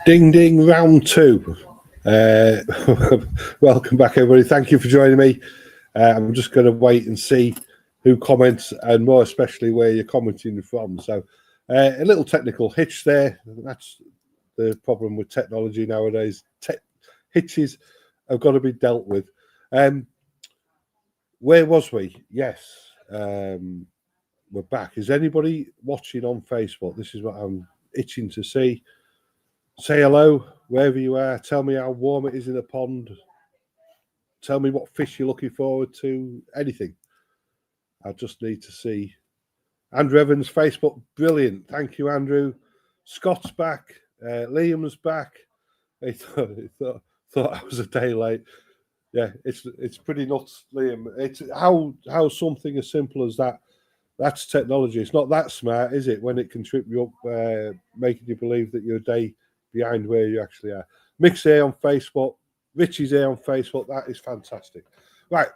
Ding ding, round two. Welcome back, everybody. Thank you for joining me. I'm just going to wait and see who comments, and more especially where you're commenting from. So, a little technical hitch there. That's the problem with technology nowadays. Hitches have got to be dealt with. Where was we? Yes, we're back. Is anybody watching on Facebook? This is what I'm itching to see. Say hello wherever you are. Tell me how warm it is in the pond. Tell me what fish you're looking forward to. Anything. I just need to see. Andrew Evans, Facebook, brilliant. Thank you, Andrew. Scott's back. Liam's back. He thought I was a day late. Yeah, it's pretty nuts, Liam. It's how something as simple as that. That's technology. It's not that smart, is it? When it can trip you up, making you believe that you're a day behind where you actually are. Mick's here on Facebook. Richie's here on Facebook. That is fantastic. Right,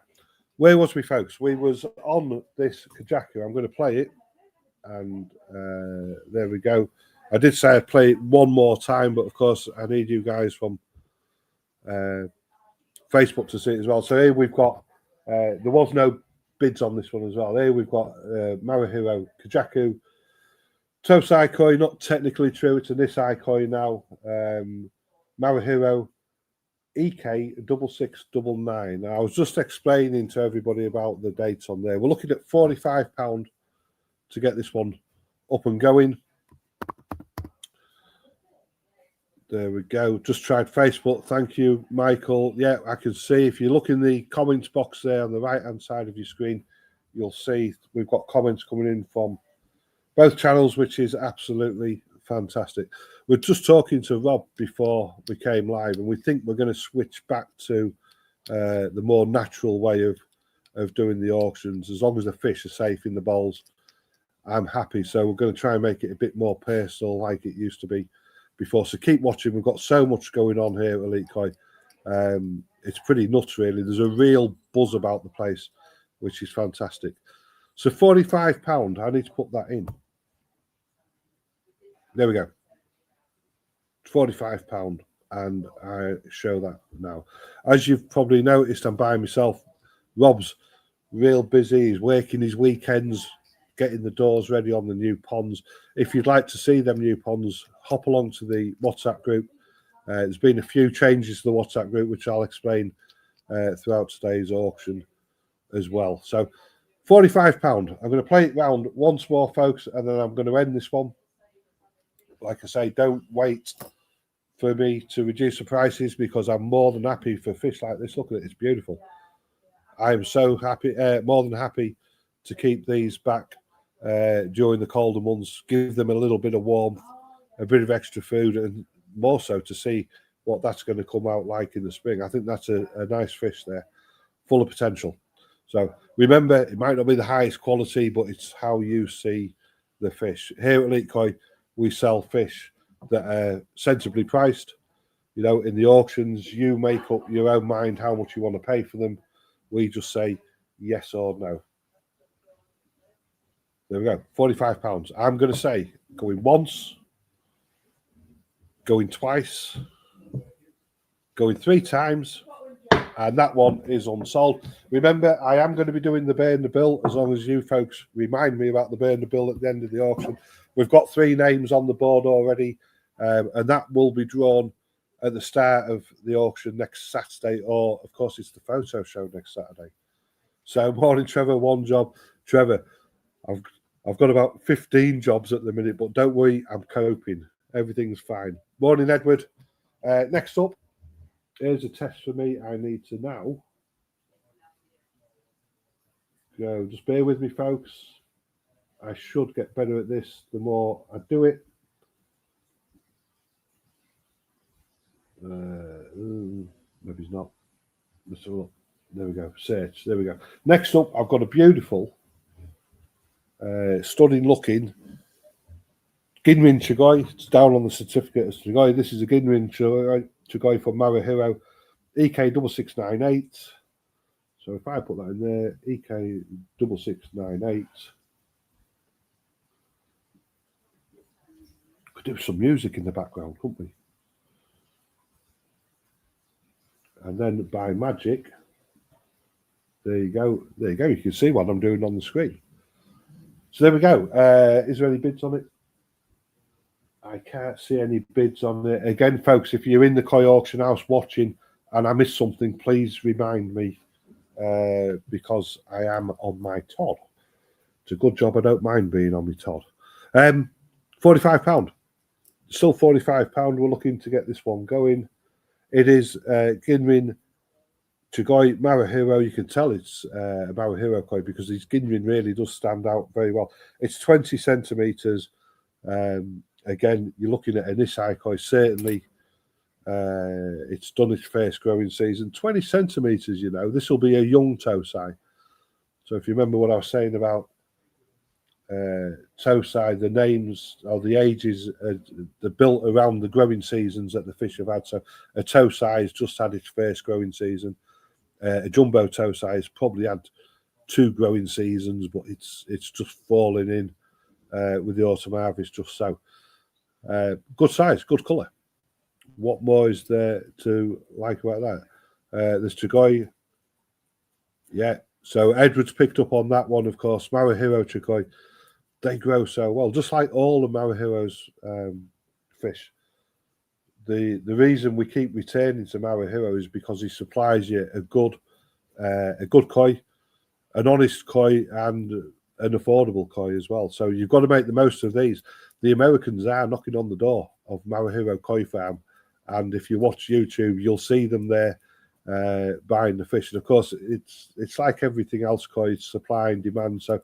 where was we, folks? We was on this Kajaku. I'm going to play it, and there we go. I did say I'd play it one more time, but of course I need you guys from Facebook to see it as well. So here we've got. There was no bids on this one as well. Here we've got Marahiro Kajaku. Tosai coin, not technically true. It's a Nisai coin now. Marahiro EK 6699. Now, I was just explaining to everybody about the dates on there. We're looking at £45 to get this one up and going. There we go. Just tried Facebook. Thank you, Michael. Yeah, I can see. If you look in the comments box there on the right-hand side of your screen, you'll see we've got comments coming in from both channels, which is absolutely fantastic. We're just talking to Rob before we came live, and we think we're going to switch back to the more natural way of doing the auctions. As long as the fish are safe in the bowls, I'm happy. So we're going to try and make it a bit more personal like it used to be before. So keep watching. We've got so much going on here at Elite Koi. It's pretty nuts, really. There's a real buzz about the place, which is fantastic. So £45, I need to put that in. There we go. £45, and I show that now. As you've probably noticed, I'm by myself. Rob's real busy. He's working his weekends, getting the doors ready on the new ponds. If you'd like to see them new ponds, hop along to the WhatsApp group. There's been a few changes to the WhatsApp group, which I'll explain throughout today's auction as well. So £45. I'm going to play it round once more, folks, and then I'm going to end this one. Like I say, don't wait for me to reduce the prices, because I'm more than happy for fish like this. Look at it, it's beautiful. I'm so happy, more than happy to keep these back during the colder months, give them a little bit of warmth, a bit of extra food, and more so to see what that's going to come out like in the spring. I think that's a nice fish there, full of potential. So remember, it might not be the highest quality, but it's how you see the fish. Here at Elite Koi, we sell fish that are sensibly priced. You know, in the auctions, you make up your own mind how much you want to pay for them. We just say yes or no. There we go, £45. I'm going to say going once, going twice, going 3 times, and that one is unsold. Remember, I am going to be doing the burn the bill, as long as you folks remind me about the burn the bill at the end of the auction. We've got 3 names on the board already, and that will be drawn at the start of the auction next Saturday, or of course it's the photo show next Saturday. So morning, Trevor, one job. Trevor, I've got about 15 jobs at the minute, but don't worry, I'm coping. Everything's fine. Morning, Edward. Next up, here's a test for me. I need to now go. Just bear with me, folks. I should get better at this the more I do it. Maybe it's not. Let's have a look. There we go. Search. There we go. Next up, I've got a beautiful, stunning looking Ginrin Chagoi. It's down on the certificate as Chagoi. This is a Ginrin Chagoi from Marahiro, EK 6698. So if I put that in there, EK 6698. Could do some music in the background, couldn't we? then by magic, there you go. There you go. You can see what I'm doing on the screen. So there we go. Is there any bids on it? I can't see any bids on it. Again, folks, if you're in the koi auction house watching and I missed something, please remind me because I am on my Todd. It's a good job I don't mind being on my Todd. £45. Still £45. We're looking to get this one going. It is Ginrin Chugoi Marahiro. You can tell it's a Marahiro koi because his Ginrin really does stand out very well. It's 20 centimetres. Again, you're looking at an Isai koi. Certainly, it's done its first growing season. 20 centimetres, you know. This will be a young Tosai. So if you remember what I was saying about Tosai, the names or the ages, they're built around the growing seasons that the fish have had. So a Tosai has just had its first growing season. A jumbo Tosai has probably had 2 growing seasons, but it's just falling in with the autumn harvest just so. Good size, good colour. What more is there to like about that? There's Chugoi. Yeah, so Edward's picked up on that one, of course. Marahiro Chugoi, they grow so well, just like all of Marahiro's fish. The reason we keep returning to Marahiro is because he supplies you a good koi, an honest koi, and an affordable koi as well. So you've got to make the most of these. The Americans are knocking on the door of Marahiro Koi Farm, and if you watch YouTube, you'll see them there buying the fish. And of course, it's like everything else, koi, it's supply and demand. So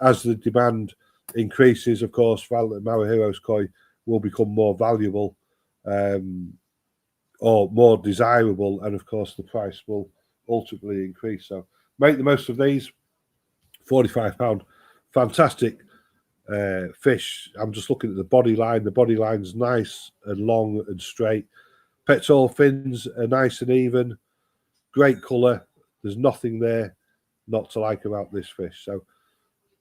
as the demand increases, of course, Marahiro's koi will become more valuable or more desirable, and of course, the price will ultimately increase. So make the most of these. £45, fantastic fish. I'm just looking at the body line. The body line's nice and long and straight. Pectoral fins are nice and even. Great colour. There's nothing there not to like about this fish. So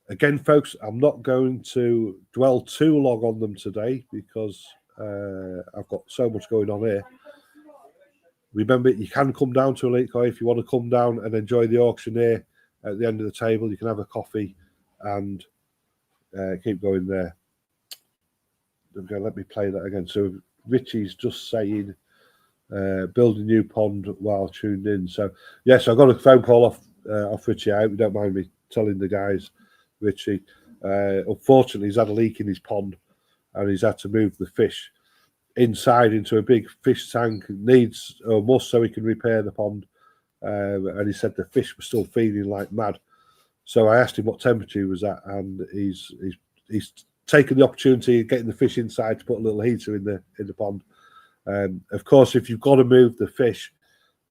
again, folks, I'm not going to dwell too long on them today because I've got so much going on here. Remember, you can come down to Elite Koi if you want to come down and enjoy the auction here at the end of the table. You can have a coffee and keep going there. Okay, let me play that again. So Richie's just saying, build a new pond while tuned in. So yes, I got a phone call off Richie. I hope you don't mind me telling the guys, Richie. Unfortunately, he's had a leak in his pond, and he's had to move the fish inside into a big fish tank. Needs or must so he can repair the pond. And he said the fish were still feeding like mad. So I asked him what temperature he was at, and he's taken the opportunity of getting the fish inside to put a little heater in the pond. Of course, if you've got to move the fish,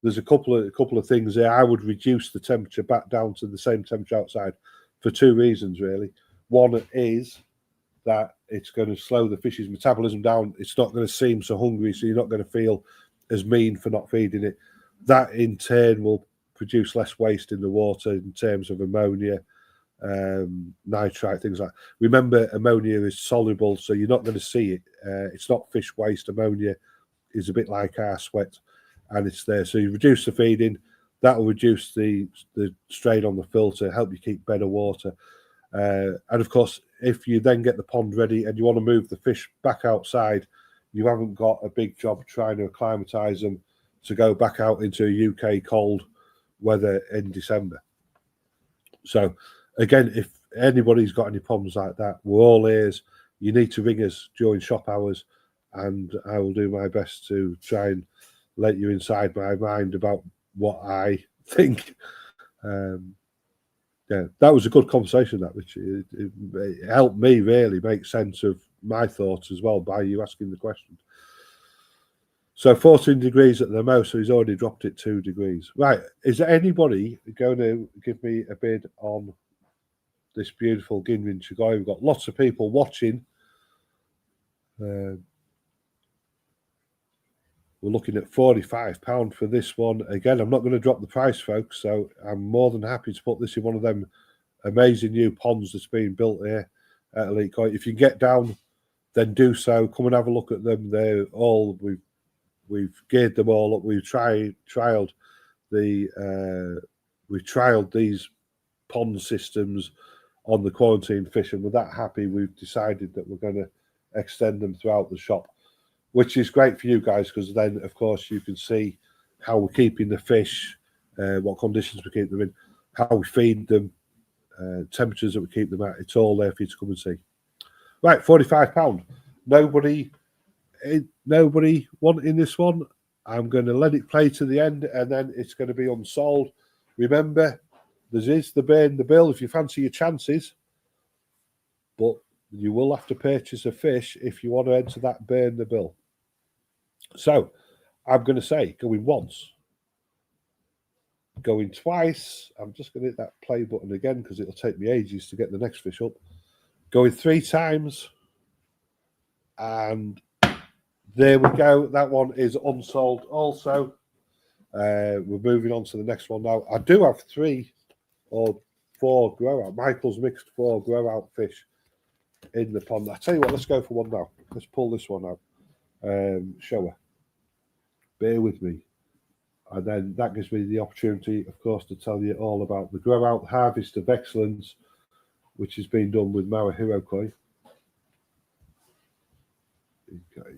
there's a couple of things there. I would reduce the temperature back down to the same temperature outside for 2 reasons, really. One is that it's going to slow the fish's metabolism down. It's not going to seem so hungry, so you're not going to feel as mean for not feeding it. That in turn will produce less waste in the water in terms of ammonia, nitrite, things like that. Remember, ammonia is soluble, so you're not going to see it. It's not fish waste. Ammonia is a bit like our sweat, and it's there. So you reduce the feeding, that will reduce the strain on the filter, help you keep better water. And of course, if you then get the pond ready and you want to move the fish back outside, you haven't got a big job trying to acclimatise them to go back out into a UK cold weather in December. So again, if anybody's got any problems like that, we're all ears. You need to ring us during shop hours, and I will do my best to try and let you inside my mind about what I think. Yeah, that was a good conversation, that, which it helped me really make sense of my thoughts as well by you asking the question. So 14 degrees at the most, so he's already dropped it 2 degrees. Right, is there anybody going to give me a bid on this beautiful Ginrin Chugoi? We've got lots of people watching. We're looking at £45 for this one. Again, I'm not going to drop the price, folks, so I'm more than happy to put this in one of them amazing new ponds that's being built here at Elite Koi. If you can get down, then do so. Come and have a look at them. They're all with we've geared them all up. We've trialed these pond systems on the quarantine fish, and we're that happy we've decided that we're going to extend them throughout the shop, which is great for you guys, because then of course you can see how we're keeping the fish, what conditions we keep them in, how we feed them, temperatures that we keep them at. It's all there for you to come and see. Right, £45. Nobody wanting this one. I'm going to let it play to the end, and then it's going to be unsold. Remember, there is the burn the bill if you fancy your chances, but you will have to purchase a fish if you want to enter that burn the bill. So I'm going to say going once, going twice. I'm just going to hit that play button again because it'll take me ages to get the next fish up. Going 3 times, and there we go. That one is unsold also. We're moving on to the next one now. I do have 3 or 4 grow out. Michael's mixed 4 grow out fish in the pond. I tell you what, let's go for one now. Let's pull this one out. Show her. Bear with me. And then that gives me the opportunity, of course, to tell you all about the grow out harvest of excellence, which has been done with Marahiro koi.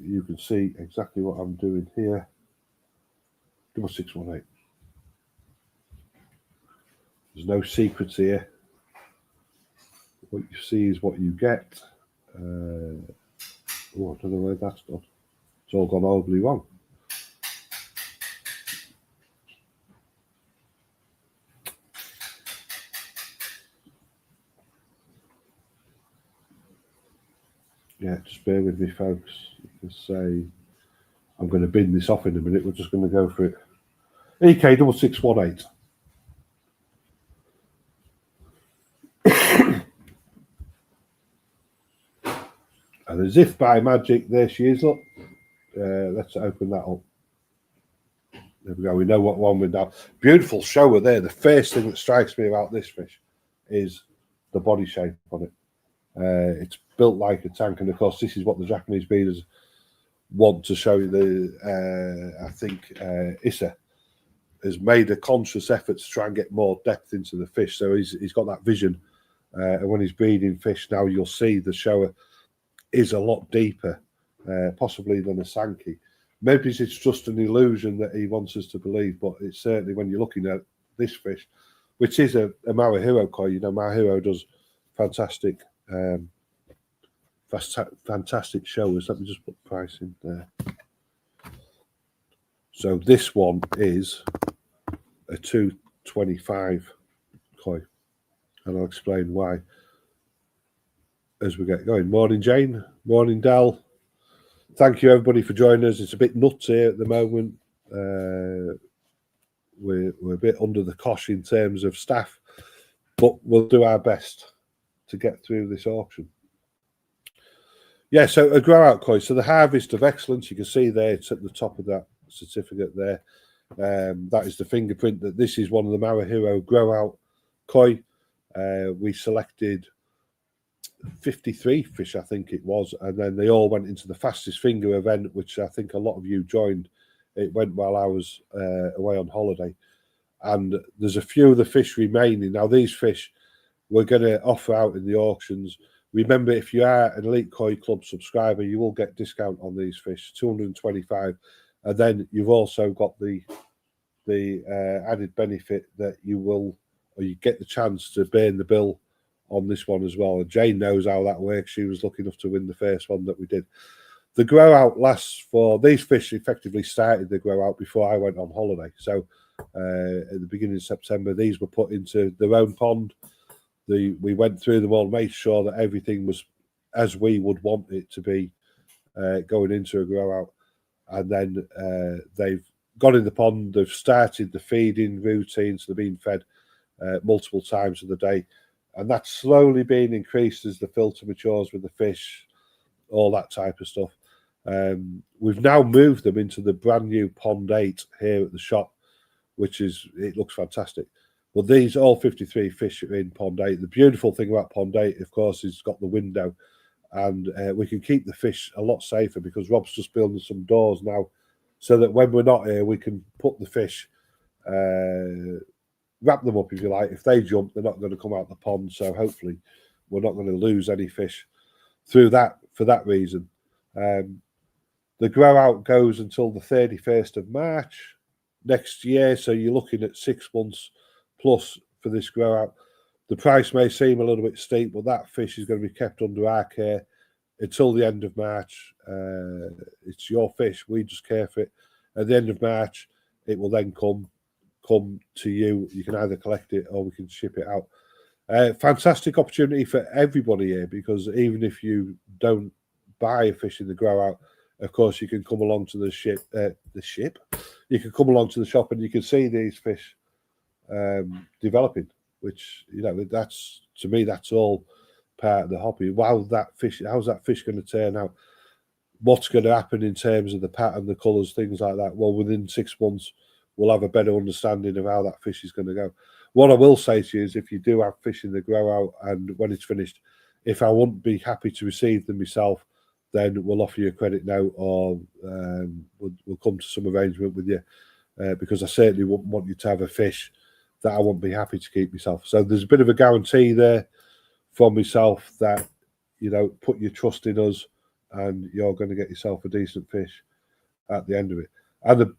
You can see exactly what I'm doing here. 6618. There's no secrets here. What you see is what you get. Oh, I don't know where that's gone. It's all gone horribly wrong. Yeah, just bear with me, folks. Just say I'm going to bin this off in a minute. We're just going to go for it. EK 6618. And as if by magic, there she is. Look, let's open that up. There we go. We know what one we're now. Beautiful shower there. The first thing that strikes me about this fish is the body shape on it. It's built like a tank, and of course, this is what the Japanese breeders want to show you. I think Issa has made a conscious effort to try and get more depth into the fish. So he's got that vision, and when he's breeding fish now, you'll see the shower is a lot deeper, possibly than a Sankey. Maybe it's just an illusion that he wants us to believe, but it's certainly when you're looking at this fish, which is a Marahiro koi. You know, Marahiro does fantastic. Fantastic showers. Let me just put the price in there. So this one is a 225 koi, and I'll explain why as we get going. Morning, Jane. Morning, Dal. Thank you, everybody, for joining us. It's a bit nuts here at the moment. We're a bit under the cosh in terms of staff, but we'll do our best to get through this auction. Yeah, so a grow out koi. So the harvest of excellence, you can see there, it's at the top of that certificate there. That is the fingerprint that this is one of the Marahiro grow out koi. We selected 53 fish, I think it was, and then they all went into the fastest finger event, which I think a lot of you joined. It went while I was away on holiday, and there's a few of the fish remaining. Now these fish we're going to offer out in the auctions. Remember, if you are an Elite Koi Club subscriber, you will get discount on these fish, 225, and then you've also got the added benefit that you will, or you get the chance to burn the bill on this one as well. And Jane knows how that works. She was lucky enough to win the first one that we did. The grow out lasts for, these fish effectively started the grow out before I went on holiday. So at the beginning of September, these were put into their own pond. We went through them all, made sure that everything was as we would want it to be going into a grow out. And then they've got in the pond, they've started the feeding routine, so they're being fed multiple times of the day. And that's slowly being increased as the filter matures with the fish, all that type of stuff. We've now moved them into the brand new Pond 8 here at the shop, which is, it looks fantastic. But these, all 53 fish are in Pond 8. The beautiful thing about Pond 8, of course, is it's got the window, and we can keep the fish a lot safer because Rob's just building some doors now so that when we're not here, we can put the fish, wrap them up, if you like. If they jump, they're not going to come out the pond. So hopefully we're not going to lose any fish through that for that reason. The grow out goes until the 31st of March next year. So you're looking at 6 months plus for this grow out. The price may seem a little bit steep, but that fish is going to be kept under our care until the end of March. It's your fish. We just care for it. At the end of March, it will then come to you. You can either collect it or we can ship it out. Fantastic opportunity for everybody here, because even if you don't buy a fish in the grow out, of course you can come along to the ship. You can come along to the shop and you can see these fish developing, which, you know, that's, to me, that's all part of the hobby. How's that fish going to turn out? What's going to happen in terms of the pattern, the colours, things like that? Well, within 6 months, we'll have a better understanding of how that fish is going to go. What I will say to you is, if you do have fish in the grow out and when it's finished, if I wouldn't be happy to receive them myself, then we'll offer you a credit note, or we'll come to some arrangement with you, because I certainly wouldn't want you to have a fish that I wouldn't be happy to keep myself. So there's a bit of a guarantee there from myself that, you know, put your trust in us and you're going to get yourself a decent fish at the end of it. And the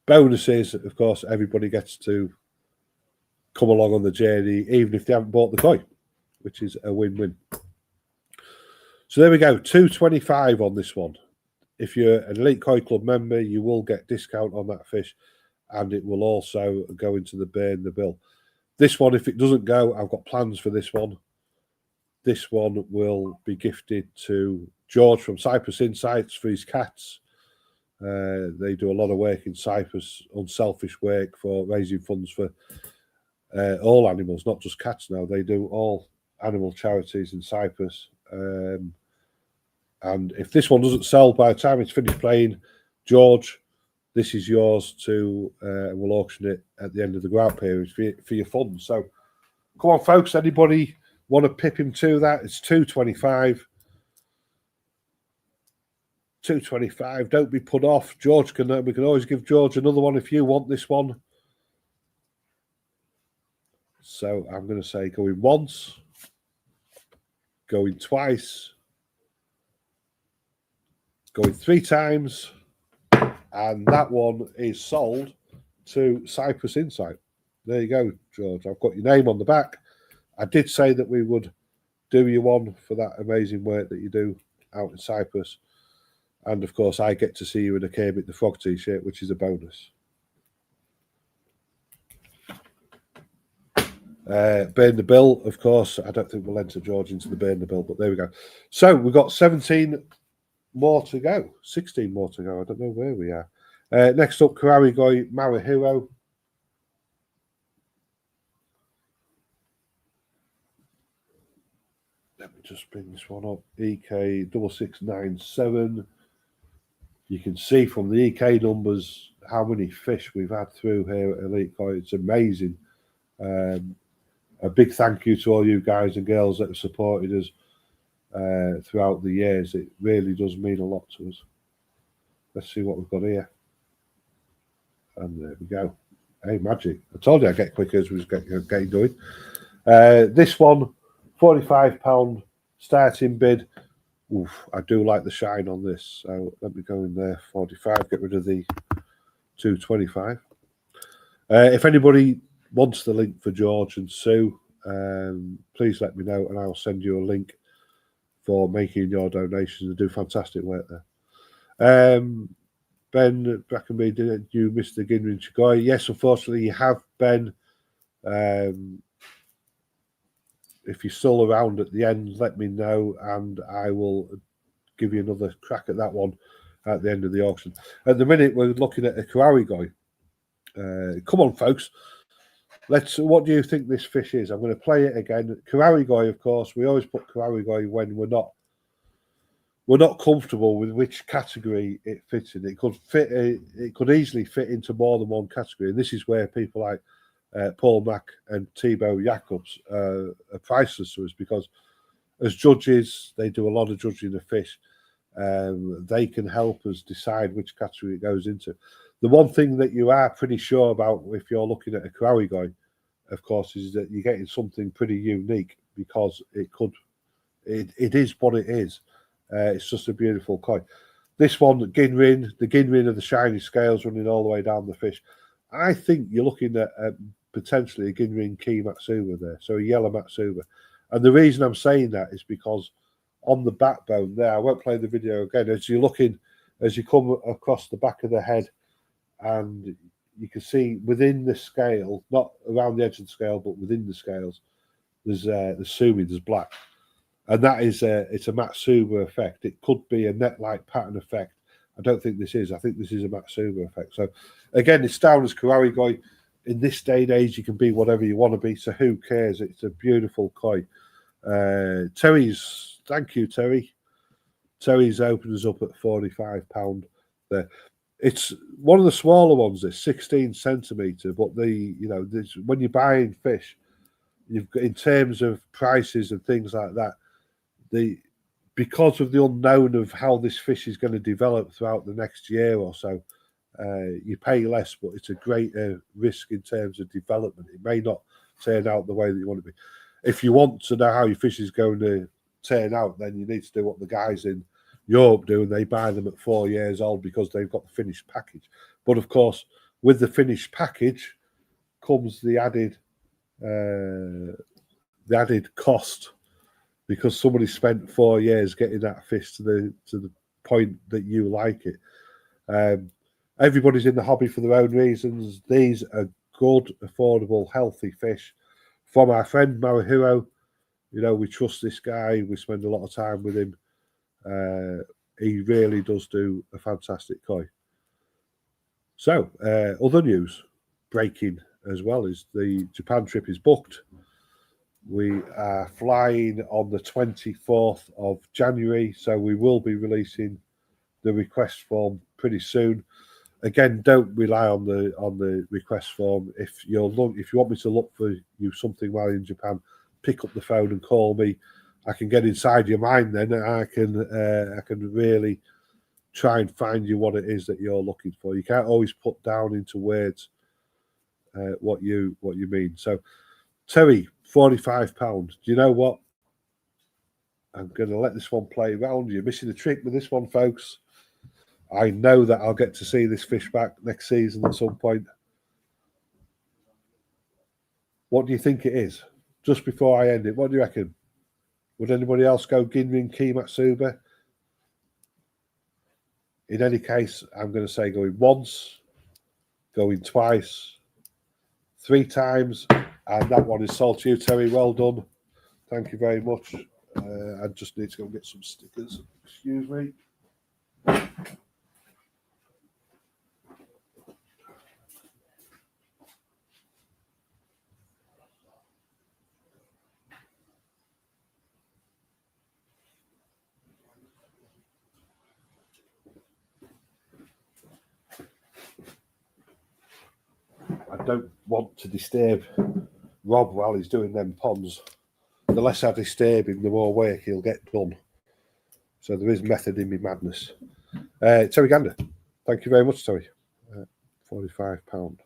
bonus is, of course, everybody gets to come along on the journey, even if they haven't bought the koi, which is a win-win. So there we go, $2.25 on this one. If you're an Elite Koi Club member, you will get discount on that fish, and it will also go into the burn the bill. This one, if it doesn't go, I've got plans for this one. This one will be gifted to George from Cyprus Insights for his cats. They do a lot of work in Cyprus, unselfish work for raising funds for all animals, not just cats now. They do all animal charities in Cyprus. And if this one doesn't sell by the time it's finished playing, George, this is yours to, we'll auction it at the end of the grow out period for your funds. So come on, folks, anybody want to pip him to that? It's $2.25. $2.25. Don't be put off. George we can always give George another one if you want this one. So I'm going to say going once, going twice, going 3 times, and that one is sold to Cyprus Insight. There you go, George. I've got your name on the back. I did say that we would do you one for that amazing work that you do out in Cyprus. And, of course, I get to see you in a Kermit the Frog T-shirt, which is a bonus. Burn the bill, of course. I don't think we'll enter George into the burn the bill, but there we go. So we've got 17 more to go. 16 more to go. I don't know where we are. Next up, Kararigoi Marahiro. Let me just bring this one up. EK 6697. You can see from the EK numbers how many fish we've had through here at Elite Koi. It's amazing. A big thank you to all you guys and girls that have supported us throughout the years. It really does mean a lot to us. Let's see what we've got here. And there we go. Hey, magic. I told you I'd get quicker as we was getting going. This one, £45 starting bid. Oof, I do like the shine on this. So let me go in there, 45, get rid of the 225. If anybody wants the link for George and Sue, please let me know and I'll send you a link for making your donations. They do fantastic work there. Ben Brackenby, did you miss the Ginrin Chigoi? Yes, unfortunately you have, Ben. If you're still around at the end, let me know and I will give you another crack at that one at the end of the auction. At the minute, we're looking at a Kararigoi. Come on, folks. What do you think this fish is? I'm going to play it again. Kararigoi, of course, we always put Kararigoi when we're not comfortable with which category it fits in. It could easily fit into more than one category. And this is where people like Paul Mack and Thibaut Jacobs are priceless to us, because as judges, they do a lot of judging of fish. They can help us decide which category it goes into. The one thing that you are pretty sure about if you're looking at a Karawi, of course, is that you're getting something pretty unique, because it is what it is. It's just a beautiful coin. This one, the Ginrin of the shiny scales running all the way down the fish. I think you're looking at potentially a Ginrin Key Matsuba there, so a yellow Matsuba. And the reason I'm saying that is because on the backbone there, I won't play the video again, as you come across the back of the head, and you can see within the scale, not around the edge of the scale, but within the scales, there's sumi, there's black. And that is it's a Matsuba effect. It could be a net-like pattern effect. I don't think this is. I think this is a Matsuba effect. So, again, it's down as Karawi. In this day and age, you can be whatever you want to be. So who cares? It's a beautiful koi. Thank you, Terry. Terry's opened us up at £45 there. It's one of the smaller ones. It's 16 centimetre, but when you're buying fish, you've got, in terms of prices and things like that, because of the unknown of how this fish is going to develop throughout the next year or so, you pay less, but it's a greater risk in terms of development. It may not turn out the way that you want it to be. If you want to know how your fish is going to turn out, then you need to do what the guys in Europe do, and they buy them at 4 years old because they've got the finished package. But of course, with the finished package comes the added cost, because somebody spent 4 years getting that fish to the point that you like it. Everybody's in the hobby for their own reasons. These are good, affordable, healthy fish from our friend Marahiro. We trust this guy. We spend a lot of time with him. He really does do a fantastic koi. So, other news breaking as well is the Japan trip is booked. We are flying on the 24th of January, so we will be releasing the request form pretty soon. Again, don't rely on the request form. If you want me to look for you something while you're in Japan, pick up the phone and call me. I can get inside your mind then, and I can really try and find you what it is that you're looking for. You can't always put down into words what you mean. So, Terry, £45. Do you know what? I'm going to let this one play around. You're missing a trick with this one, folks. I know that I'll get to see this fish back next season at some point. What do you think it is? Just before I end it, what do you reckon? Would anybody else go Ginrin Key Matsuba? In any case, I'm going to say going once, going twice, 3 times, and that one is sold to you, Terry. Well done. Thank you very much. I just need to go and get some stickers. Excuse me. I don't want to disturb Rob while he's doing them ponds. The less I disturb him, the more work he'll get done. So there is method in my madness. Terry Gander, thank you very much, Terry. £45.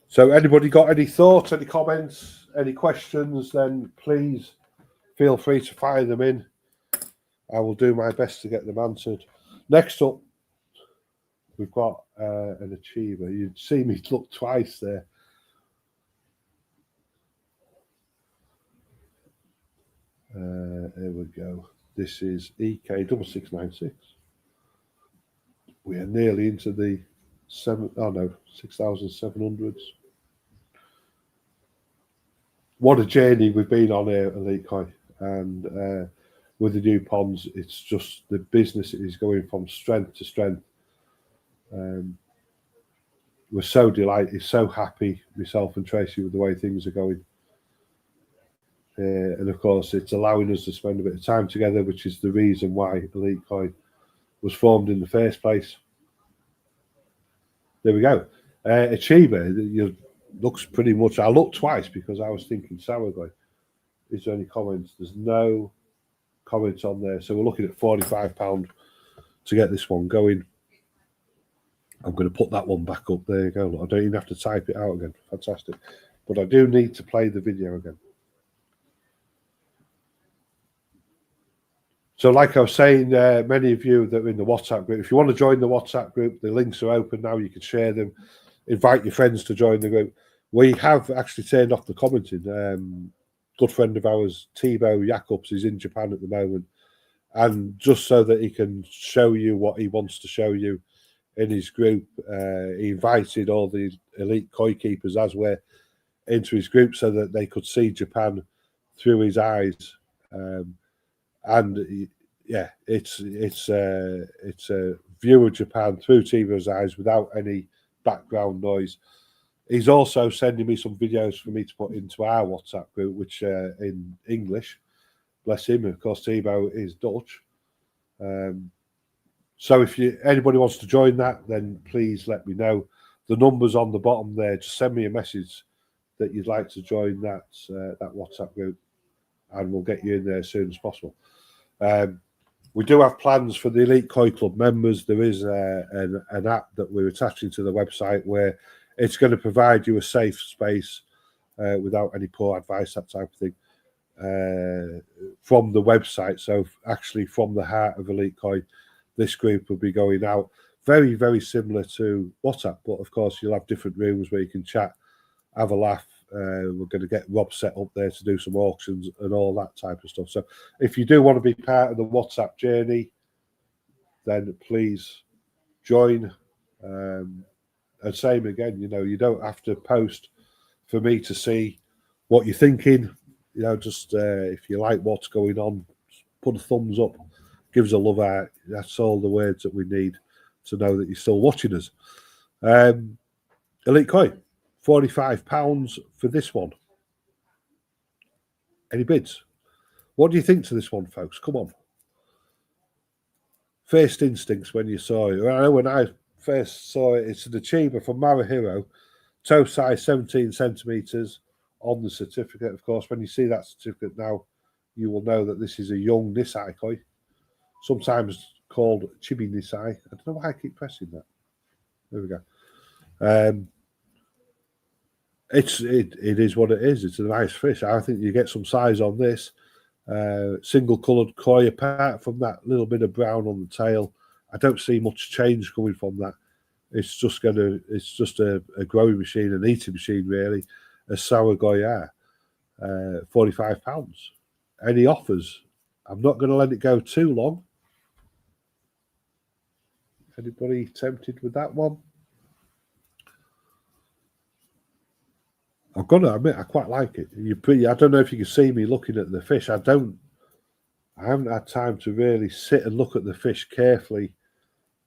So anybody got any thoughts, any comments, any questions, then please feel free to fire them in. I will do my best to get them answered. Next up, we've got an achiever. You'd see me look twice there. Here we go. This is EK 6696. We are nearly into the 6,700s. What a journey we've been on here, Elite Koi, and with the new ponds, it's just the business is going from strength to strength. We're so delighted, so happy, myself and Tracy, with the way things are going. And of course, it's allowing us to spend a bit of time together, which is the reason why Elite Koi was formed in the first place. There we go. Achiever, looks pretty much. I looked twice because I was thinking Sourgoy. Is there any comments? There's no comments on there. So we're looking at £45 to get this one going. I'm going to put that one back up. There you go. I don't even have to type it out again. Fantastic. But I do need to play the video again. So like I was saying, many of you that are in the WhatsApp group, if you want to join the WhatsApp group, the links are open now. You can share them. Invite your friends to join the group. We have actually turned off the commenting. Good friend of ours, Thibaut Jacobs, is in Japan at the moment. And just so that he can show you what he wants to show you in his group, he invited all the elite koi keepers as we're into his group so that they could see Japan through his eyes. And yeah, it's a view of Japan through Thibaut's eyes without any background noise. He's also sending me some videos for me to put into our WhatsApp group, which in English. Bless him. Of course, Thibaut is Dutch. So if anybody wants to join that, then please let me know. The number's on the bottom there. Just send me a message that you'd like to join that WhatsApp group, and we'll get you in there as soon as possible. We do have plans for the Elite Koi Club members. There is an app that we're attaching to the website where it's going to provide you a safe space without any poor advice, that type of thing, from the website. So actually from the heart of Elite Koi, this group will be going out. Very, very similar to WhatsApp, but of course you'll have different rooms where you can chat, have a laugh. We're going to get Rob set up there to do some auctions and all that type of stuff. So if you do want to be part of the WhatsApp journey, then please join. And same again, you don't have to post for me to see what you're thinking. Just if you like what's going on, put a thumbs up, give us a love out. That's all the words that we need to know that you're still watching us. Elite Koi, £45 for this one. Any bids? What do you think to this one, folks? Come on. First instincts when you saw it. I know when I first saw it, it's an achiever from Marahiro, toe size 17 centimetres on the certificate. Of course, when you see that certificate now, you will know that this is a young Nisai koi, sometimes called Chibi Nisai. I don't know why I keep pressing that. There we go. It is what it is. It's a nice fish. I think you get some size on this. Single coloured koi, apart from that little bit of brown on the tail. I don't see much change coming from that. It's just a growing machine, an eating machine, really. A sour goya, £45. Any offers? I'm not going to let it go too long. Anybody tempted with that one? I've got to admit, I quite like it. I don't know if you can see me looking at the fish. I haven't had time to really sit and look at the fish carefully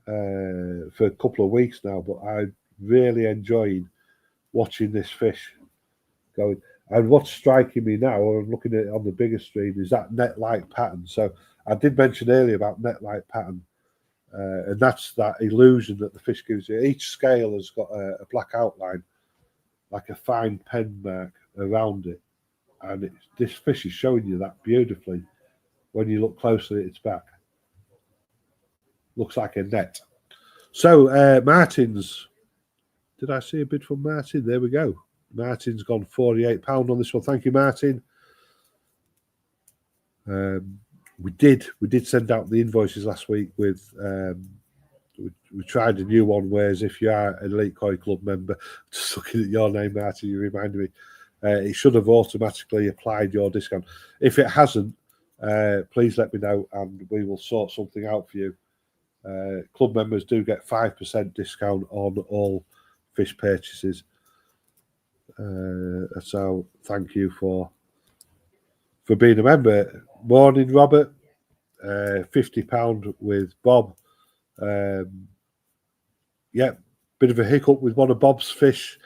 for a couple of weeks now, but I'm really enjoying watching this fish going. And what's striking me now, or I'm looking at it on the bigger screen, is that net-like pattern. So I did mention earlier about net-like pattern, and that's that illusion that the fish gives you. Each scale has got a black outline, like a fine pen mark around it, and this fish is showing you that beautifully when you look closely at its back. Looks like a net. So Martin's, did I see a bid from Martin? There we go. Martin's gone £48 on this one. Thank you, Martin. We did send out the invoices last week with we tried a new one, whereas if you are an Elite Koi Club member, just looking at your name, Martin, you reminded me, it should have automatically applied your discount. If it hasn't, please let me know and we will sort something out for you. Club members do get 5% discount on all fish purchases. So thank you for being a member. Morning, Robert. £50 with Bob. Yeah, bit of a hiccup with one of Bob's fish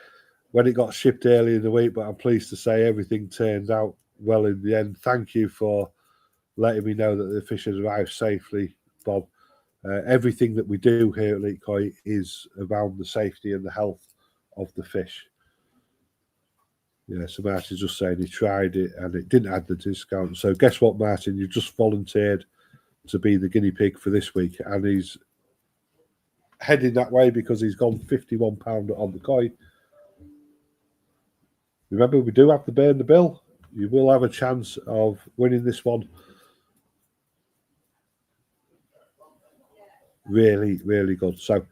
when it got shipped early in the week, but I'm pleased to say everything turned out well in the end. Thank you for letting me know that the fish has arrived safely, Bob. Everything that we do here at Elite Koi is around the safety and the health of the fish. Yeah, so Martin's just saying he tried it and it didn't add the discount. So guess what, Martin? You've just volunteered to be the guinea pig for this week, and he's heading that way because he's gone £51 on the coin. Remember, we do have to burn the bill. You will have a chance of winning this one. Really, really good. So,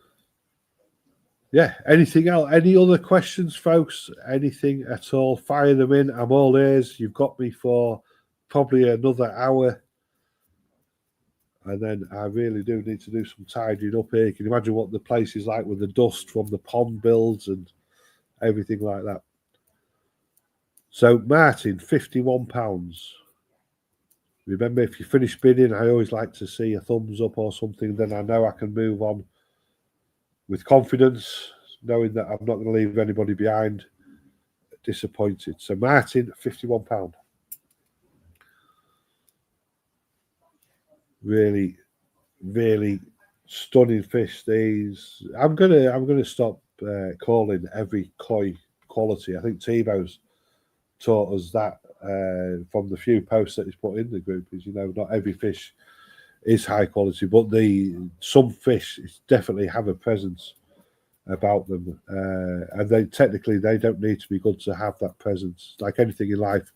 yeah, anything else? Any other questions, folks? Anything at all? Fire them in. I'm all ears. You've got me for probably another hour. And then I really do need to do some tidying up here. You can imagine what the place is like with the dust from the pond builds and everything like that. So, Martin, £51. Remember, if you finish bidding, I always like to see a thumbs up or something. Then I know I can move on with confidence, knowing that I'm not going to leave anybody behind disappointed. So, Martin, £51. Really, really stunning fish. These, I'm gonna stop calling every koi quality. I think Tebo's taught us that from the few posts that he's put in the group. Is not every fish is high quality, but some fish definitely have a presence about them, and they don't need to be good to have that presence. Like anything in life,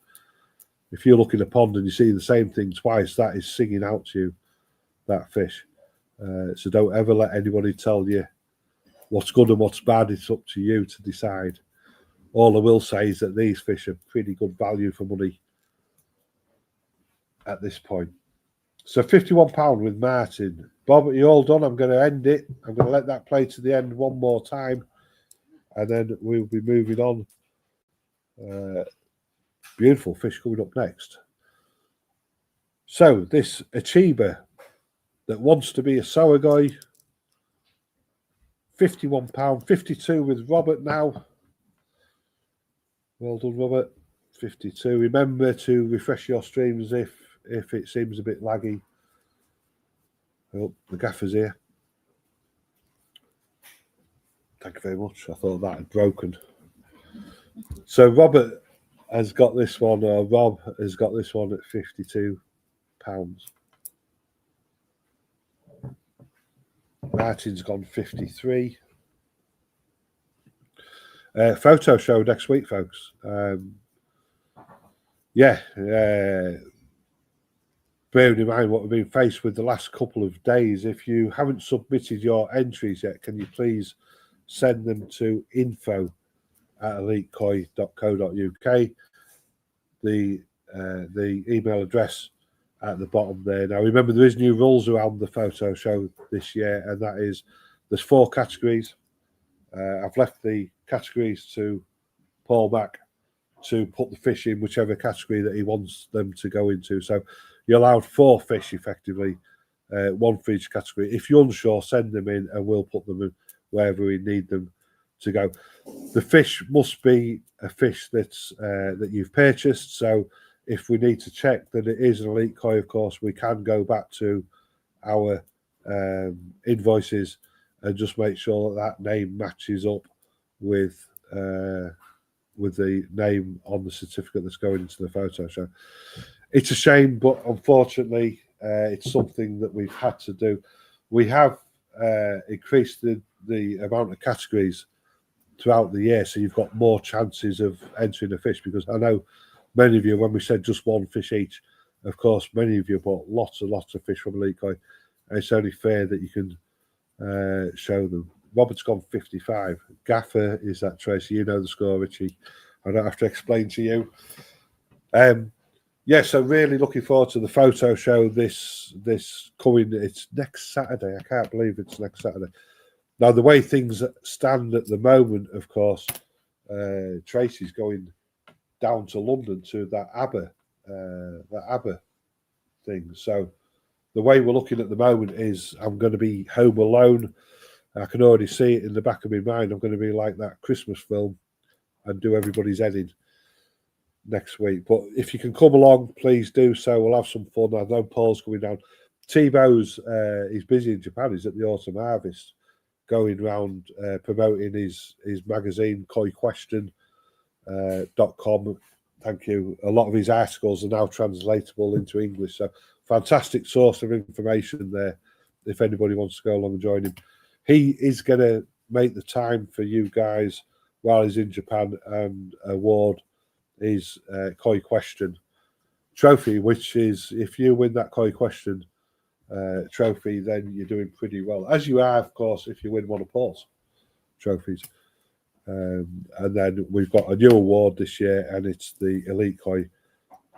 if you look in a pond and you see the same thing twice, that is singing out to you, that fish. So don't ever let anybody tell you what's good and what's bad. It's up to you to decide. All I will say is that these fish are pretty good value for money at this point. So £51 with Martin. Bob, are you all done? I'm going to end it. I'm going to let that play to the end one more time, and then we'll be moving on. Beautiful fish coming up next. So this Achiba that wants to be a Sawagoi, £51, 52 with Robert now. Well done, Robert. 52. Remember to refresh your streams if it seems a bit laggy. Oh, the gaffer's here. Thank you very much. I thought that had broken. So Robert has got this one, or Rob has got this one at £52. Martin's gone 53. Photo show next week, folks. Bearing in mind what we've been faced with the last couple of days, if you haven't submitted your entries yet, can you please send them to info@elitekoi.co.uk. The email address at the bottom there. Now, remember, there is new rules around the photo show this year, and that is there's 4 categories. I've left the categories to Paul Mack to put the fish in whichever category that he wants them to go into. So you're allowed 4 fish effectively, 1 for each category. If you're unsure, send them in and we'll put them in wherever we need them to go. The fish must be a fish that's that you've purchased. So if we need to check that it is an elite koi, of course, we can go back to our invoices and just make sure that name matches up with the name on the certificate that's going into the photo show. It's a shame, but unfortunately, it's something that we've had to do. We have increased the amount of categories throughout the year, so you've got more chances of entering a fish, because I know many of you, when we said just 1 fish each, of course, many of you bought lots and lots of fish from Elite Koi, and it's only fair that you can show them. Robert's gone 55. Gaffer is that, Tracy. You know the score, Richie. I don't have to explain to you. So really looking forward to the photo show this coming. It's next Saturday. I can't believe it's next Saturday. Now, the way things stand at the moment, of course, Tracy's going down to London to that ABBA thing. So the way we're looking at the moment is I'm going to be home alone. I can already see it in the back of my mind. I'm going to be like that Christmas film and do everybody's head in next week. But if you can come along, please do so. We'll have some fun. I know Paul's coming down. Tebow's he's busy in Japan. He's at the Autumn Harvest, going around promoting his magazine Koi Question, .com. Thank you. A lot of his articles are now translatable into English, so fantastic source of information there if anybody wants to go along and join him. He is going to make the time for you guys while he's in Japan and award his Koi Question trophy, which is, if you win that Koi Question trophy, then you're doing pretty well, as you are, of course, if you win one of Paul's trophies. And then we've got a new award this year, and it's the Elite Koi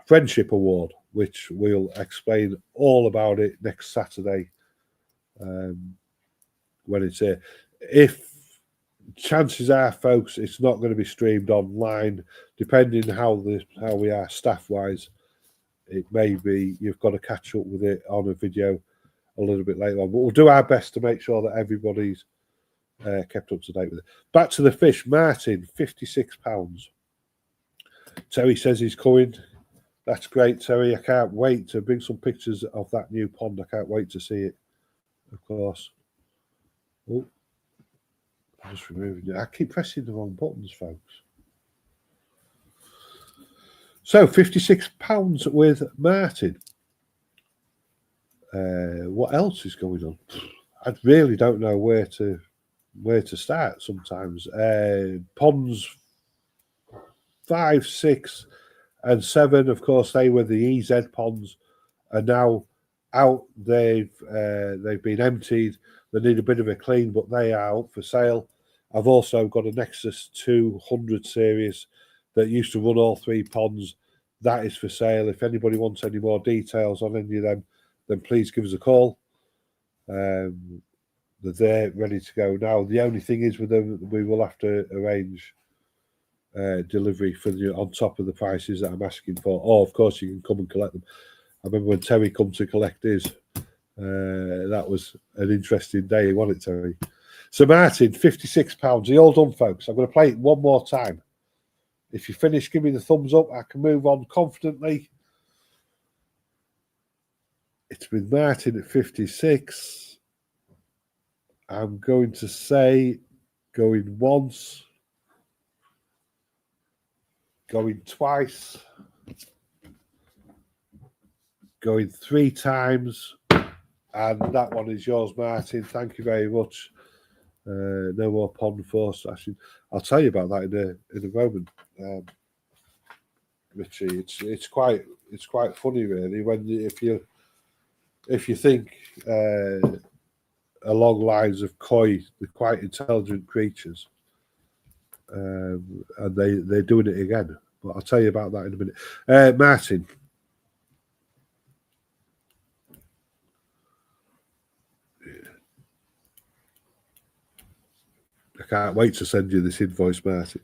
Friendship Award, which we'll explain all about it next Saturday when it's here. If chances are, folks, it's not going to be streamed online, depending how we are staff-wise. It may be you've got to catch up with it on a video a little bit later on, but we'll do our best to make sure that everybody's kept up to date with it. Back to the fish. Martin, £56. Terry says he's coming. That's great, Terry. I can't wait to bring some pictures of that new pond. I can't wait to see it, of course. Oh, I'm just removing it. I keep pressing the wrong buttons, folks. So, £56 with Martin. What else is going on? I really don't know where to start sometimes. Ponds 5, 6, and 7, of course, they were the EZ ponds, are now out. They've been emptied. They need a bit of a clean, but they are up for sale. I've also got a Nexus 200 series that used to run all 3 ponds. That is for sale. If anybody wants any more details on any of them, then please give us a call. They're there, ready to go now. The only thing is with them, we will have to arrange delivery for on top of the prices that I'm asking for. Or, of course, you can come and collect them. I remember when Terry come to collect his. That was an interesting day, wasn't it, Terry? So, Martin, £56. You're all done, folks. I'm going to play it one more time. If you finish, give me the thumbs up. I can move on confidently. It's with Martin at 56. I'm going to say going once, going twice, going 3 times, and that one is yours, Martin. Thank you very much. No more pond force slashing. I'll tell you about that in a moment, Richie. It's quite funny, really, when if you think along lines of koi, they're quite intelligent creatures, and they're doing it again. But I'll tell you about that in a minute. Martin. I can't wait to send you this invoice, Martin.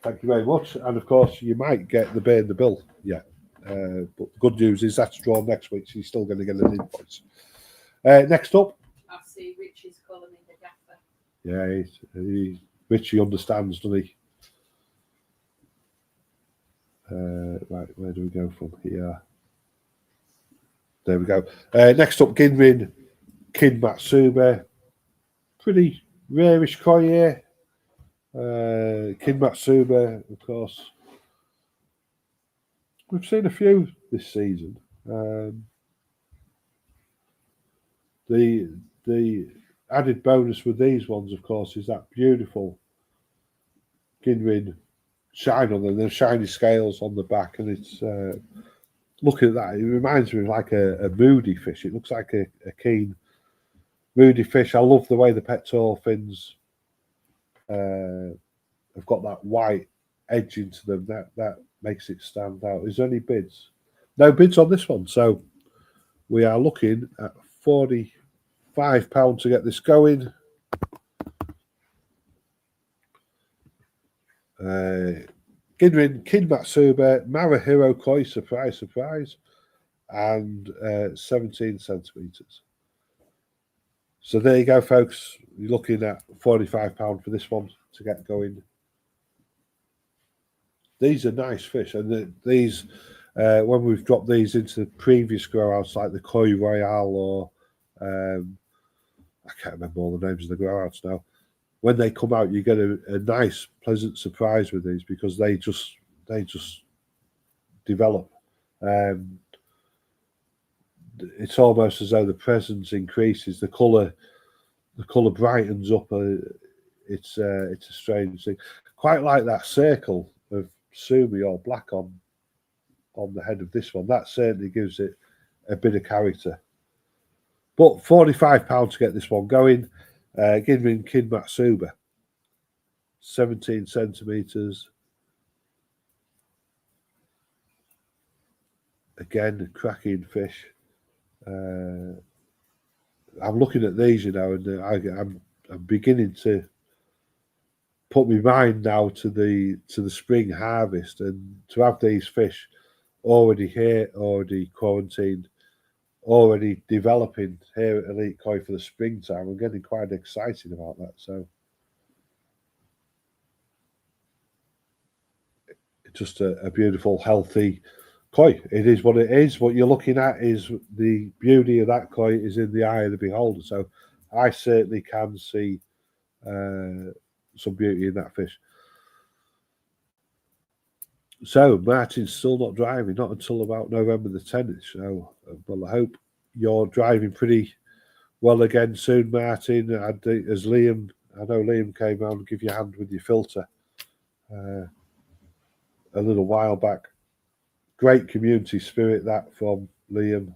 Thank you very much. And of course, you might get the bear in the bill. Yeah. But the good news is that's drawn next week, so you're still going to get an invoice. Next up. I see Richie's calling me the gaffer. Yeah, Richie understands, doesn't he? Right, where do we go from here? There we go. Next up, Ginrin Kinmatsube. Pretty rarish koi here. Kinmatsube, of course. We've seen a few this season. The added bonus with these ones, of course, is that beautiful Ginrin shine on them. The shiny scales on the back, and it's looking at that. It reminds me of like a moody fish. It looks like a keen moody fish. I love the way the pectoral fins have got that white edge into them. That makes it stand out. Is there any bids? No bids on this one. So we are looking at £45 to get this going. Ginrin Kinmatsube Marahiro Koi, surprise, surprise, and 17 centimetres. So there you go, folks. You're looking at £45 for this one to get going. These are nice fish, and these, when we've dropped these into the previous grow outs, like the Koi Royale or I can't remember all the names of the grow outs now. when they come out, you get a nice, pleasant surprise with these because they just develop. It's almost as though the presence increases, the colour brightens up. It's a strange thing, quite like that circle of Sumi or black on the head of this one. That certainly gives it a bit of character. But £45 to get this one going. Ginrin Kin Matsuba, 17 centimetres. Again, a cracking fish. I'm looking at these, and I'm beginning to put my mind now to the spring harvest, and to have these fish already here, already quarantined, already developing here at Elite Koi for the springtime. I'm getting quite excited about that. So it's just a beautiful, healthy koi. It is what it is. What you're looking at is the beauty of that koi is in the eye of the beholder. So I certainly can see some beauty in that fish. So Martin's still not driving, not until about November the 10th. So, well, I hope you're driving pretty well again soon, Martin. As Liam, I know Liam came round to give you a hand with your filter a little while back. Great community spirit that from Liam.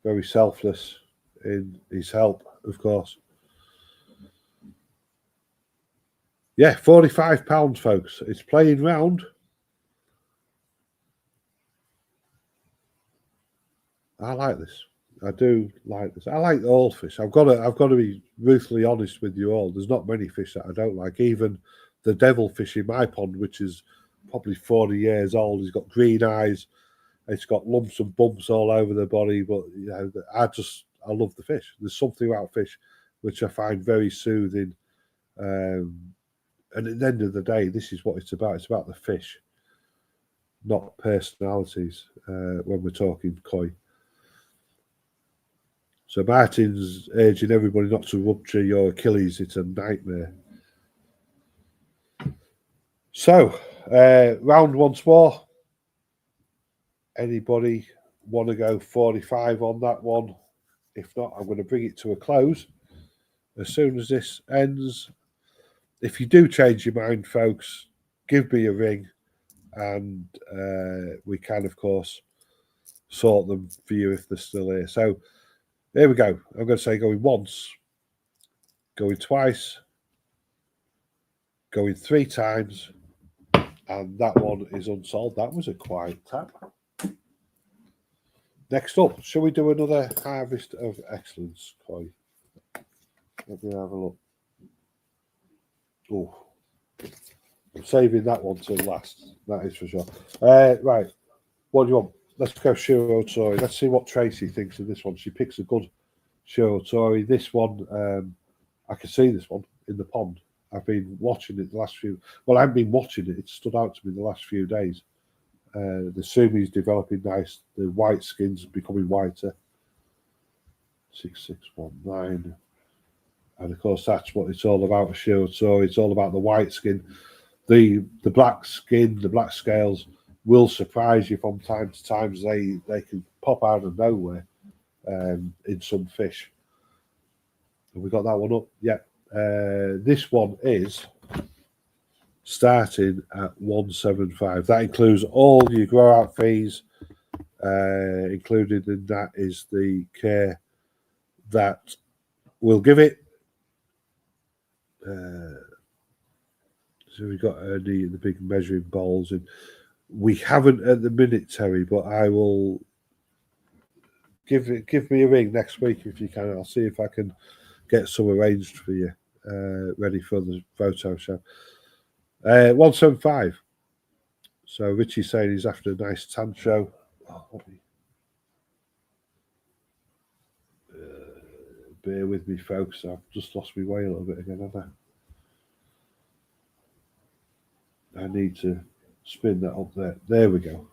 Very selfless in his help, of course. Yeah, £45, folks. It's playing round. I like this. I do like this. I like all fish. I've got to be ruthlessly honest with you all. There's not many fish that I don't like. Even the devilfish in my pond, which is probably 40 years old, he's got green eyes. It's got lumps and bumps all over the body, but you know, I love the fish. There's something about fish which I find very soothing. And at the end of the day, this is what it's about. It's about the fish, not personalities when we're talking koi. So Martin's urging everybody not to rupture your Achilles. It's a nightmare. So, round once more. Anybody want to go 45 on that one? If not, I'm going to bring it to a close as soon as this ends. If you do change your mind, folks, give me a ring, and we can, of course, sort them for you if they're still here. So there we go. I'm going to say going once, going twice, going 3 times, and that one is unsold. That was a quiet tap. Next up, shall we do another Harvest of Excellence koi? Let me have a look. Oh, I'm saving that one till last. That is for sure. Right, what do you want? Let's go Shiro Tori. Let's see what Tracy thinks of this one. She picks a good Shiro Tori. This one, I can see this one in the pond. I've been watching it the last few. Well, I haven't been watching it. It stood out to me the last few days. The Sumi's developing nice. The white skin's becoming whiter. 6619. And of course, that's what it's all about. Shiro Tori. It's all about the white skin. The black skin, the black scales will surprise you from time to time. They can pop out of nowhere in some fish. Have we got that one up? Yeah. This one is starting at 175. That includes all your grow out fees. Included in that is the care that we'll give it. So we've got the big measuring bowls, and we haven't at the minute, Terry, but I will give me a ring next week if you can. I'll see if I can get some arranged for you, ready for the photo show. 175. So Richie's saying he's after a nice tan show. Oh, bear with me, folks. I've just lost my way a little bit again, haven't I? I need to spin that up there. There we go.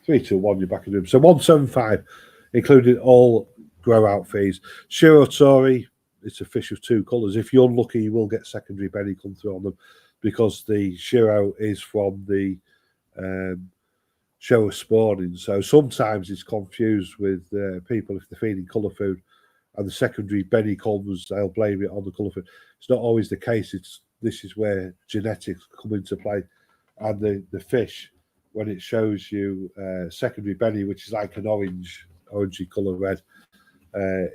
3, 2, 1, you're back in the room. So 175, including all grow out fees. Shiro Tori, it's a fish of two colours. If you're lucky, you will get secondary belly come through on them, because the shiro is from the show of spawning. So sometimes it's confused with people if they're feeding colour food, and the secondary belly comes, they'll blame it on the colour food. It's not always the case. This is where genetics come into play, and the fish, when it shows you secondary belly, which is like an orangey colour red,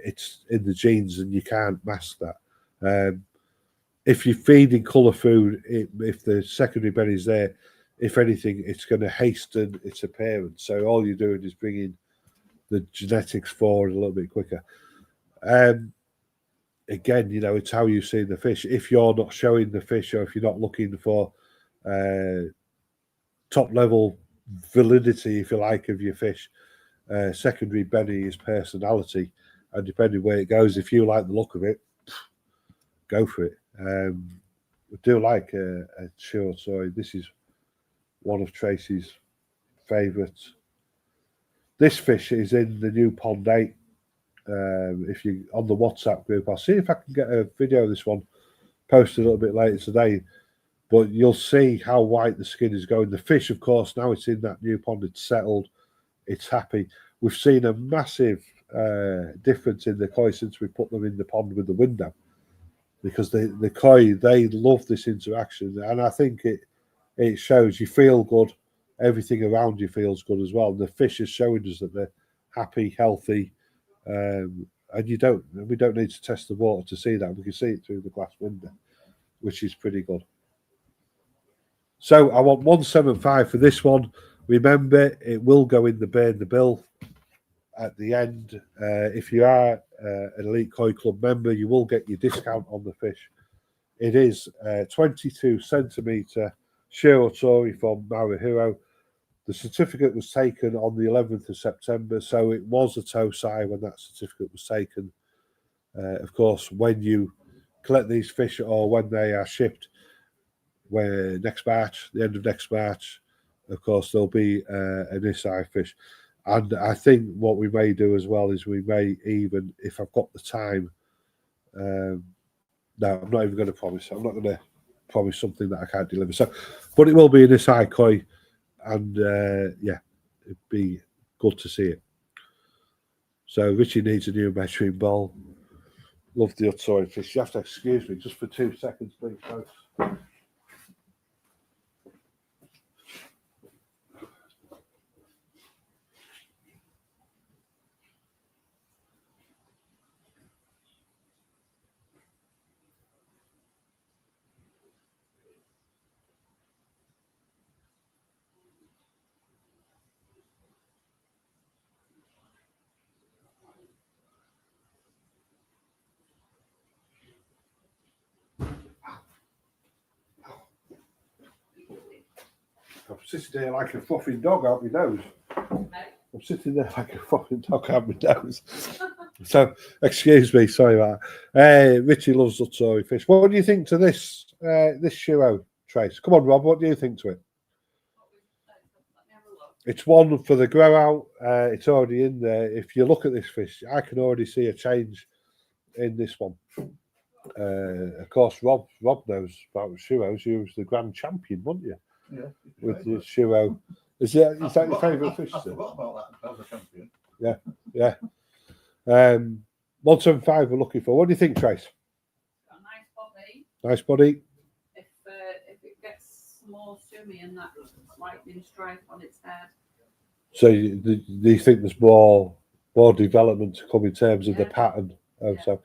it's in the genes and you can't mask that. If you're feeding colour food, if the secondary belly is there, if anything, it's going to hasten its appearance. So all you're doing is bringing the genetics forward a little bit quicker. Again, it's how you see the fish. If you're not showing the fish, or if you're not looking for top level validity, if you like, of your fish, secondary belly is personality, and depending where it goes, if you like the look of it, go for it. I do like a short story. This is one of Tracy's favourites. This fish is in the new Pond 8. If you on the WhatsApp group, I'll see if I can get a video of this one posted a little bit later today. But you'll see how white the skin is going. The fish, of course, now it's in that new pond, it's settled, it's happy. We've seen a massive difference in the koi since we put them in the pond with the window, because the koi, they love this interaction, and I think it shows. You feel good, everything around you feels good as well. The fish is showing us that they're happy, healthy, and we don't need to test the water to see that. We can see it through the glass window, which is pretty good. So I want 175 for this one. Remember, it will go in the burn the bill at the end. If you are an Elite Koi Club member, you will get your discount on the fish. It is 22 centimetre Shirotori from Maruhiro. The certificate was taken on the 11th of September, so it was a Tosai when that certificate was taken. Of course, when you collect these fish, or when they are shipped, where next March, the end of next March, of course, there'll be an Isai fish. And I think what we may do as well is we may even, if I've got the time, no, I'm not even going to promise. I'm not going to promise something that I can't deliver. So, but it will be an Isai koi, and yeah, it'd be good to see it. So Richie needs a new measuring bowl. Love the Utsori fish. You have to excuse me just for 2 seconds, please, folks. I'm sitting there like a fluffing dog out my nose. I'm sitting there like a fluffing dog out my nose. So, excuse me, sorry about that. Richie loves Utsori fish. What do you think to this this Shiro, Trace? Come on, Rob, what do you think to it? It's one for the grow out. It's already in there. If you look at this fish, I can already see a change in this one. Of course, Rob knows about Shiros. You was the grand champion, weren't you? Yeah. With the Shiro. Is that your favourite fish? I forgot about that. I was a champion. Yeah. 175 we're looking for. What do you think, Trace? Got a nice body. Nice body. If it gets more shimmy and that lightning stripe on its head. So do you think there's more development to come in terms of the pattern? So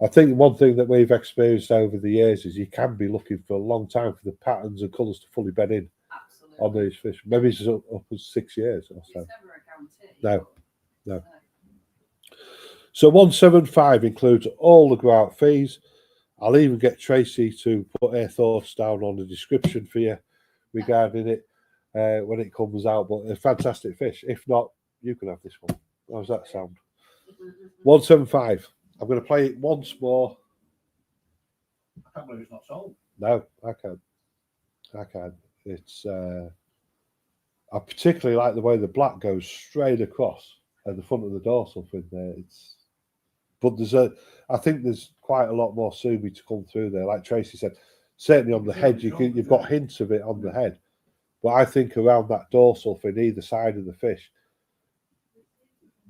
I think one thing that we've experienced over the years is you can be looking for a long time for the patterns and colours to fully bed in. Absolutely. On these fish. Maybe it's up to 6 years or so. It's never a guarantee. No. So 175 includes all the grow out fees. I'll even get Tracy to put her thoughts down on the description for you regarding it when it comes out. But a fantastic fish. If not, you can have this one. How does that sound? 175. I'm going to play it once more. I can't believe it's not sold. No, I can't. It's I particularly like the way the black goes straight across at the front of the dorsal fin there. But I think there's quite a lot more sumi to come through there. Like Tracy said, certainly on the head, you've got hints of it on the head. But I think around that dorsal fin, either side of the fish,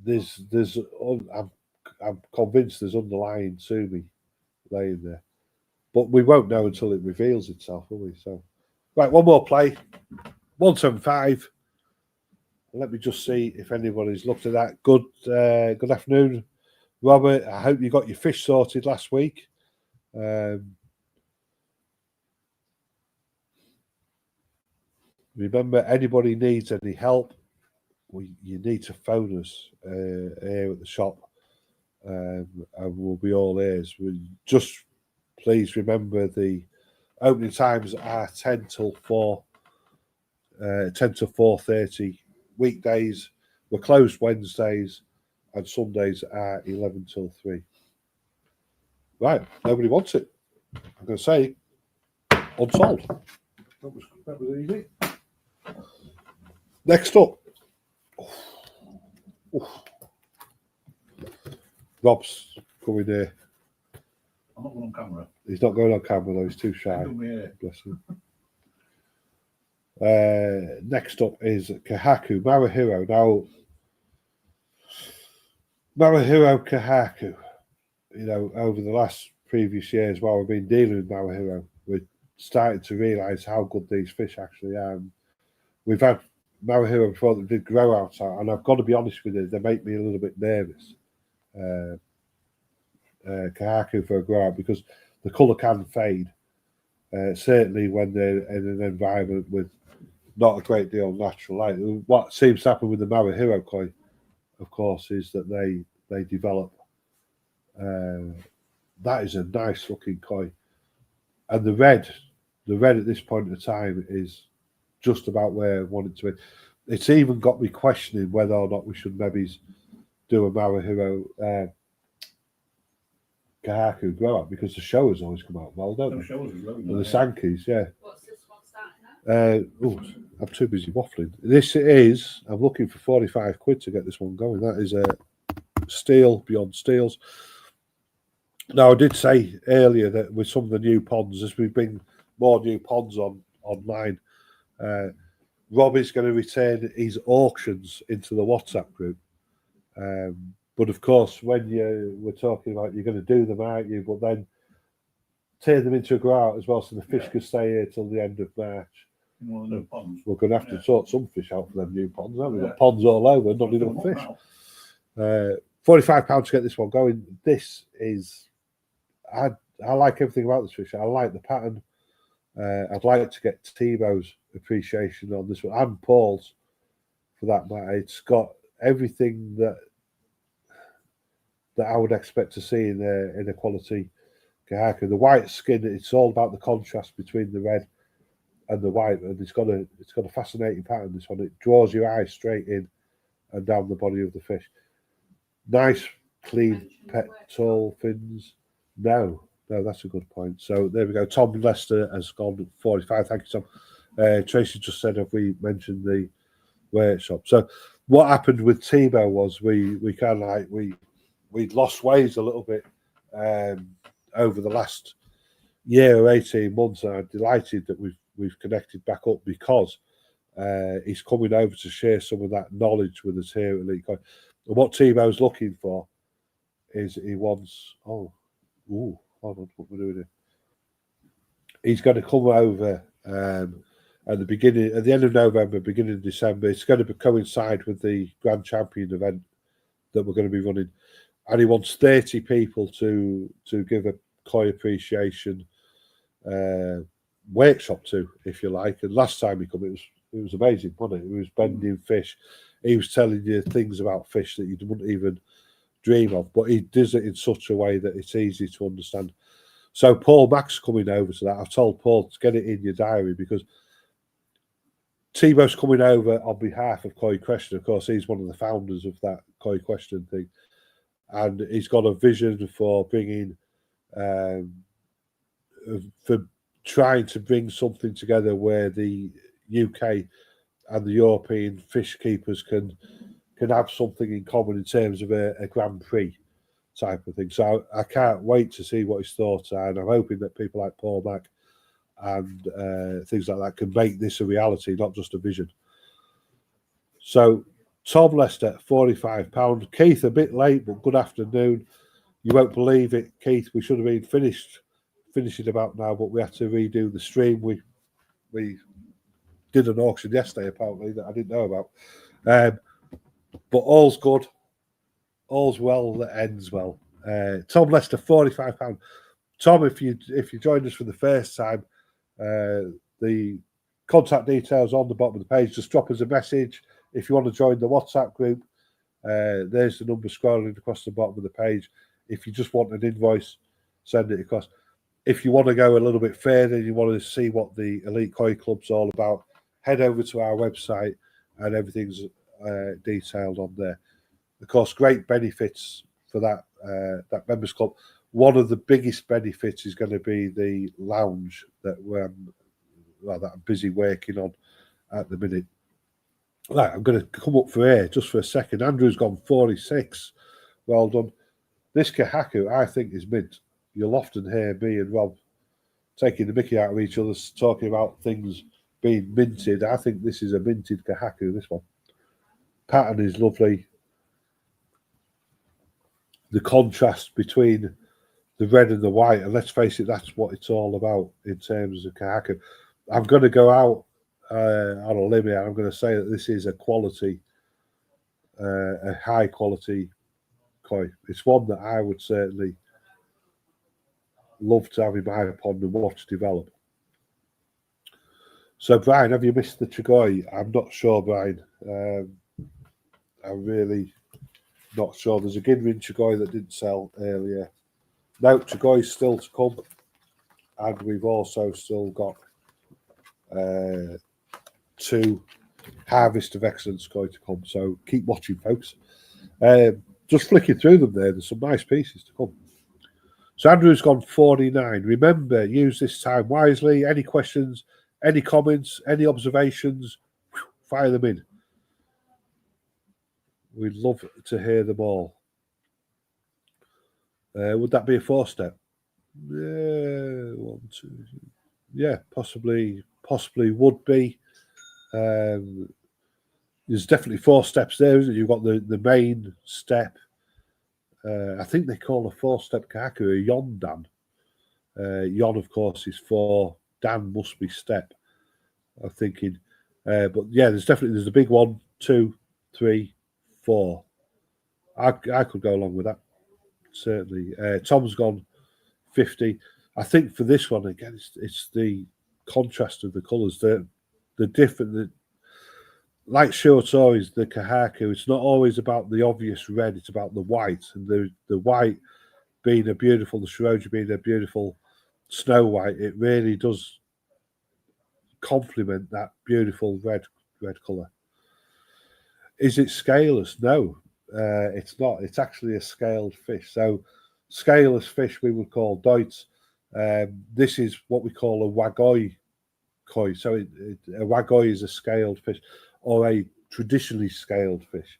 I'm convinced there's underlying sumi laying there. But we won't know until it reveals itself, will we? So, right, one more play. 175. Let me just see if anybody's looked at that. Good afternoon, Robert. I hope you got your fish sorted last week. Remember, anybody needs any help, you need to phone us here at the shop, and we'll be all ears. Just please remember the opening times are 10 till 4, 10 to 4:30 weekdays. We're closed Wednesdays, and Sundays are 11 till 3. Right, nobody wants it. I'm going to say unsold. That was easy. Next up. Rob's coming here. I'm not going on camera. He's not going on camera though, he's too shy. Bless him. Next up is Kahaku, Marahiro. Now, Marahiro Kahaku, over the last previous years while we've been dealing with Marahiro, we're starting to realise how good these fish actually are. We've had Marahiro before that did grow outside, and I've got to be honest with you, they make me a little bit nervous. Kahaku for a grow out because the colour can fade, certainly when they're in an environment with not a great deal of natural light. What seems to happen with the Marahiro koi, of course, is that they develop. That is a nice looking koi, and the red at this point in time is just about where I want it to be. It's even got me questioning whether or not we should maybe do a Marahiro Kahaku grow out, because the showers always come out well, don't they? The Sankeys, yeah. What's this one starting at? I'm too busy waffling. This is, I'm looking for 45 quid to get this one going. That is a steel beyond steels. Now, I did say earlier that with some of the new ponds, as we bring more new ponds online, Rob is going to return his auctions into the WhatsApp group. But of course, when we're talking about you're going to do them, aren't you? But then turn them into a grow out as well, so the fish can stay here till the end of March. In one of the new ponds. We're going to have to sort some fish out for them new ponds, haven't we? We've got ponds all over, not enough fish. £45 to get this one going. This is, I like everything about this fish. I like the pattern. I'd like to get Tebow's appreciation on this one, and Paul's for that matter. It's got everything that I would expect to see in a quality Kahaku. The white skin, it's all about the contrast between the red and the white, and it's got a fascinating pattern, this one. It draws your eye straight in and down the body of the fish. Nice, clean petal fins. No, that's a good point. So there we go. Tom Lester has gone 45. Thank you, Tom. Tracy just said, have we mentioned the workshop? So what happened with Tebow was we kind of like we'd lost ways a little bit over the last year or 18 months, and I'm delighted that we've connected back up, because he's coming over to share some of that knowledge with us here at Elite Koi. And what Tebow's looking for is he wants hold on, what we're doing here. He's going to come over at the end of November, beginning of December. It's going to coincide with the Grand Champion event that we're going to be running, and he wants 30 people to give a koi appreciation workshop to, if you like. And last time he came, it was amazing, wasn't it? He was bending fish. He was telling you things about fish that you wouldn't even dream of, but he does it in such a way that it's easy to understand. So Paul Mack's coming over to that. I've told Paul to get it in your diary, because Tebow's coming over on behalf of Koi Question. Of course, he's one of the founders of that Koi Question thing, and he's got a vision for bringing, for trying to bring something together where the UK and the European fish keepers can have something in common in terms of a Grand Prix. type of thing. So I can't wait to see what his thoughts are, and I'm hoping that people like Paul Mack and things like that can make this a reality, not just a vision. So Tom Lester, £45. Keith, a bit late, but good afternoon. You won't believe it, Keith. We should have been finishing about now, but we had to redo the stream. We did an auction yesterday, apparently, that I didn't know about. But all's good. All's well that ends well. Tom Lester, £45. Tom, if you joined us for the first time, the contact details on the bottom of the page. Just drop us a message. If you want to join the WhatsApp group, there's the number scrolling across the bottom of the page. If you just want an invoice, send it across. If you want to go a little bit further and you want to see what the Elite Koi Club's all about, head over to our website and everything's detailed on there. Of course, great benefits for that members club. One of the biggest benefits is going to be the lounge that I'm busy working on at the minute. Right, I'm going to come up for air just for a second. Andrew's gone 46. Well done. This Kahaku, I think, is mint. You'll often hear me and Rob taking the mickey out of each other, talking about things being minted. I think this is a minted Kahaku, this one. Pattern is lovely. The contrast between the red and the white, and let's face it, that's what it's all about in terms of Kahaku. I'm going to go out on a limb here. I'm going to say that this is a high quality koi. It's one that I would certainly love to have in my pond and watch develop. So, Brian, have you missed the Chagoi? I'm not sure, Brian. I'm really not sure. There's a Ginrin Chagoi that didn't sell earlier. No, Chagoi's still to come. And we've also still got 2 Harvest of Excellence going to come. So keep watching, folks. Just flicking through them there. There's some nice pieces to come. So Andrew's gone 49. Remember, use this time wisely. Any questions, any comments, any observations, fire them in. We'd love to hear them all. Would that be a 4-step? Yeah, 1, 2. Yeah, possibly would be. There's definitely 4 steps there, isn't it? You've got the main step. I think they call a 4-step Kahaku a yon dan. Yon, of course, is 4. Dan must be step. I'm thinking, but yeah, there's a big 1, 2, 3, 4. I could go along with that. Certainly. Tom's gone 50. I think for this one again, it's the contrast of the colours. The different. Like Shoto is the Kahaku. It's not always about the obvious red. It's about the white, and the white being a beautiful, the Shiroji being a beautiful snow white. It really does complement that beautiful red colour. Is it scaleless? No, it's not. It's actually a scaled fish. So scaleless fish we would call Deutz. This is what we call a Wagoi koi. So a Wagoi is a scaled fish, or a traditionally scaled fish.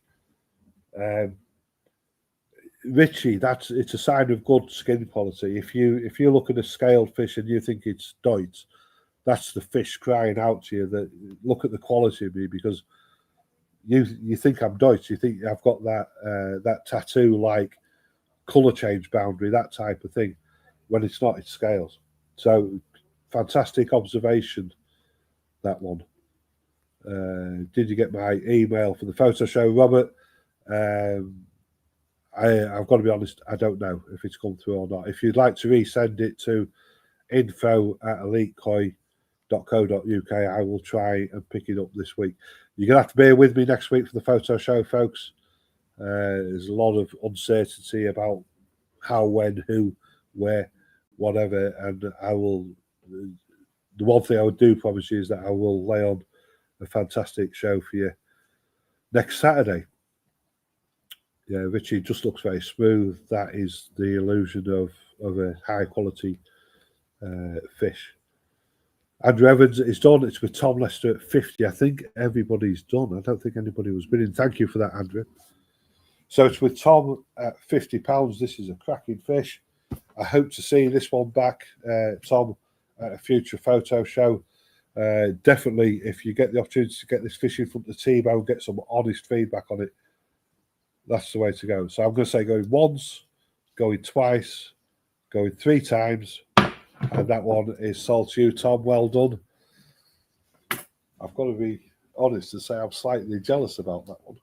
Richie, it's a sign of good skin quality. If you look at a scaled fish and you think it's Deutz, that's the fish crying out to you that look at the quality of me, because you think I'm Deutz, you think I've got that tattoo like colour change boundary, that type of thing, when it's not, it's scales. So fantastic observation, that one. Did you get my email for the photo show, Robert? I've got to be honest, I don't know if it's come through or not. If you'd like to resend it to info@elitekoi.co.uk, I will try and pick it up this week. You're going to have to bear with me next week for the photo show, folks. There's a lot of uncertainty about how, when, who, where, whatever, and I will. The one thing I would do promise you is that I will lay on a fantastic show for you next Saturday. Yeah, Richie just looks very smooth. That is the illusion of a high quality fish. Andrew Evans is done. It's with Tom Lester at 50. I think everybody's done. I don't think anybody was bidding. Thank you for that, Andrew. So it's with Tom at £50. This is a cracking fish. I hope to see this one back, Tom, at a future photo show. Definitely, if you get the opportunity to get this fish in front of the team, I will get some honest feedback on it. That's the way to go. So I'm going to say going once, going twice, going 3 times, and that one is sold to you, Tom. Well done. I've got to be honest and say I'm slightly jealous about that one.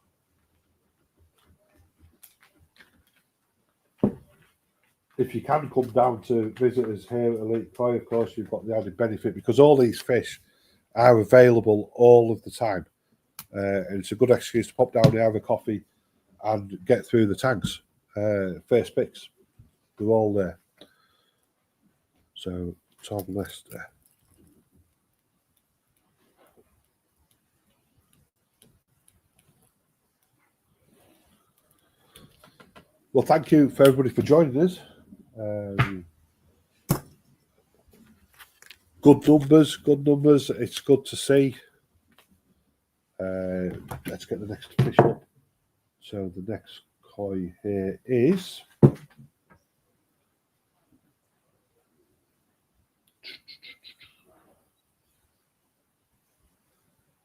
If you can come down to visit us here at Elite Koi, of course, you've got the added benefit because all these fish are available all of the time. And it's a good excuse to pop down here, have a coffee, and get through the tanks. First picks, they're all there. So, Tom Lester. Well, thank you for everybody for joining us. Good numbers. It's good to see. Let's get the next fish up. So the next koi here is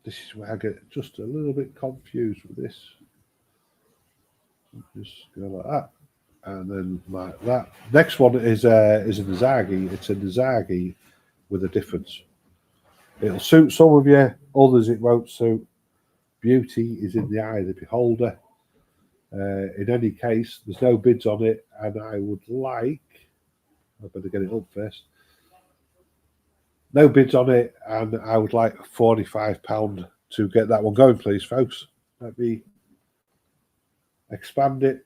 this is where I get just a little bit confused with this. Just go like that, and then like that. Next one is a Nizagi. It's a Nizagi with a difference. It'll suit some of you, others it won't suit. Beauty is in the eye of the beholder. In any case, there's no bids on it, and I would like. I better get it up first. No bids on it, and I would like £45 to get that one going, please, folks. Let me expand it,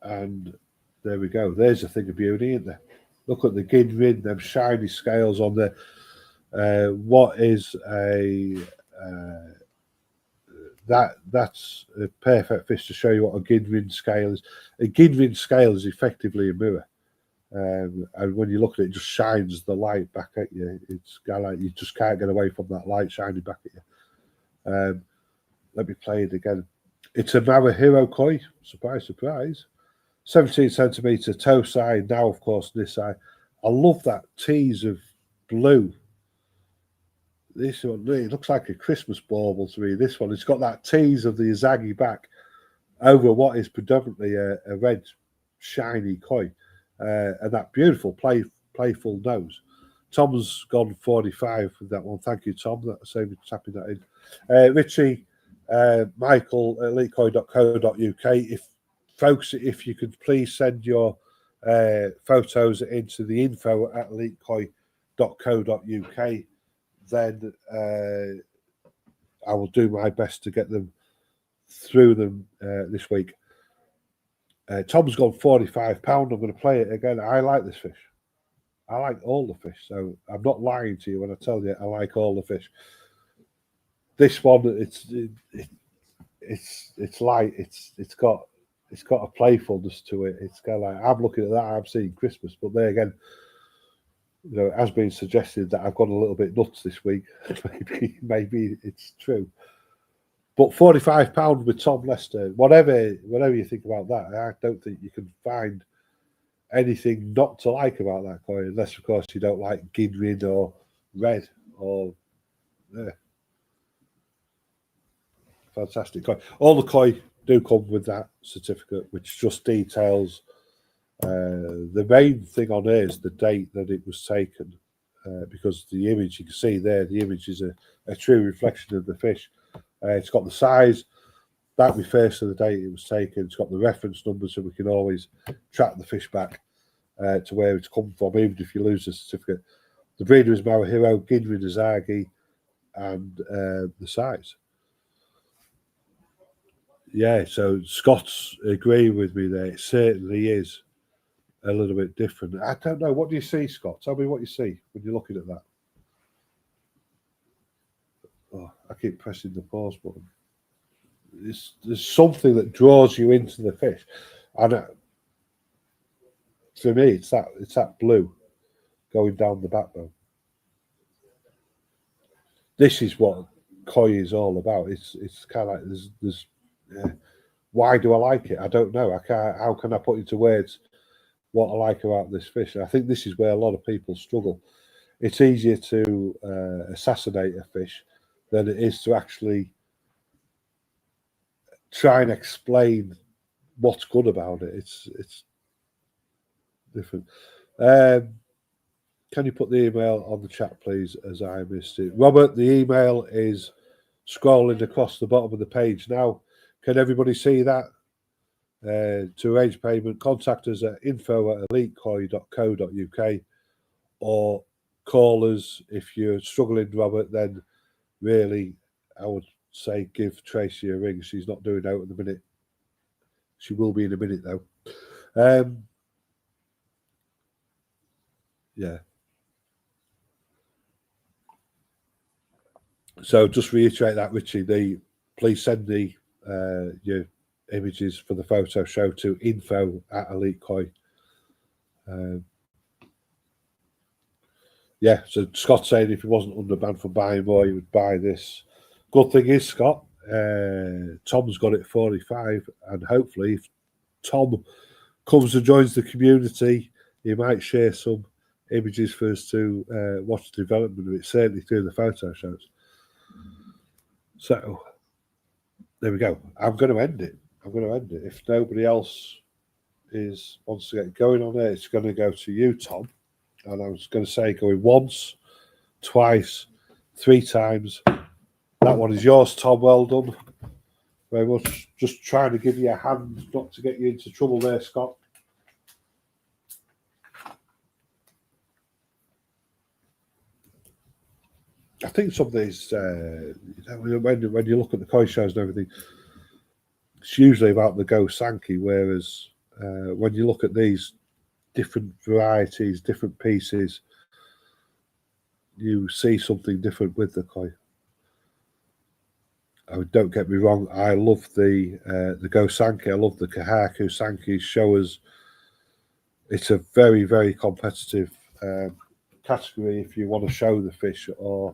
and there we go. There's a thing of beauty, isn't there? Look at the ginrin, them shiny scales on there. What is a that's a perfect fish to show you what a ginrin scale is. A ginrin scale is effectively a mirror. And when you look at it, it just shines the light back at you. It's like you just can't get away from that light shining back at you. Let me play it again. It's a Marahiro koi. Surprise, surprise. 17 centimetre toe side. Now, of course, this side. I love that tease of blue. This one, it looks like a Christmas bauble to me. This one, it's got that tease of the Izagi back over what is predominantly a red, shiny koi. And that beautiful playful nose. Tom's gone 45 with that one. Thank you, Tom. That saved me tapping that in. Richie, Michael at elitekoi.co.uk. If you could please send your photos into the info at elitekoi.co.uk, then I will do my best to get them through them this week. Tom's gone £45. I'm going to play it again. I like this fish. I like all the fish, so I'm not lying to you when I tell you I like all the fish. This one, it's light. It's got a playfulness to it. It's kind of like I'm looking at that. I'm seeing Christmas, but there again, you know, it has been suggested that I've got a little bit nuts this week. maybe it's true. But £45 with Tom Lester, whatever you think about that, I don't think you can find anything not to like about that koi, unless, of course, you don't like ginrin or red or fantastic koi. All the koi do come with that certificate, which just details the main thing on here is the date that it was taken, because the image you can see there, the image is a true reflection of the fish. It's got the size that refers to the date it was taken. It's got the reference number, so we can always track the fish back to where it's come from, even if you lose the certificate. The breeder is Marahiro, ginrin Izagi, and the size. Yeah, so Scott's agree with me there. It certainly is a little bit different. I don't know. What do you see, Scott? Tell me what you see when you're looking at that. Oh, I keep pressing the pause button. There's something that draws you into the fish, and for me, it's that blue going down the backbone. This is what koi is all about. It's kind of like there's why do I like it? I don't know. I can't. How can I put into words what I like about this fish? And I think this is where a lot of people struggle. It's easier to assassinate a fish than it is to actually try and explain what's good about it. It's different. Can you put the email on the chat, please, as I missed it? Robert, the email is scrolling across the bottom of the page now. Can everybody see that? To arrange payment, contact us at info@elitecoi.co.uk or call us. If you're struggling, Robert, then really I would say give Tracy a ring. She's not doing out at the minute. She will be in a minute, though. Yeah. So just reiterate that, Richie. Please send your images for the photo show to info@elitecoi. Yeah, so Scott's saying if he wasn't under ban for buying more, he would buy this. Good thing is, Scott, Tom's got it at 45, and hopefully if Tom comes and joins the community, he might share some images for us to watch the development of it, certainly through the photo shows. So there we go. I'm going to end it. If nobody else wants to get going on it, it's going to go to you, Tom. And I was going to say going once, twice, 3 times. That one is yours, Tom. Well done. Very much. Just trying to give you a hand, not to get you into trouble there, Scott. I think some of these, when you look at the koi shows and everything, it's usually about the Go Sankey, whereas when you look at these different varieties, different pieces, you see something different with the koi. Oh, don't get me wrong, I love the Go Sankey. I love the Kahaku Sankey. Showers. It's a very, very competitive category if you want to show the fish. Or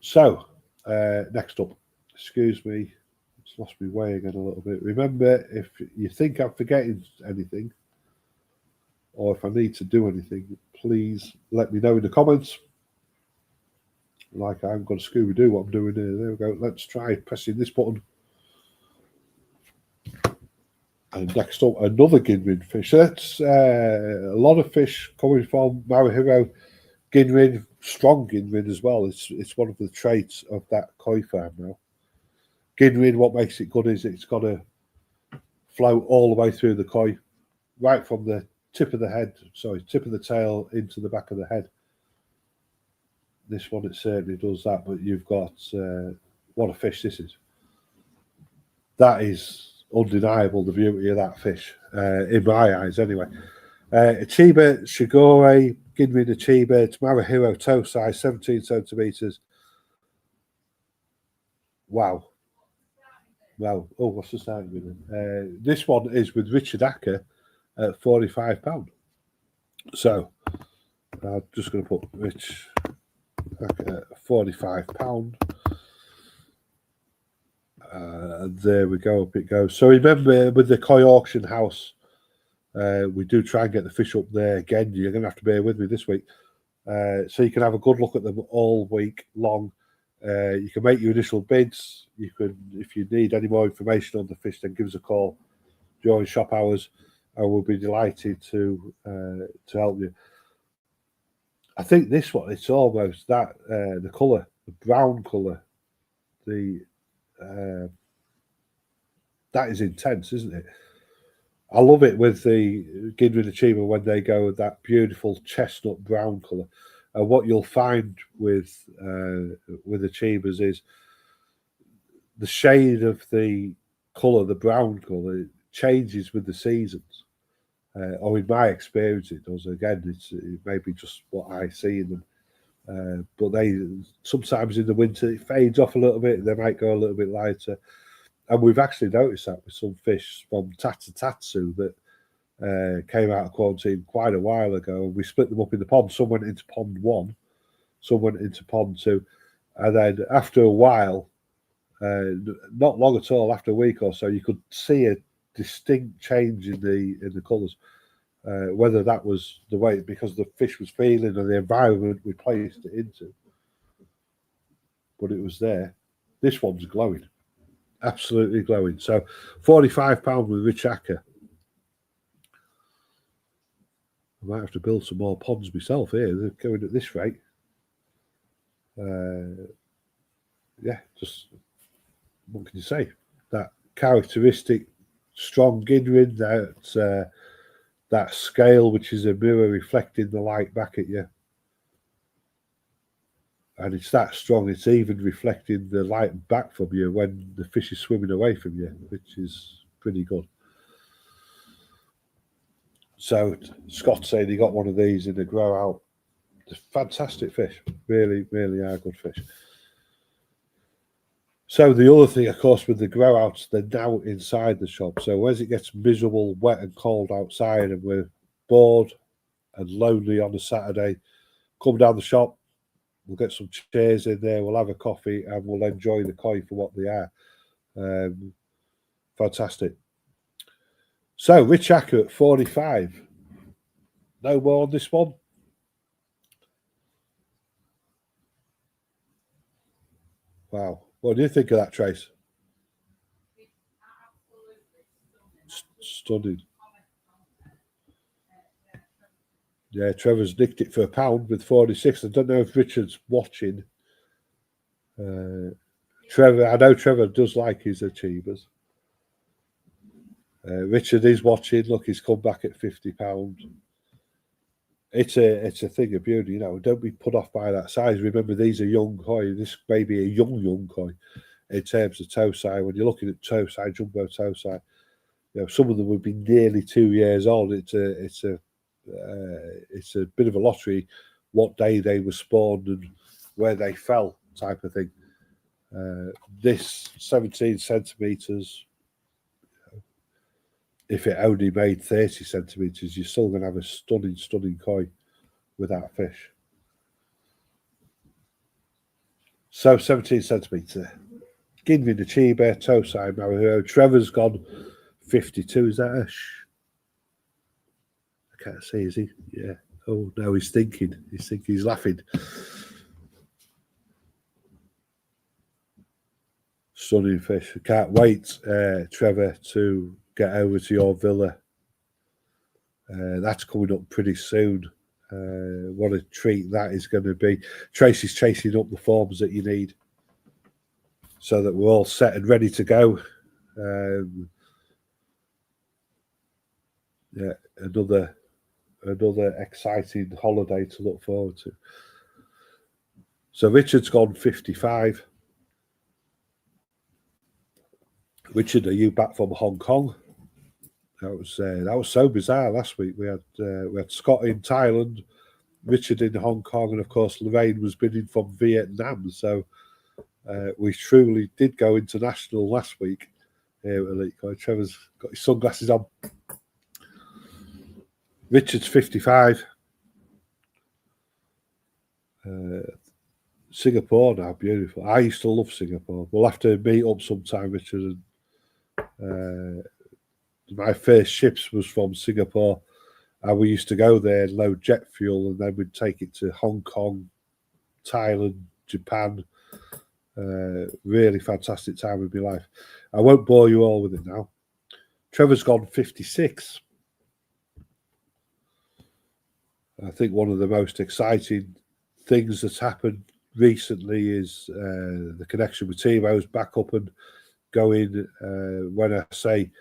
so next up, excuse me, it's lost me way again a little bit. Remember, if you think I'm forgetting anything or if I need to do anything, please let me know in the comments. Like I'm going to Scooby-Doo what I'm doing here. There we go. Let's try pressing this button. And next up, another Ginrin fish. That's a lot of fish coming from Marahiro. Ginrin, strong Ginrin as well. It's one of the traits of that koi farm now. Ginrin, what makes it good is it's got to flow all the way through the koi, right from the tip of the tail into the back of the head. This one, it certainly does that, but you've got, what a fish this is. That is undeniable, the beauty of that fish, in my eyes anyway. Achiba Shigore, Ginrin Achiba, it's Marahiro toe size, 17 centimetres. Wow. Wow. Oh, what's the starting with? This one is with Richard Acker at £45. So, I'm just going to put Rich Acker at £45. There we go, up it goes. So remember, with the koi auction house, we do try and get the fish up there again. You're going to have to bear with me this week. So you can have a good look at them all week long. You can make your initial bids. You can, if you need any more information on the fish, then give us a call during shop hours, and we'll be delighted to help you. I think this one, it's almost that the colour, the brown colour, that is intense, isn't it? I love it with the Ginrin Achiever when they go with that beautiful chestnut brown colour. And what you'll find with Achievers is the shade of the colour, the brown colour, changes with the seasons. Or in my experience, it does. Again, it may be just what I see in them. But they sometimes in the winter it fades off a little bit. They might go a little bit lighter. And we've actually noticed that with some fish from Tatsu that came out of quarantine quite a while ago. We split them up in the pond. Some went into pond 1, some went into pond 2. And then after a while, not long at all, after a week or so, you could see a distinct change in the colours. Whether that was the way because the fish was feeling or the environment we placed it into, but it was there. This one's glowing, absolutely glowing. So, £45 with rich acca. I might have to build some more ponds myself here. They're going at this rate. Yeah, just what can you say? That characteristic strong gidrin, that scale which is a mirror reflecting the light back at you. And it's that strong, it's even reflecting the light back from you when the fish is swimming away from you, which is pretty good. So Scott said he got one of these in the grow out. It's fantastic fish. Really, really are good fish. So the other thing, of course, with the grow outs, they're now inside the shop. So as it gets miserable, wet and cold outside and we're bored and lonely on a Saturday, come down the shop, we'll get some chairs in there, we'll have a coffee and we'll enjoy the koi for what they are. Fantastic. So rich acca at 45. No more on this one. Wow. What do you think of that, Trace? Stunning. Yeah, Trevor's nicked it for £1 with 46. I don't know if Richard's watching. Trevor, I know Trevor does like his achievers. Richard is watching. Look, he's come back at £50. It's a thing of beauty, you know. Don't be put off by that size. Remember, these are young koi. This may be a young koi in terms of toe size. When you're looking at toe size, jumbo toe size, you know, some of them would be nearly 2 years old. It's a bit of a lottery what day they were spawned and where they fell, type of thing. This 17 centimeters. If it only made 30 centimeters, you're still going to have a stunning koi with that fish. So 17 centimeter. Ginvin the Chiba, Tosai Marahiro. Trevor's gone 52. Is that a I can't see, is he? Yeah. Oh, no, he's thinking. He's laughing. Stunning fish. I can't wait, Trevor, to get over to your villa. That's coming up pretty soon. What a treat that is going to be. Tracy's chasing up the forms that you need so that we're all set and ready to go. Yeah, another exciting holiday to look forward to. So Richard's gone 55. Richard, are you back from Hong Kong? That was so bizarre last week. We had Scott in Thailand, Richard in Hong Kong, and of course Lorraine was bidding from Vietnam. So we truly did go international last week here at Elite Koi. Trevor's got his sunglasses on. Richard's 55. Singapore now, beautiful. I used to love Singapore. We'll have to meet up sometime, Richard. And my first ships was from Singapore, and we used to go there and load jet fuel, and then we'd take it to Hong Kong, Thailand, Japan. Really fantastic time of my life. I won't bore you all with it now. Trevor's gone 56. I think one of the most exciting things that's happened recently is the connection with Timo's back up and going. When I say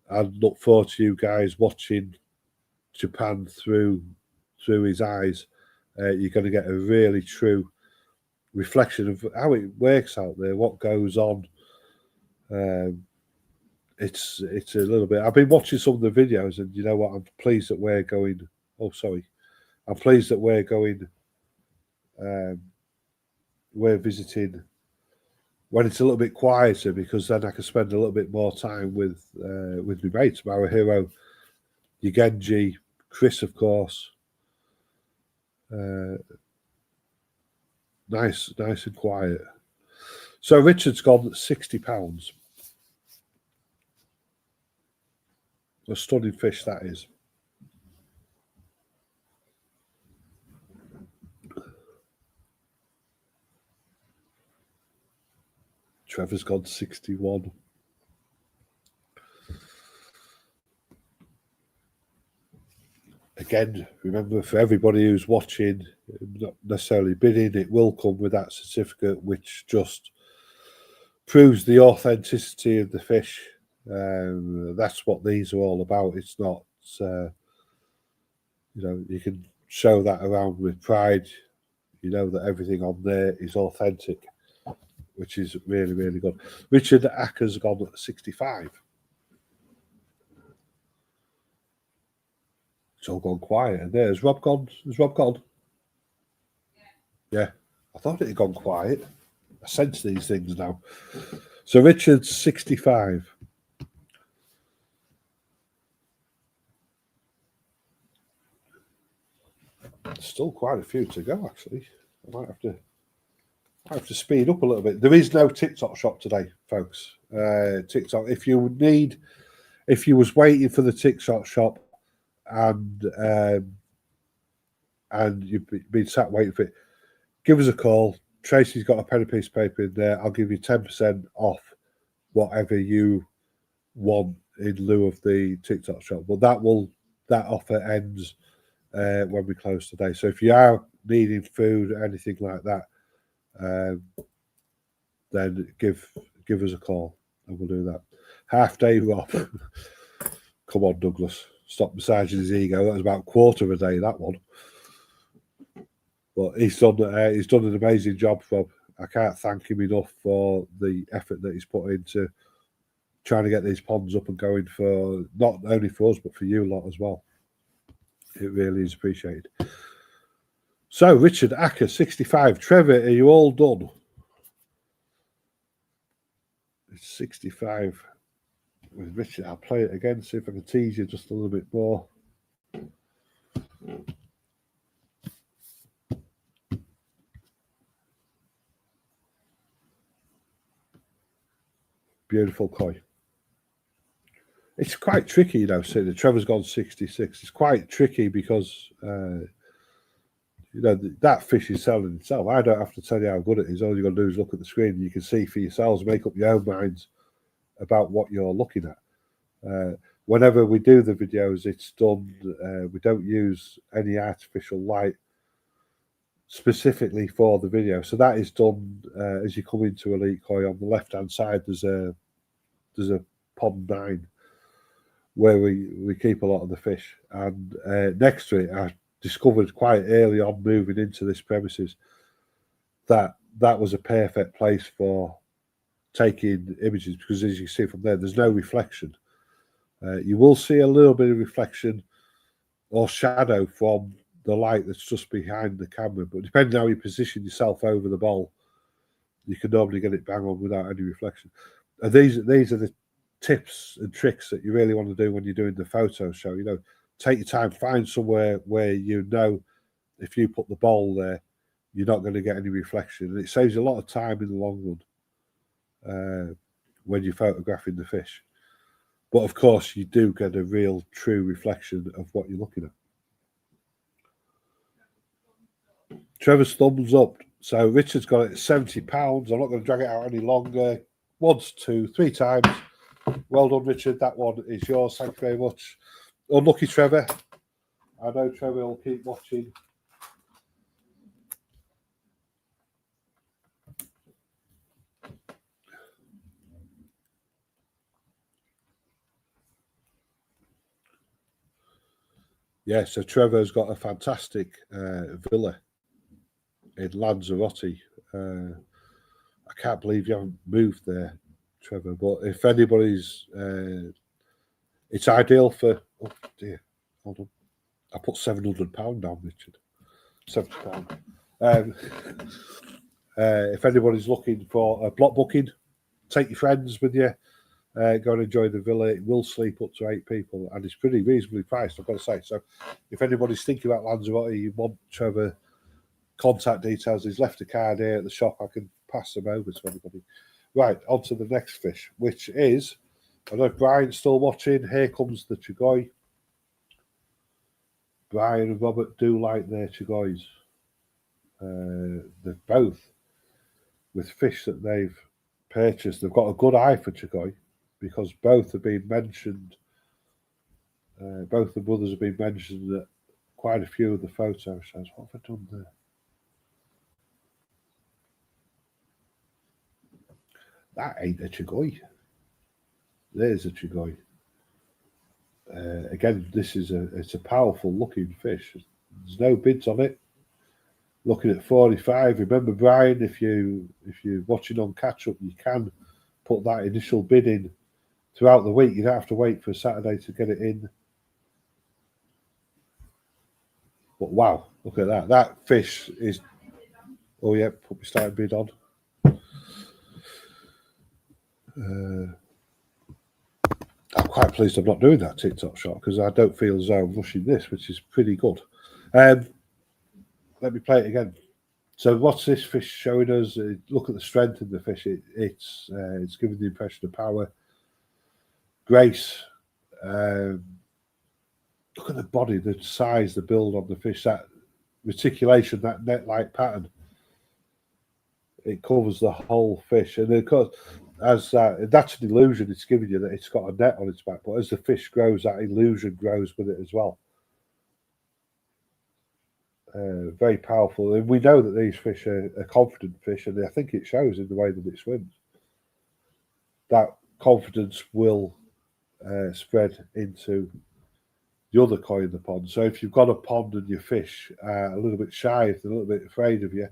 I look forward to you guys watching Japan through his eyes, you're going to get a really true reflection of how it works out there, what goes on. It's a little bit. I've been watching some of the videos, and you know what? I'm pleased that we're going. Oh, sorry. I'm pleased that we're going. We're visiting when it's a little bit quieter, because then I can spend a little bit more time with my mates, Marahiro, Yugenji, Chris, of course. nice and quiet. So Richard's gone £60. A stunning fish that is. Trevor's gone 61. Again, remember, for everybody who's watching, not necessarily bidding, it will come with that certificate, which just proves the authenticity of the fish. That's what these are all about. It's not, you can show that around with pride. You know that everything on there is authentic, which is really, really good. Richard Acker's gone at 65. It's all gone quiet. And there's Rob gone. Has Rob gone? Yeah. I thought it had gone quiet. I sense these things now. So Richard's 65. Still quite a few to go, actually. I might have to speed up a little bit. There is no TikTok shop today, folks. TikTok. If you was waiting for the TikTok shop and you've been sat waiting for it, give us a call. Tracy's got a pen and piece of paper in there. I'll give you 10% off whatever you want in lieu of the TikTok shop. But that offer ends when we close today. So if you are needing food or anything like that, then give us a call and we'll do that. Half day, Rob. Come on, Douglas. Stop massaging his ego. That was about a quarter of a day, that one. But he's done an amazing job, Rob. I can't thank him enough for the effort that he's put into trying to get these ponds up and going, for not only for us but for you lot as well. It really is appreciated. So Richard Acker, 65. Trevor, are you all done? It's 65 with Richard. I'll play it again, see if I can tease you just a little bit more. Beautiful koi. It's quite tricky, you know, seeing that Trevor's gone 66. It's quite tricky because, that fish is selling itself. I don't have to tell you how good it is. All you've got to do is look at the screen and you can see for yourselves, make up your own minds about what you're looking at. Whenever we do the videos, it's done, we don't use any artificial light specifically for the video. So that is done as you come into Elite Koi. On the left-hand side, there's a pond 9 where we keep a lot of the fish, and next to it I discovered quite early on moving into this premises that was a perfect place for taking images, because as you see from there's no reflection. You will see a little bit of reflection or shadow from the light that's just behind the camera, but depending on how you position yourself over the bowl, you can normally get it bang on without any reflection. And these are the tips and tricks that you really want to do when you're doing the photo show. Take your time, find somewhere where if you put the bowl there, you're not going to get any reflection, and it saves you a lot of time in the long run when you're photographing the fish. But of course, you do get a real, true reflection of what you're looking at. Trevor's thumbs up. So Richard's got it at £70. I'm not going to drag it out any longer. 1, 2, 3 times. Well done, Richard. That one is yours. Thank you very much. Unlucky Trevor. I know Trevor will keep watching. Yeah, so Trevor's got a fantastic villa in Lanzarote. I can't believe you haven't moved there, Trevor. But if anybody's, it's ideal for. Oh dear, hold on. I put £700 down, Richard. £70. If anybody's looking for a block booking, take your friends with you. Go and enjoy the villa. It will sleep up to 8 people, and it's pretty reasonably priced, I've got to say. So if anybody's thinking about Lanzarote, you want Trevor contact details. He's left a card here at the shop. I can pass them over to anybody. Right, on to the next fish, which is, I don't know if Brian's still watching. Here comes the Chugoi. Brian and Robert do like their Chugois. They're both with fish that they've purchased. They've got a good eye for Chugoi because both have been mentioned. Both the brothers have been mentioned at quite a few of the photo shows. What have I done there? That ain't a Chugoi. There's a Chugoi. Again, it's a powerful looking fish. There's no bids on it. Looking at 45. Remember, Brian, if you're watching on catch up, you can put that initial bid in throughout the week. You don't have to wait for Saturday to get it in. But wow, look at that. That fish is. Oh yeah, put my starting bid on. I'm quite pleased I'm not doing that TikTok shot because I don't feel as though I'm rushing this, which is pretty good. Let me play it again. So what's this fish showing us? Look at the strength of the fish. It's giving the impression of power, grace. Look at the body, the size, the build on the fish, that reticulation, that net-like pattern. It covers the whole fish. And of course, that's an illusion it's giving you, that it's got a net on its back. But as the fish grows, that illusion grows with it as well. Very powerful. And we know that these fish are confident fish, and I think it shows in the way that it swims. That confidence will spread into the other koi in the pond. So if you've got a pond and your fish are a little bit shy, if they're a little bit afraid of you,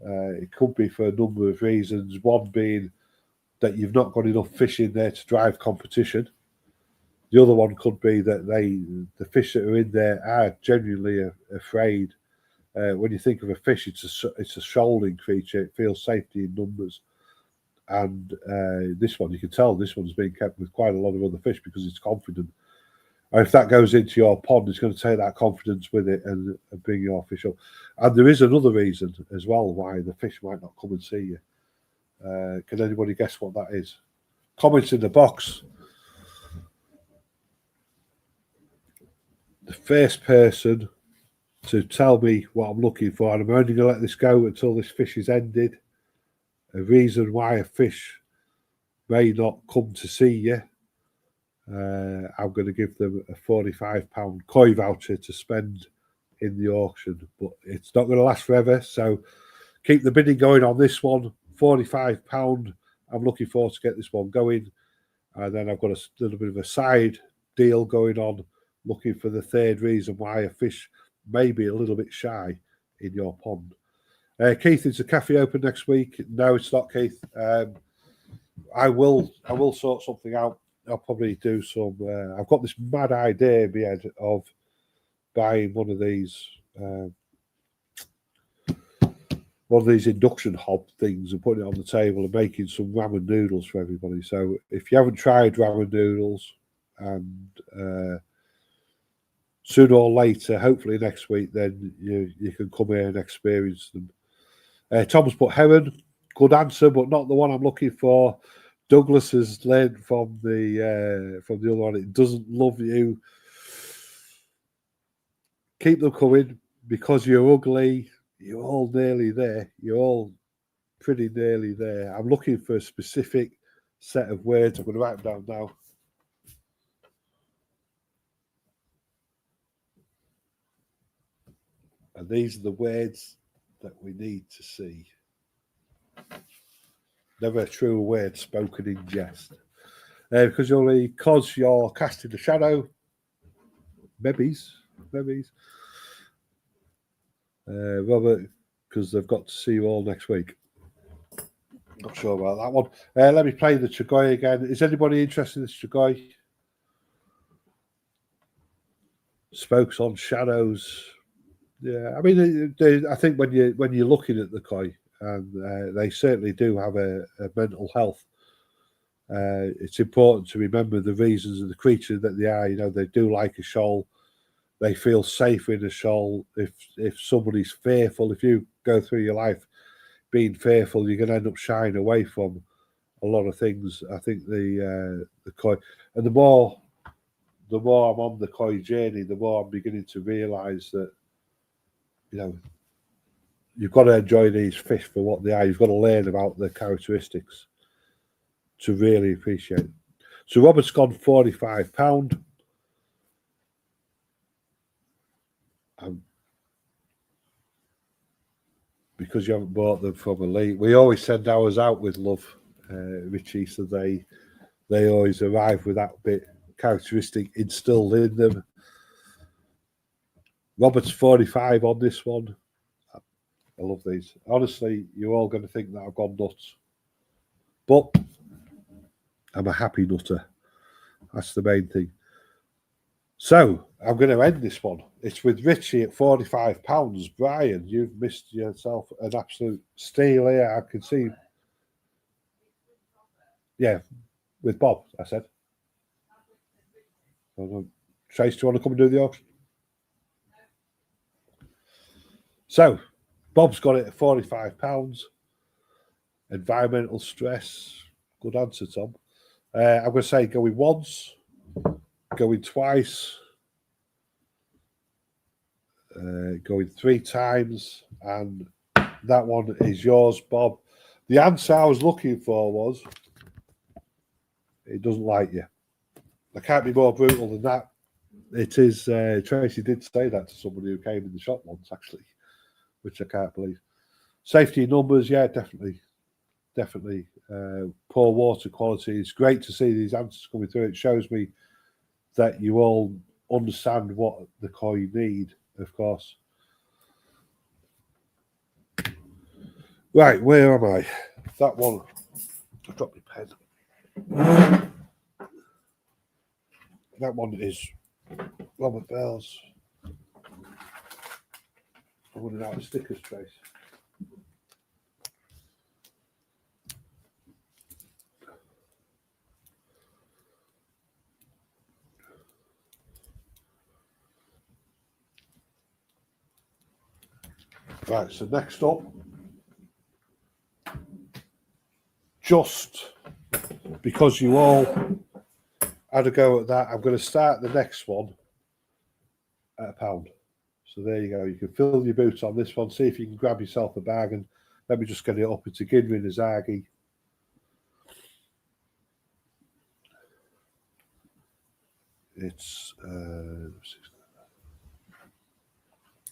it could be for a number of reasons. One being that you've not got enough fish in there to drive competition. The other one could be that the fish that are in there are genuinely afraid. When you think of a fish, it's a shoaling creature. It feels safety in numbers. And this one, you can tell this one's being kept with quite a lot of other fish because it's confident. And if that goes into your pond, it's going to take that confidence with it and bring your fish up. And there is another reason as well why the fish might not come and see you. Can anybody guess what that is? Comments in the box. The first person to tell me what I'm looking for, and I'm only going to let this go until this fish is ended. A reason why a fish may not come to see you. I'm going to give them a £45 koi voucher to spend in the auction, but it's not going to last forever. So keep the bidding going on this one. £45. I'm looking forward to get this one going, and then I've got a little bit of a side deal going on, looking for the third reason why a fish may be a little bit shy in your pond. Keith, is the cafe open next week? No, it's not, Keith. I will sort something out. I'll probably do some. I've got this mad idea in my head of buying one of these induction hob things and putting it on the table and making some ramen noodles for everybody. So if you haven't tried ramen noodles, and sooner or later, hopefully next week, then you can come here and experience them. Tom's put heron. Good answer, but not the one I'm looking for. Douglas has learned from the other one. It doesn't love you. Keep them coming because you're ugly. You're all nearly there. You're all pretty nearly there. I'm looking for a specific set of words. I'm going to write them down now. And these are the words that we need to see. Never a true word spoken in jest. Because you're casting a shadow. Maybe's. Robert, because they've got to see you all next week. Not sure about that one. Let me play the Chugoi again. Is anybody interested in this Chugoi? Spokes on shadows. Yeah, I mean, I think when you're looking at the koi, and they certainly do have a mental health. It's important to remember the reasons of the creature that they are. You know, they do like a shoal. they feel safer in a shoal. If somebody's fearful, if you go through your life being fearful, you're going to end up shying away from a lot of things. I think the koi, and the more I'm on the koi journey, the more I'm beginning to realise that, you know, you've got to enjoy these fish for what they are. You've got to learn about their characteristics to really appreciate it. So Robert's gone £45. Because you haven't bought them from a lead. We always send ours out with love, Richie, so they always arrive with that bit characteristic instilled in them. Robert's 45 on this one. I love these. Honestly, you're all going to think that I've gone nuts. But I'm a happy nutter. That's the main thing. So I'm going to end this one. It's with Richie at £45. Brian, you've missed yourself an absolute steal here. I can see. Yeah, with Bob, I said. Trace, do you want to come and do the auction? So Bob's got it at £45. Environmental stress. Good answer, Tom. I'm going to say going once, going twice, going 3 times, and that one is yours, Bob. The answer I was looking for was, it doesn't like you. I can't be more brutal than that. It is, Tracy did say that to somebody who came in the shop once, actually, which I can't believe. Safety numbers, yeah, definitely. Poor water quality. It's great to see these answers coming through. It shows me that you all understand what the koi need, of course. Right, where am I? That one. I dropped my pen. That one is Robert Bell's. I'm running out of stickers, Trace. Right, so next up, just because you all had a go at that, I'm going to start the next one at £1. So there you go. You can fill your boots on this one. See if you can grab yourself a bargain. Let me just get it up. It's a Ginrin Azagi. It's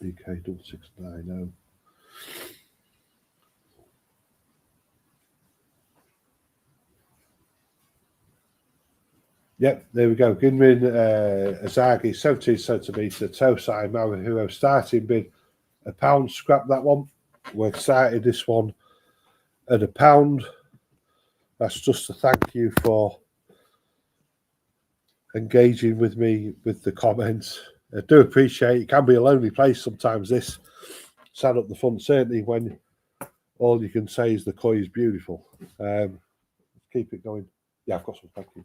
UK 6690. Yep, there we go. Ginrin Azagi, 17 centimetre, Tosai Maruhiro, starting bid £1. Scrap that one. We're starting this one at £1. That's just a thank you for engaging with me with the comments. I do appreciate it. Can be a lonely place sometimes, this. Sat up the front, certainly when all you can say is the koi is beautiful. Keep it going. Yeah, I've got some thank you.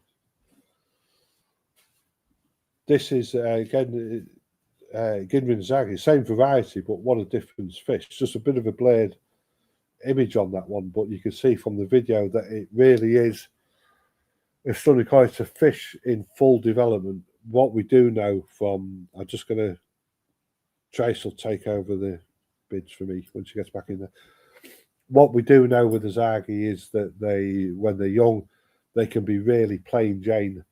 This is, again, Ginrin Azagi, same variety, but what a different fish. Just a bit of a blurred image on that one, but you can see from the video that it really is a stunning koi. It's a fish in full development. What we do know from, I'm just going to, Trace will take over the bids for me when she gets back in there. What we do know with Azagi is that they, when they're young, they can be really plain Jane.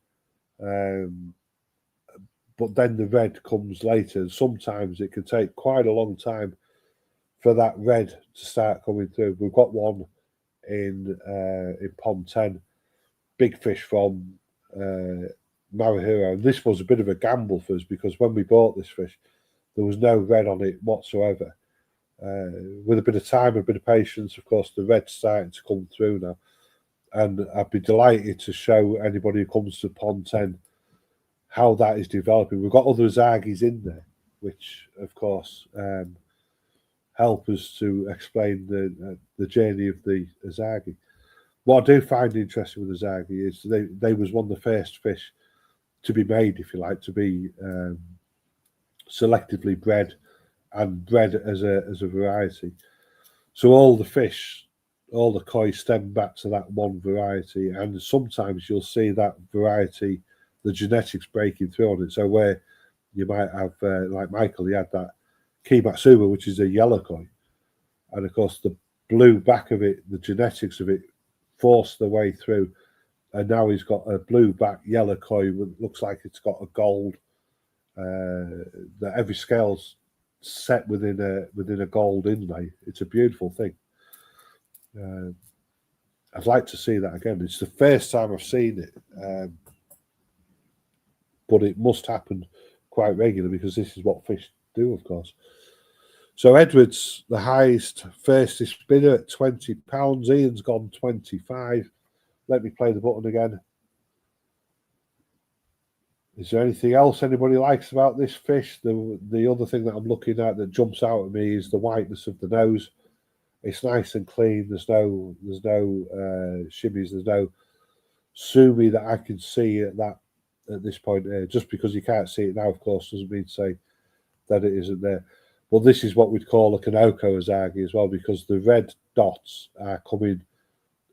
But then the red comes later. Sometimes it can take quite a long time for that red to start coming through. We've got one in Pond 10, big fish from Maruhiro. And this was a bit of a gamble for us because when we bought this fish, there was no red on it whatsoever. With a bit of time, a bit of patience, of course, the red's starting to come through now. And I'd be delighted to show anybody who comes to Pond 10 how that is developing. We've got other Azagis in there, which, of course, help us to explain the journey of the Azagi. What I do find interesting with Azagi is they was one of the first fish to be made, if you like, to be selectively bred and bred as a variety. So all the fish, all the koi stem back to that one variety, and sometimes you'll see that variety, the genetics breaking through on it. So where you might have, like Michael, he had that Kimatsuma, which is a yellow koi, and of course the blue back of it, the genetics of it forced their way through, and now he's got a blue back yellow koi that looks like it's got a gold. That every scale's set within a gold inlay. It's a beautiful thing. I'd like to see that again. It's the first time I've seen it, but it must happen quite regularly because this is what fish do, of course. So Edward's the highest fastest bidder at £20. Ian's gone 25. Let me play the button again. Is there anything else anybody likes about this fish? The other thing that I'm looking at that jumps out at me is the whiteness of the nose. It's nice and clean. There's no shimmies. There's no sumi that I can see at this point. Just because you can't see it now, of course, doesn't mean to say that it isn't there. But this is what we'd call a Kanoko Azagi as well, because the red dots are coming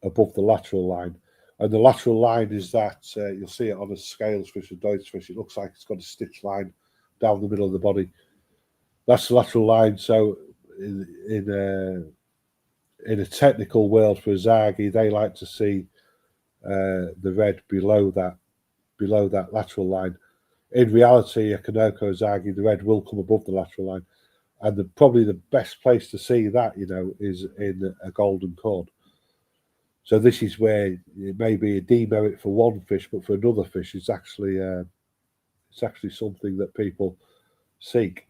above the lateral line. And the lateral line is that, you'll see it on a scales fish and Deutz fish, it looks like it's got a stitch line down the middle of the body. That's the lateral line. So in a technical world for Azagi, they like to see the red below that lateral line. In reality, a Kanoko Azagi, the red will come above the lateral line. And probably the best place to see that, is in a golden cord. So this is where it may be a demerit for one fish, but for another fish, it's actually something that people seek.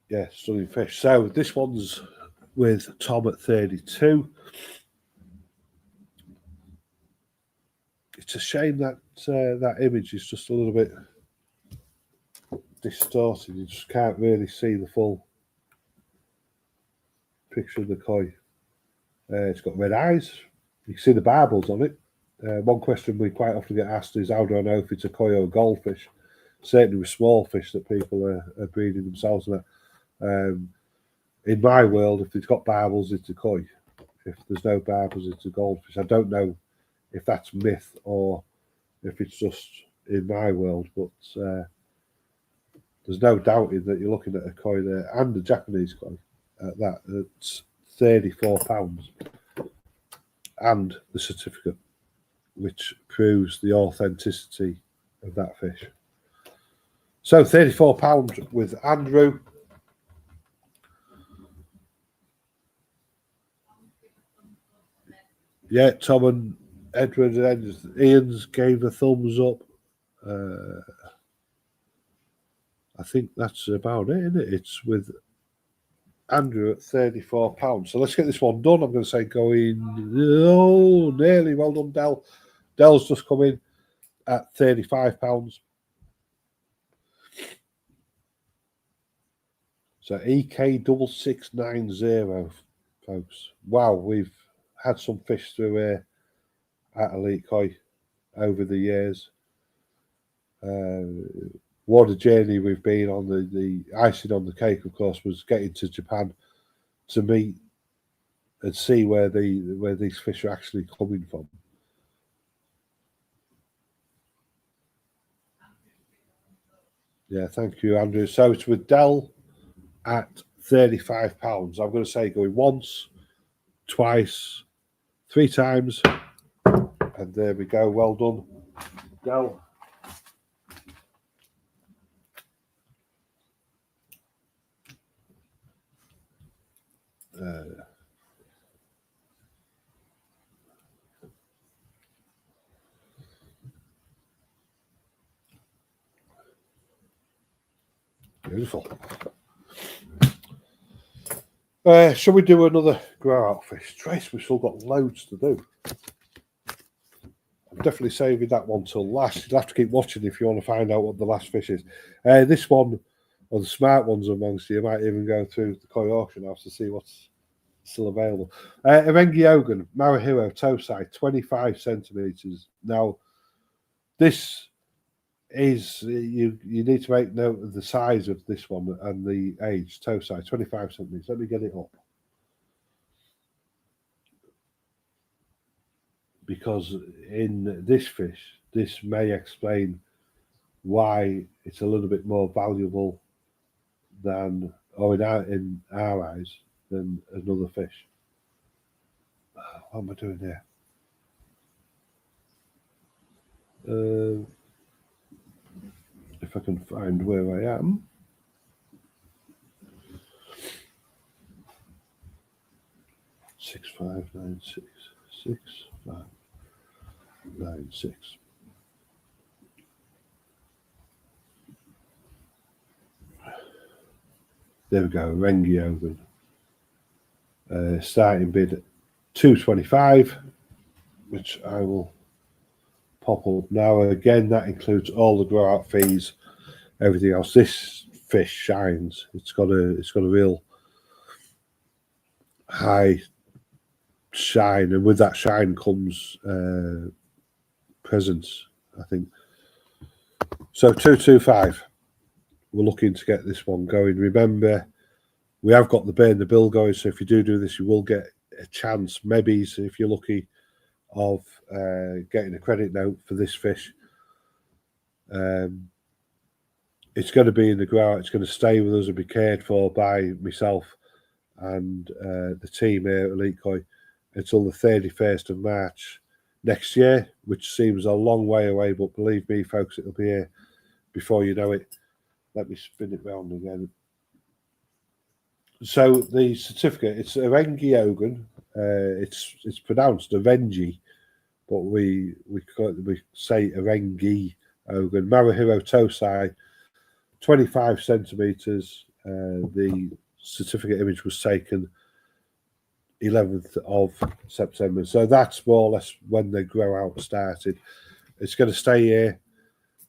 Yeah, stunning fish. So this one's with Tom at 32. It's a shame that that image is just a little bit distorted. You just can't really see the full picture of the koi. It's got red eyes. You can see the barbels on it. One question we quite often get asked is, how do I know if it's a koi or a goldfish? Certainly with small fish that people are breeding themselves on that. In my world, if it's got barbels, it's a koi. If there's no barbels, it's a goldfish. I don't know if that's myth or if it's just in my world, but there's no doubting that you're looking at a koi there, and a Japanese koi at that. It's £34, and the certificate, which proves the authenticity of that fish. So £34 with Andrew. Yeah, Tom and Edward and Ian's gave a thumbs up. I think that's about it, isn't it? It's with Andrew at £34. So let's get this one done. I'm going to say nearly. Well done, Del. Del's just come in at £35. So EK6690, folks. Wow, we've had some fish through here at Elite Koi over the years. What a journey we've been on. The icing on the cake, of course, was getting to Japan to meet and see where these fish are actually coming from. Yeah, thank you, Andrew. So it's with Del at £35. I'm going to say going once, twice, 3 times, and there we go. Well done, Del. Beautiful. Shall we do another grow out fish? Trace, we've still got loads to do. I'm definitely saving that one till last. You'll have to keep watching if you want to find out what the last fish is. This one, or the smart ones amongst you, might even go through the koi auction house to see what's still available. Erengi Ogun, Marahiro, toe size, 25 centimetres. Now, this is you need to make note of the size of this one and the age, toe size, 25 centimeters. Let me get it up. Because in this fish, this may explain why it's a little bit more valuable than, or in our eyes, than another fish. What am I doing here? If I can find where I am. Six five nine six 6596. There we go, Rengi Oven. Starting bid at 225, which I will pop up now. Again, that includes all the grow out fees, everything else. This fish shines. It's got a real high shine, and with that shine comes presence, I think. So 225. We're looking to get this one going. Remember, we have got the Burn the Bill going, so if you do this, you will get a chance, maybe if you're lucky, of getting a credit note for this fish. It's going to be in the grow. It's going to stay with us and be cared for by myself and the team here at Elite Koi until the 31st of March next year, which seems a long way away, but believe me, folks, it'll be here before you know it. Let me spin it round again. So the certificate, it's Erengi Ogun. It's pronounced Erengi, but we say Erengi Ogun. Marahiro Tosai, 25 centimeters. The certificate image was taken 11th of September. So that's more or less when the grow out started. It's going to stay here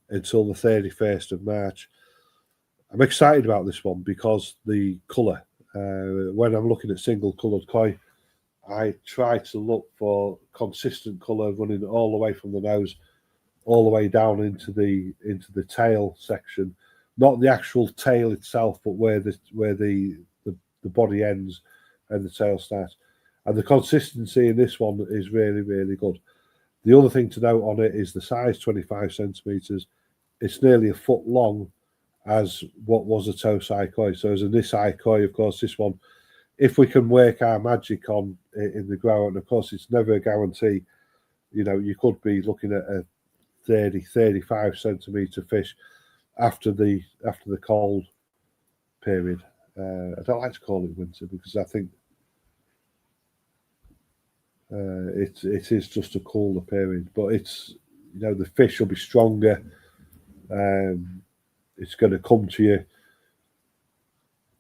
until the 31st of March. I'm excited about this one because the colour. When I'm looking at single coloured koi, I try to look for consistent colour running all the way from the nose, all the way down into the tail section. Not the actual tail itself, but where the body ends and the tail starts. And the consistency in this one is really, really good. The other thing to note on it is the size, 25 centimetres. It's nearly a foot long, as what was a Tosai koi. So as a Nisai koi, of course, this one, if we can work our magic on in the grower, and of course it's never a guarantee, you know, you could be looking at a 35 centimetre fish after the cold period. I don't like to call it winter because I think it is just a cooler period, but it's, you know, the fish will be stronger. It's going to come to you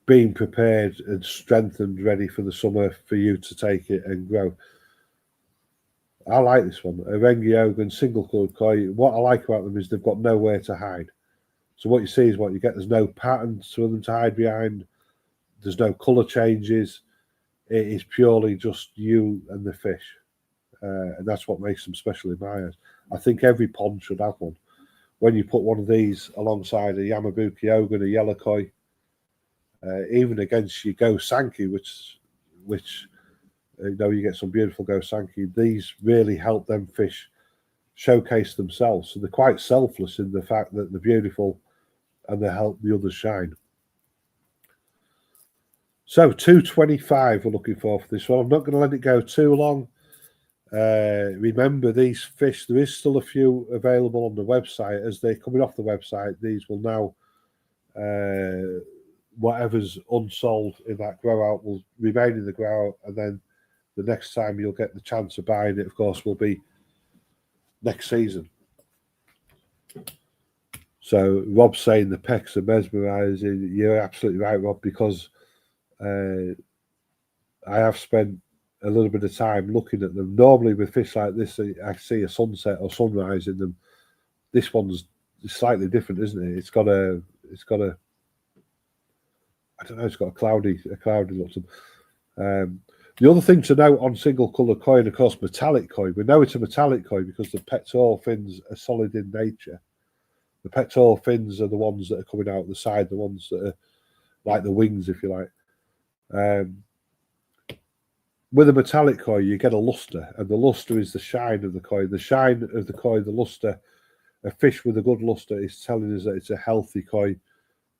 being prepared and strengthened, ready for the summer for you to take it and grow. I like this one. Erengi Ogun, single coloured koi. What I like about them is they've got nowhere to hide. So what you see is what you get. There's no patterns for them to hide behind. There's no colour changes. It is purely just you and the fish. And that's what makes them special in my eyes. I think every pond should have one. When you put one of these alongside a Yamabuki Ogun, a yellow koi, even against your Go Sankey, which you know, you get some beautiful Go Sankey, these really help them fish showcase themselves. So they're quite selfless in the fact that they're beautiful and they help the others shine. So 225 we're looking for this one. I'm not going to let it go too long. Remember, these fish, there is still a few available on the website. As they're coming off the website, these will now, whatever's unsold in that grow out will remain in the grow out, and then the next time you'll get the chance of buying it, of course, will be next season. So Rob's saying the pecks are mesmerising. You're absolutely right, Rob, because I have spent a little bit of time looking at them. Normally with fish like this, I see a sunset or sunrise in them. This one's slightly different, isn't it? It's got a I don't know, it's got a cloudy look to them. The other thing to note on single colour koi, and of course metallic koi, we know it's a metallic koi because the pectoral fins are solid in nature. The pectoral fins are the ones that are coming out the side, the ones that are like the wings, if you like. With a metallic koi, you get a luster, and the luster is the shine of the koi. The shine of the koi, the luster, a fish with a good luster is telling us that it's a healthy koi.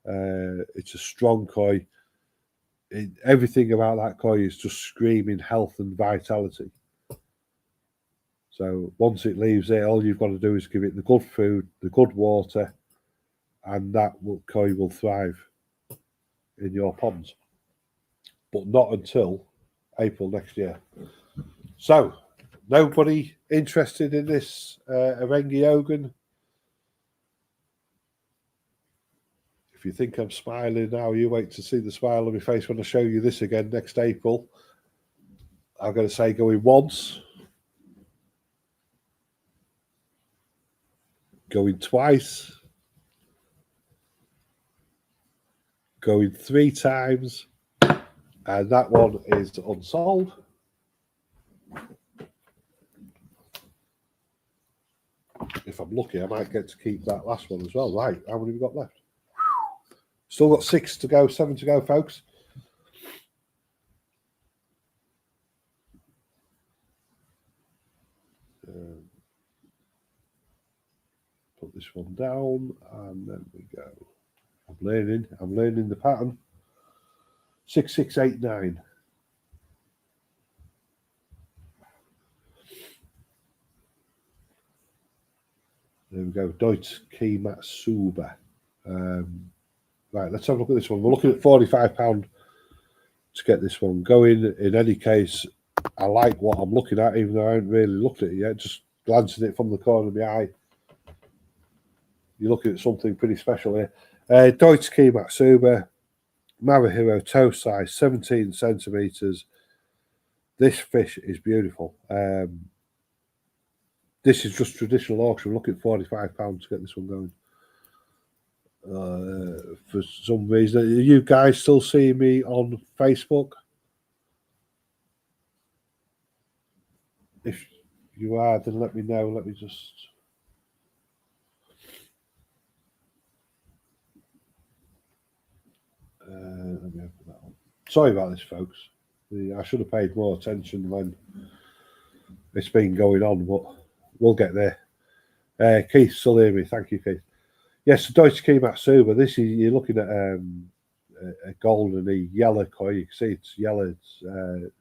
It's a strong koi. Everything about that koi is just screaming health and vitality. So once it leaves there, all you've got to do is give it the good food, the good water, and that koi will thrive in your ponds. But not until April next year. So, nobody interested in this Orangi Ogun? If you think I'm smiling now, you wait to see the smile on my face when I show you this again next April. I'm going to say going once, going twice, going 3 times, and that one is unsold. If I'm lucky, I might get to keep that last one as well. Right, how many have we got left? Still got 6 to go, 7 to go, folks. Put this one down, and then we go. I'm learning the pattern. 6, 6, 8, 9. There we go. Deutsch Key Matsuba. Right, let's have a look at this one. We're looking at £45 to get this one going. In any case, I like what I'm looking at, even though I haven't really looked at it yet. Just glancing at it from the corner of my eye. You're looking at something pretty special here. Deutsch Key Matsuba, Marahiro toe size, 17 centimetres. This fish is beautiful. This is just traditional auction. We're looking at £45 to get this one going. For some reason, are you guys still seeing me on Facebook? If you are, then let me know. Let me just... let me open that one. Sorry about this, folks. I should have paid more attention when it's been going on, but we'll get there. Keith, still hear me. Thank you, Keith. Yes, Deutsche Key Matsuba. This is, you're looking at a goldeny yellow koi. You can see it's yellow. It's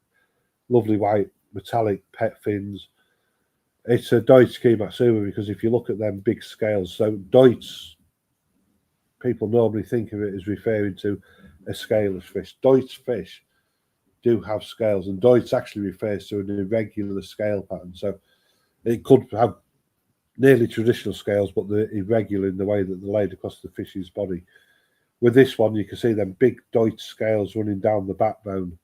lovely white metallic pet fins. It's a Deutsche Key Matsuba because if you look at them big scales, so Deutsch, people normally think of it as referring to a scaleless fish. Deutsch fish do have scales, and Deutsch actually refers to an irregular scale pattern. So it could have nearly traditional scales, but they're irregular in the way that they're laid across the fish's body. With this one, you can see them big Deutsch scales running down the backbone,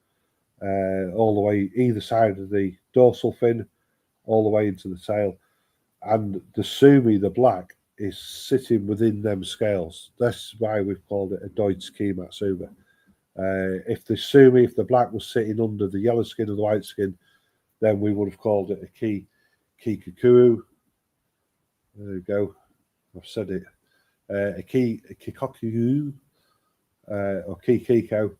all the way either side of the dorsal fin, all the way into the tail. And the sumi, the black, is sitting within them scales. That's why we've called it a Deutsch Key Matsuba. If the black was sitting under the yellow skin or the white skin, then we would have called it a Key Kikuru. There we go. I've said it. A Kikoku or Kikiko.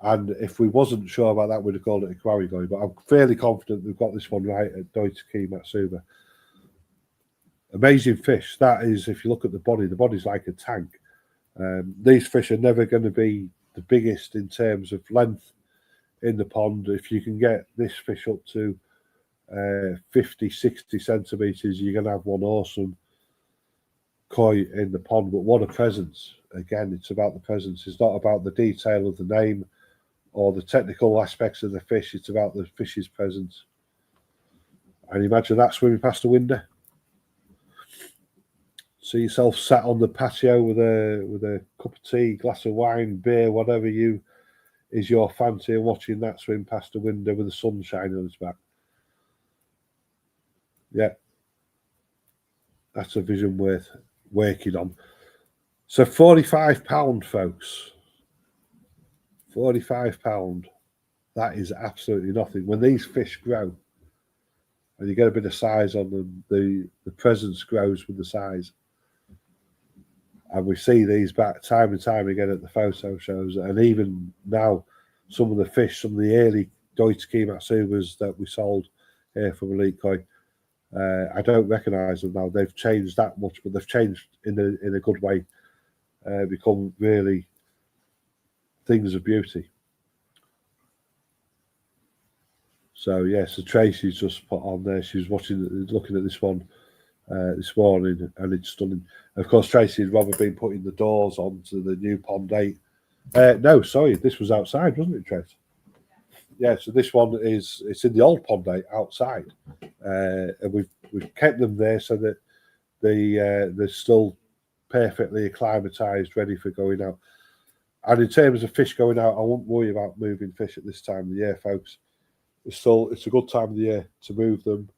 And if we wasn't sure about that, we'd have called it a Kwarigoi. But I'm fairly confident we've got this one right at Deutsche Key Matsuba. Amazing fish. That is, if you look at the body's like a tank. These fish are never going to be the biggest in terms of length in the pond. If you can get this fish up to 50, 60 centimetres, you're going to have one awesome koi in the pond. But what a presence. Again, it's about the presence. It's not about the detail of the name or the technical aspects of the fish. It's about the fish's presence. And imagine that swimming past the window. See yourself sat on the patio with a cup of tea, glass of wine, beer, whatever is your fancy, and watching that swim past the window with the sun shining on its back. Yeah, that's a vision worth working on. So £45, folks. £45. That is absolutely nothing. When these fish grow and you get a bit of size on them, the presence grows with the size. And we see these back time and time again at the photo shows. And even now, some of the fish, some of the early Deutsche Kimatsubas that we sold here from Elite Koi, I don't recognise them now. They've changed that much, but they've changed in a good way, become really things of beauty. So yeah, so Tracy's just put on there. She's looking at this one this morning, and it's stunning. Of course, Tracy and Rob have been putting the doors onto the new Pond 8. No, sorry, this was outside, wasn't it, Tracy? Yeah, so this one it's in the old Pond 8 outside, and we've kept them there so that they're still perfectly acclimatized, ready for going out. And in terms of fish going out, I won't worry about moving fish at this time of the year, folks. It's a good time of the year to move them.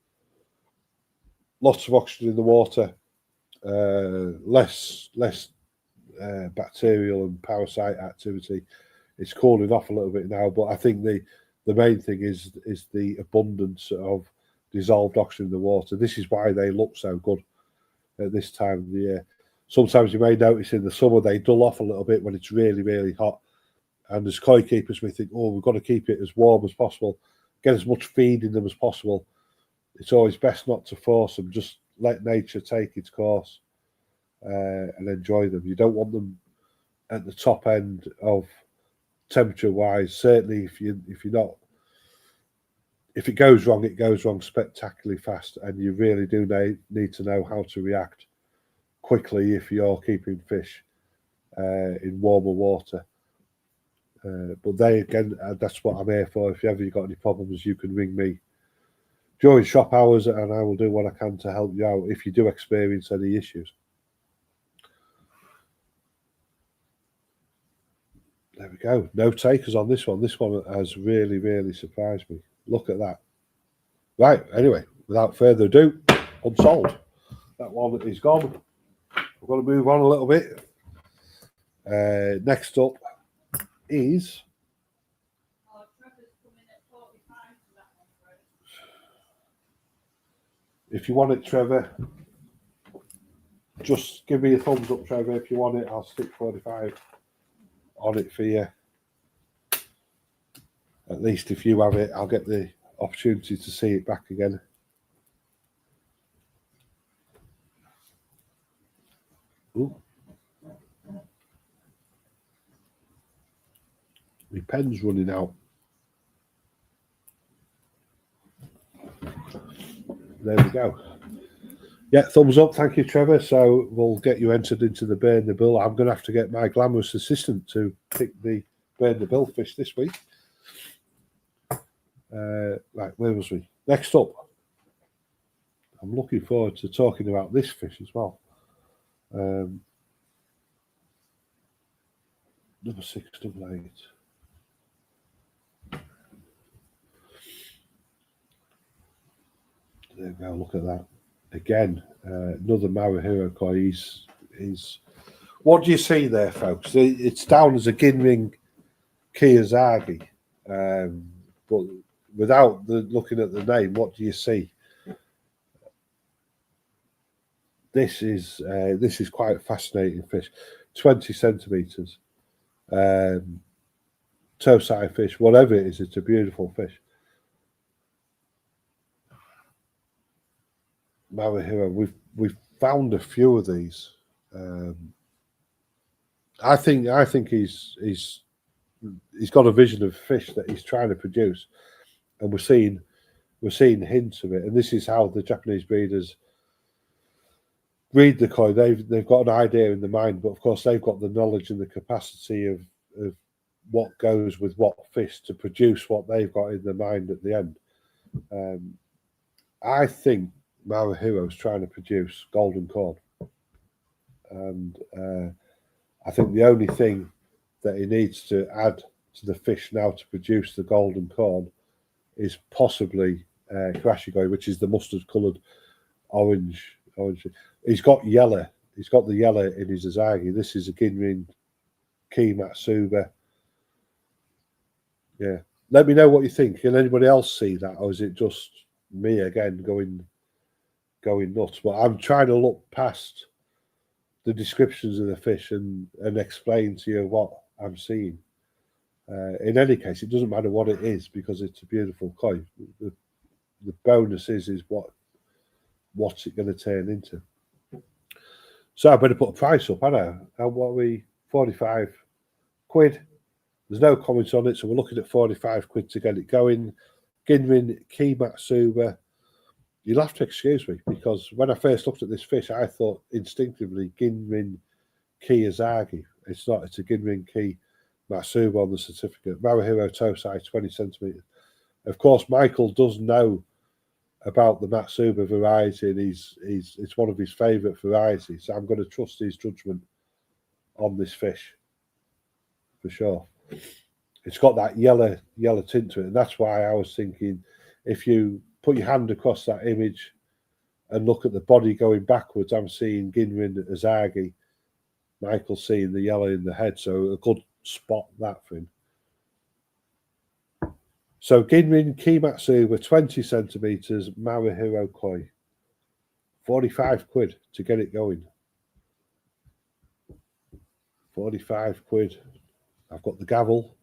Lots of oxygen in the water, less bacterial and parasite activity. It's cooling off a little bit now, but I think the main thing is the abundance of dissolved oxygen in the water. This is why they look so good at this time of the year. Sometimes you may notice in the summer they dull off a little bit when it's really, really hot. And as koi keepers, we think, oh, we've got to keep it as warm as possible, get as much feed in them as possible. It's always best not to force them. Just let nature take its course and enjoy them. You don't want them at the top end of temperature-wise. Certainly, if it goes wrong, it goes wrong spectacularly fast, and you really do need to know how to react quickly if you're keeping fish in warmer water. But that's what I'm here for. If you ever got any problems, you can ring me during shop hours, and I will do what I can to help you out if you do experience any issues. There we go. No takers on this one. This one has really, really surprised me. Look at that. Right, anyway, without further ado, unsold. That one is gone. We're going to move on a little bit. Next up is... If you want it, Trevor, just give me a thumbs up, Trevor. If you want it, I'll stick 45 on it for you. At least if you have it, I'll get the opportunity to see it back again. Ooh. My pen's running out. There we go. Yeah, thumbs up. Thank you, Trevor. So we'll get you entered into the Burn the Bill. I'm going to have to get my glamorous assistant to pick the Burn the Bill fish this week. Right, where was we? Next up. I'm looking forward to talking about this fish as well. Number 688. There we go, look at that. Again, another Marahiro koi. He's what do you see there, folks? It's down as a Ginring Kiyosaki, but without looking at the name, what do you see? This is quite a fascinating fish. 20 centimeters, toe-side fish, whatever it is, it's a beautiful fish. Marahiro, we've found a few of these. I think he's got a vision of fish that he's trying to produce, and we're seeing hints of it. And this is how the Japanese breeders breed the koi. They've got an idea in the mind, but of course they've got the knowledge and the capacity of what goes with what fish to produce what they've got in their mind at the end. I think Marahiro's trying to produce golden corn, and I think the only thing that he needs to add to the fish now to produce the golden corn is possibly Karashigoi, which is the mustard-coloured orange. He's got yellow. He's got the yellow in his Azagi. This is a Ginrin Kimatsuba. Yeah. Let me know what you think. Can anybody else see that, or is it just me again going nuts? But I'm trying to look past the descriptions of the fish and explain to you what I'm seeing. In any case, it doesn't matter what it is because it's a beautiful koi. The bonus is what's it going to turn into. So I better put a price up, haven't I? And what are we, 45 quid? There's no comments on it, so we're looking at 45 quid to get it going. Ginrin Ki Matsuba. You'll have to excuse me because when I first looked at this fish, I thought instinctively Ginrin Ki Azagi. It's not, it's a Ginrin Ki Matsuba on the certificate. Marahiro Tosai, 20 centimetres. Of course, Michael does know about the Matsuba variety, and it's one of his favourite varieties. So I'm going to trust his judgment on this fish for sure. It's got that yellow tint to it, and that's why I was thinking if you put your hand across that image and look at the body going backwards, I'm seeing Ginrin Azagi. Michael's seeing the yellow in the head, so a good spot that for him. So Ginrin Ki Matsuba, 20 centimetres, Marahiro koi. 45 quid to get it going. 45 quid. I've got the gavel.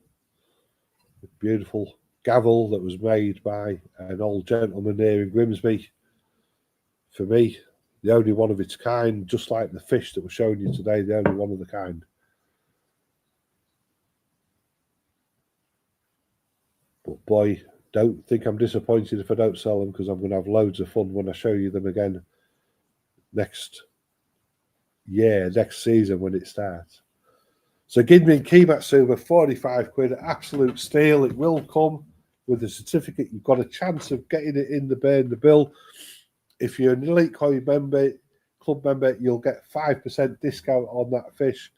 The beautiful gavel that was made by an old gentleman here in Grimsby. For me, the only one of its kind, just like the fish that we're showing you today, the only one of the kind. But boy, don't think I'm disappointed if I don't sell them because I'm going to have loads of fun when I show you them again next season when it starts. So Ginrin Ki Matsuba, 45 quid, absolute steal. It will come with a certificate. You've got a chance of getting it in the bill. If you're an Elite Koi member, club member, you'll get 5% discount on that fish.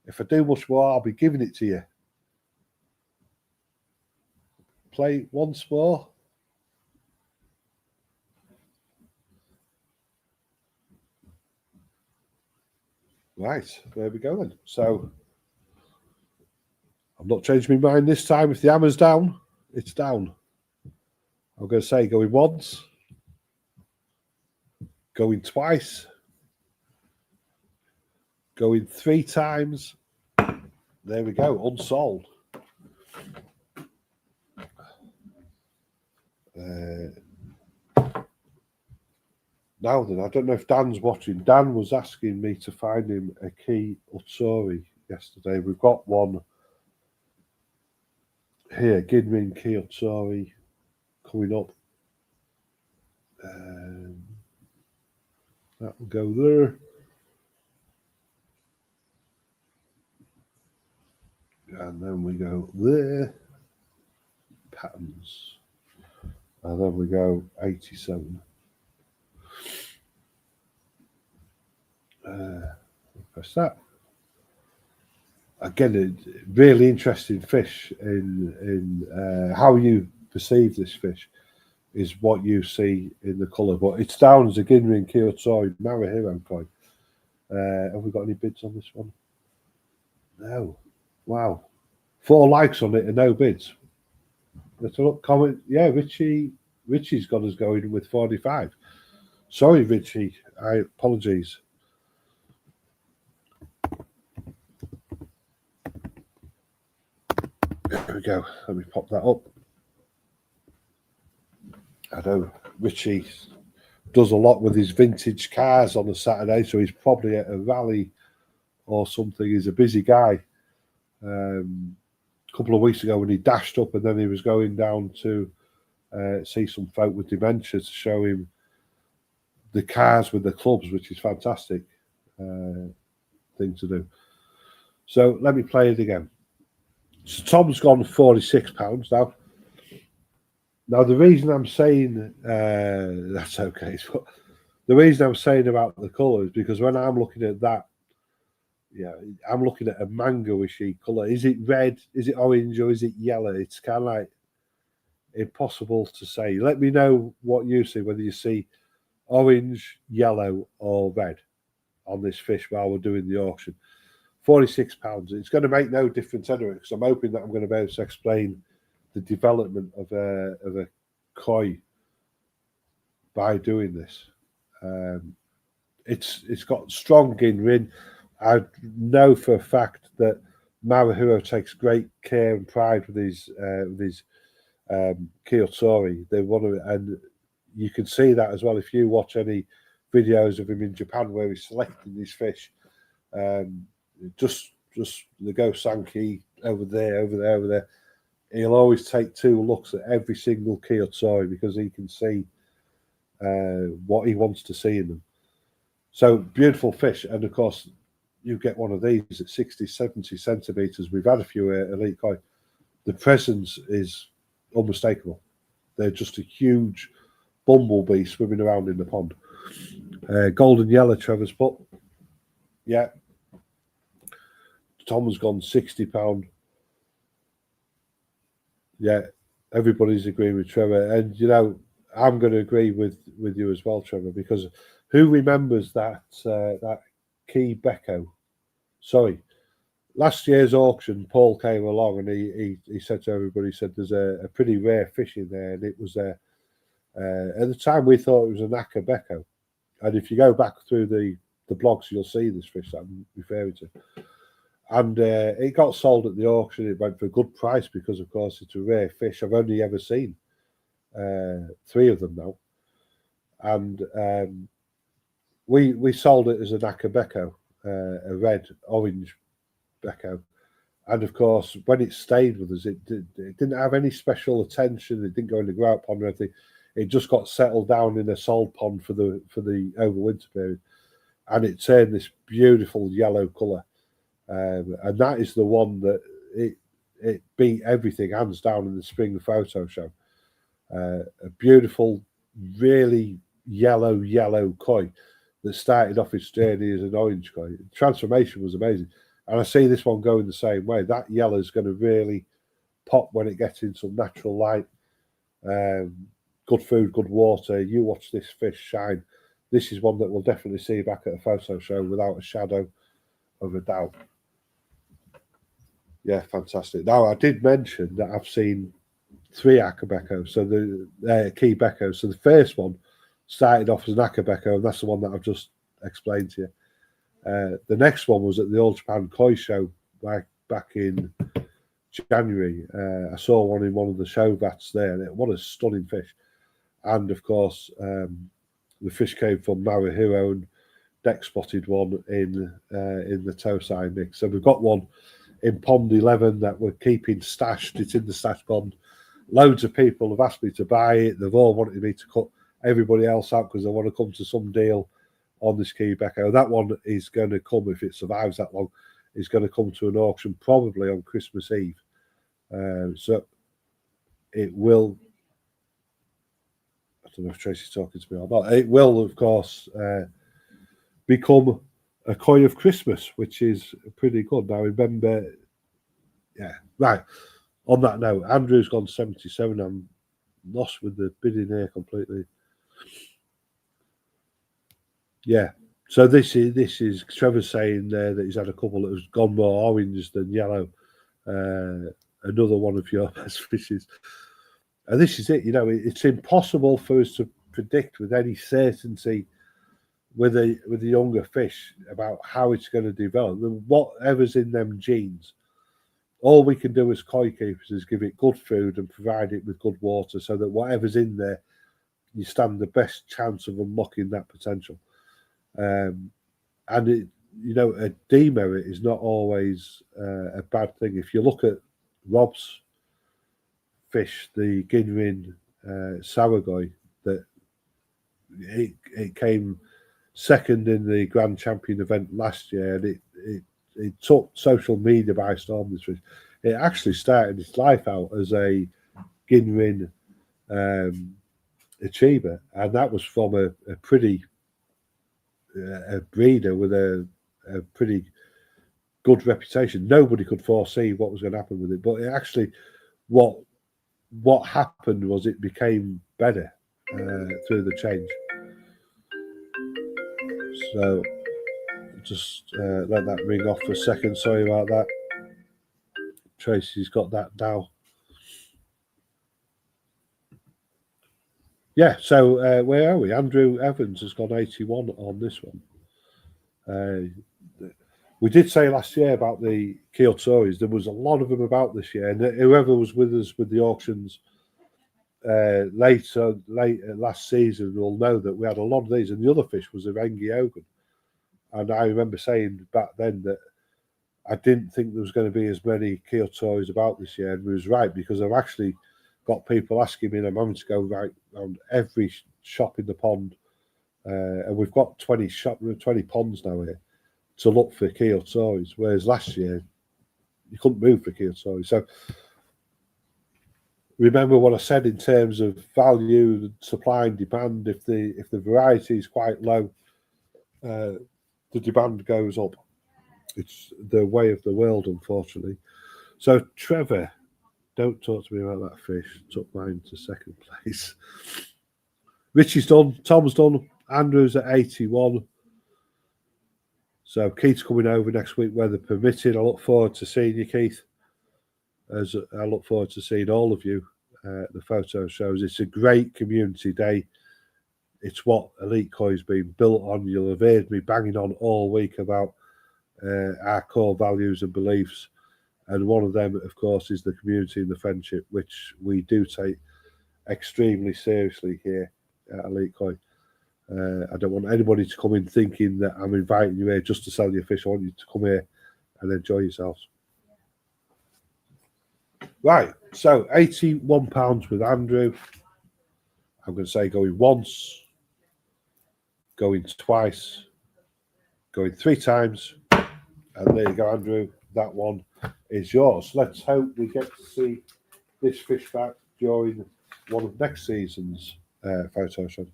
If I do much more, I'll be giving it to you. Play once more. Right, there we go then. So I've not changed my mind this time. If the hammer's down, it's down. I'm going to say going once, going twice, going 3 times. There we go, unsold. Now then, I don't know if Dan's watching. Dan was asking me to find him a Ki Utsuri yesterday. We've got one here, Ginrin Ki Utsuri, coming up. That will go there. And then we go there. Patterns. And then we go 87. Press that. Again, a really interesting fish in how you perceive this fish is what you see in the colour. But it's down as a Ginrin Ki Utsuri Marahiro koi. Have we got any bids on this one? No. Wow. 4 likes on it and no bids. Let's look, comment. Yeah, Richie's got us going with 45. Sorry, Richie. Apologies. There we go. Let me pop that up. I know Richie does a lot with his vintage cars on a Saturday, so he's probably at a rally or something. He's a busy guy. A couple of weeks ago when he dashed up and then he was going down to see some folk with dementia to show him the cars with the clubs, which is fantastic thing to do. So let me play it again. So Tom's gone £46 now. Now the reason I'm saying that's okay, but the reason I'm saying about the colour is because when I'm looking at that, yeah, I'm looking at a mango-ishy colour. Is it red? Is it orange? Or is it yellow? It's kind of like impossible to say. Let me know what you see, whether you see orange, yellow, or red on this fish while we're doing the auction. £46. It's going to make no difference anyway, because I'm hoping that I'm going to be able to explain the development of a koi by doing this. it's got strong in. I know for a fact that Maruhiro takes great care and pride with his Kiyotori. They want to, and you can see that as well if you watch any videos of him in Japan where he's selecting his fish. Just the Go Sankey over there. He'll always take 2 looks at every single Kiyotori because he can see what he wants to see in them. So beautiful fish, and of course you get one of these at 60, 70 centimeters. We've had a few elite koi. The presence is unmistakable. They're just a huge bumblebee swimming around in the pond. Golden yellow Trevor's put. Yeah. Tom's gone £60. Yeah, everybody's agreeing with Trevor, and you know I'm going to agree with you as well, Trevor, because who remembers that Key Becco? Sorry, last year's auction, Paul came along and he said to everybody, he said there's a pretty rare fish in there, and it was at the time we thought it was an Aka Becco, and if you go back through the blogs, you'll see this fish that I'm referring to. And it got sold at the auction. It went for a good price because, of course, it's a rare fish. I've only ever seen 3 of them now. And we sold it as an Aka Becco, a red-orange Becco. And, of course, when it stayed with us, it didn't have any special attention. It didn't go in the grout pond or anything. It just got settled down in a salt pond for the overwinter period. And it turned this beautiful yellow colour. And that is the one that it beat everything hands down in the spring photo show. A beautiful, really yellow koi that started off its journey as an orange koi. The transformation was amazing, and I see this one going the same way. That yellow is going to really pop when it gets in some natural light. Good food, good water. You watch this fish shine. This is one that we'll definitely see back at a photo show without a shadow of a doubt. Yeah, fantastic. Now, I did mention that I've seen 3 Aka Becco, so the Key Becco. So the first one started off as an Aka Becco, and that's the one that I've just explained to you. The next one was at the All Japan Koi Show back in January. I saw one in one of the show vats there. What a stunning fish. And, of course, the fish came from Maruhiro, and Deck spotted one in the Tosai mix. So we've got one in Pond 11 that we're keeping stashed. It's in the stash pond. Loads of people have asked me to buy it. They've all wanted me to cut everybody else out because they want to come to some deal on this Key Becco. That one is going to come, if it survives that long, is going to come to an auction probably on Christmas Eve. So it will, I don't know if Tracy's talking to me or not, it will, of course, become a koi of Christmas, which is pretty good. Now, remember, yeah, right. On that note, Andrew's gone 77. I'm lost with the bidding here completely. Yeah. So this is Trevor saying there that he's had a couple that has gone more orange than yellow. Another one of your best fishes. And this is it. You know, it's impossible for us to predict with any certainty with a younger fish about how it's going to develop. Whatever's in them genes, all we can do as koi keepers is give it good food and provide it with good water, so that whatever's in there, you stand the best chance of unlocking that potential. And it, you know, a demerit is not always a bad thing. If you look at Rob's fish, the Ginrin Sawagoi, that it came second in the Grand Champion event last year, and it took social media by storm. This fish, it actually started its life out as a Ginrin achiever, and that was from a pretty a breeder with a pretty good reputation. Nobody could foresee what was going to happen with it, but it actually, what happened was it became better through the change. So just let that ring off for a second. Sorry about that. Tracy's got that now. Yeah, so where are we? Andrew Evans has gone 81 on this one. We did say last year about the Kyotoris. There was a lot of them about this year, and whoever was with us with the auctions late last season will know that we had a lot of these, and the other fish was a Rengi Ogun. And I remember saying back then that I didn't think there was going to be as many Kyotoris about this year, and we was right, because I've actually got people asking me, and I'm having to go right around every shop in the pond, and we've got 20 ponds now here to look for Kyotoris, whereas last year you couldn't move for Kyotoris. So remember what I said in terms of value, supply and demand. If the variety is quite low, the demand goes up. It's the way of the world, unfortunately. So Trevor, don't talk to me about that fish. Took mine to second place. Richie's done. Tom's done. Andrew's at 81. So Keith's coming over next week, weather permitting. I look forward to seeing you, Keith. As I look forward to seeing all of you at the photo shows. It's a great community day. It's what Elite Koi's been built on. You'll have heard me banging on all week about our core values and beliefs. And one of them, of course, is the community and the friendship, which we do take extremely seriously here at Elite Koi. I don't want anybody to come in thinking that I'm inviting you here just to sell your fish. I want you to come here and enjoy yourselves. Right, so £81 with Andrew. I'm going to say going once, going twice, going 3 times. And there you go, Andrew. That one is yours. Let's hope we get to see this fish back during one of next season's photo shows.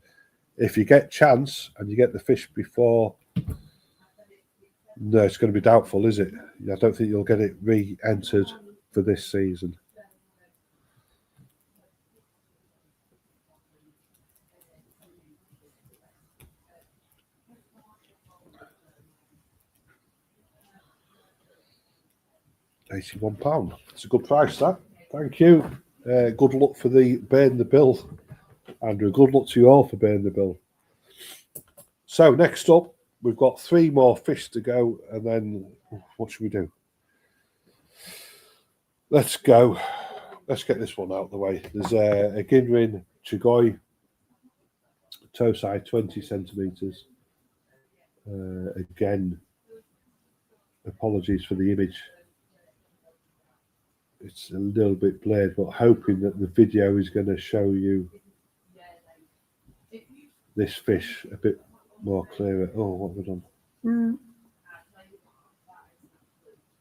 If you get chance and you get the fish before, no, it's going to be doubtful, is it? I don't think you'll get it re-entered for this season. £81. It's a good price, that. Thank you. Good luck for the burn the bill, Andrew. Good luck to you all for burn the bill. So next up, we've got 3 more fish to go, and then what should we do? Let's go. Let's get this one out of the way. There's a Ginrin Chigoi, toe size 20 centimetres. Again, apologies for the image. It's a little bit blurred, but hoping that the video is going to show you this fish a bit more clearer. Oh, what have we done?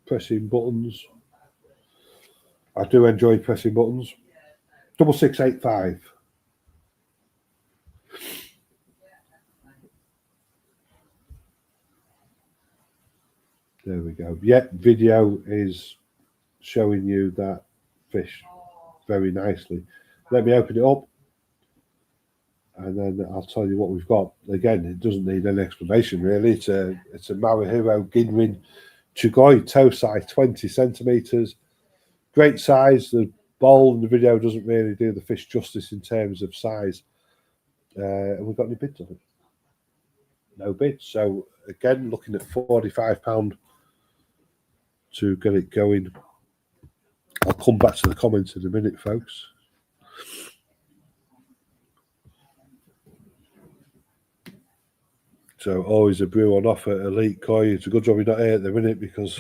Pressing buttons. I do enjoy pressing buttons. 6685. There we go. Yeah, video is showing you that fish very nicely. Let me open it up, and then I'll tell you what we've got. Again, it doesn't need any explanation really. It's a Marahiro Ginrin Chugoi, toe size 20 centimetres. Great size. The bowl in the video doesn't really do the fish justice in terms of size. And we've got any bids on it? No bids. So again, looking at £45 to get it going. I'll come back to the comments in a minute, folks. So always a brew on offer at Elite Koi. It's a good job you're not here at the minute because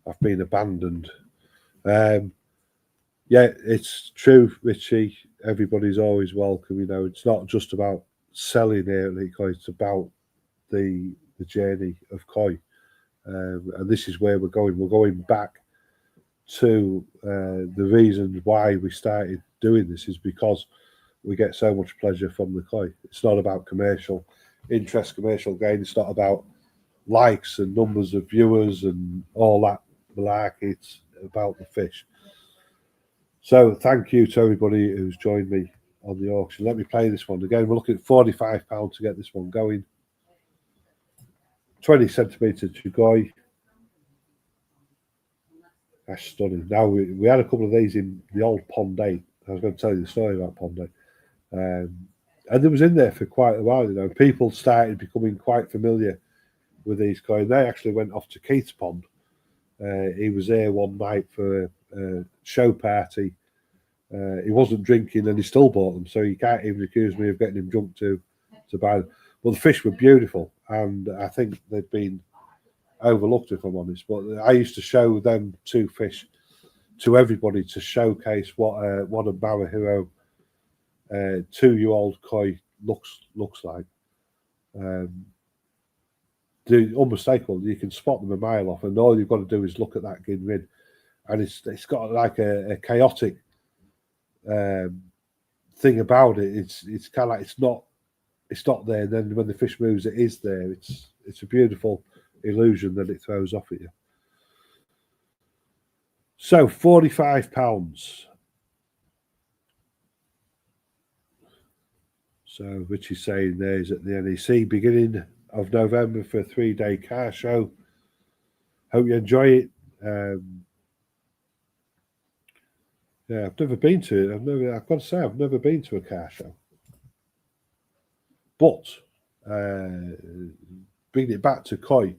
I've been abandoned. Yeah, it's true, Richie. Everybody's always welcome. You know, it's not just about selling here at Elite Koi. It's about the journey of koi, and this is where we're going. We're going back to the reasons why we started doing this is because we get so much pleasure from the koi. It's not about commercial interest, commercial gain. It's not about likes and numbers of viewers and all that malarkey. It's about the fish. So thank you to everybody who's joined me on the auction. Let me play this one again. We're looking at £45 to get this one going. 20 centimetre Chugoi. That's stunning. Now we had a couple of these in the old Pond 8. I was going to tell you the story about Pond 8. And it was in there for quite a while, you know. People started becoming quite familiar with these koi. They actually went off to Keith's Pond. He was there one night for a show party. He wasn't drinking and he still bought them, so you can't even accuse me of getting him drunk to buy them. Well, the fish were beautiful, and I think they've been overlooked, if I'm honest. But I used to show them two fish to everybody to showcase what a Marahiro 2-year-old koi looks like. They're unmistakable. You can spot them a mile off, and all you've got to do is look at that ginrin, and it's got like a chaotic thing about it. It's kind of like it's not there, and then when the fish moves, it is there. It's a beautiful illusion that it throws off at you. So £45. So Richie's saying there's at the NEC beginning of November for a 3-day car show. Hope you enjoy it. Yeah, I've never been to it. I've got to say, I've never been to a car show. But bringing it back to koi,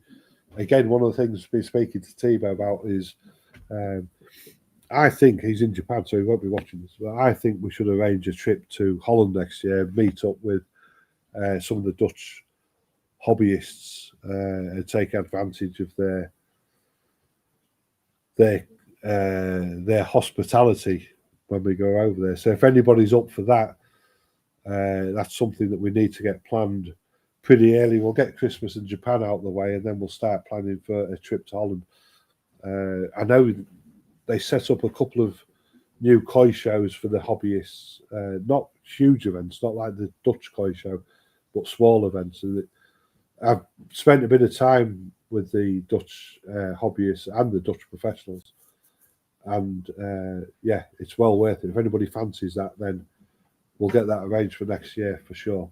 again, one of the things I've been speaking to Timo about is I think he's in Japan, so he won't be watching this, but I think we should arrange a trip to Holland next year, meet up with some of the Dutch hobbyists and take advantage of their hospitality when we go over there. So if anybody's up for that, that's something that we need to get planned pretty early. We'll get Christmas in Japan out of the way, and then we'll start planning for a trip to Holland. I know they set up a couple of new koi shows for the hobbyists, not huge events, not like the Dutch koi show, but small events. And I've spent a bit of time with the Dutch hobbyists and the Dutch professionals, and yeah, it's well worth it. If anybody fancies that, then we'll get that arranged for next year for sure.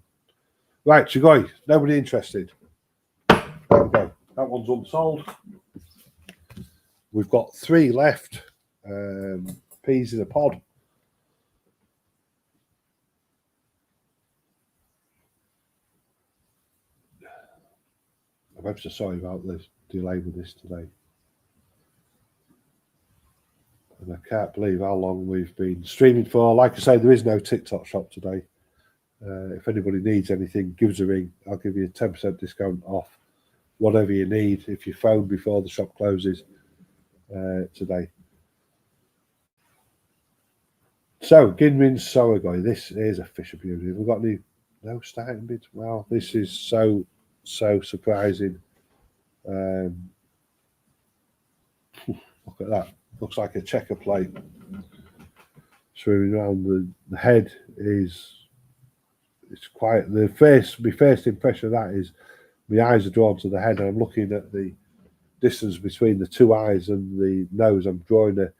Right, Chigoi, nobody interested. There we go. That one's unsold. We've got 3 left. Peas in a pod. I'm ever so sorry about this delay with this today. And I can't believe how long we've been streaming for. Like I say, there is no TikTok shop today. If anybody needs anything, give us a ring. I'll give you a 10% discount off whatever you need if you phone before the shop closes today. So, Ginrin Soragoi. This is a fish of beauty. Have we got any? No starting bits? Wow, this is so surprising. Look at that. Looks like a checker plate swimming around. The head is, it's quite, my first impression of that is my eyes are drawn to the head, and I'm looking at the distance between the 2 eyes and the nose. I'm drawing a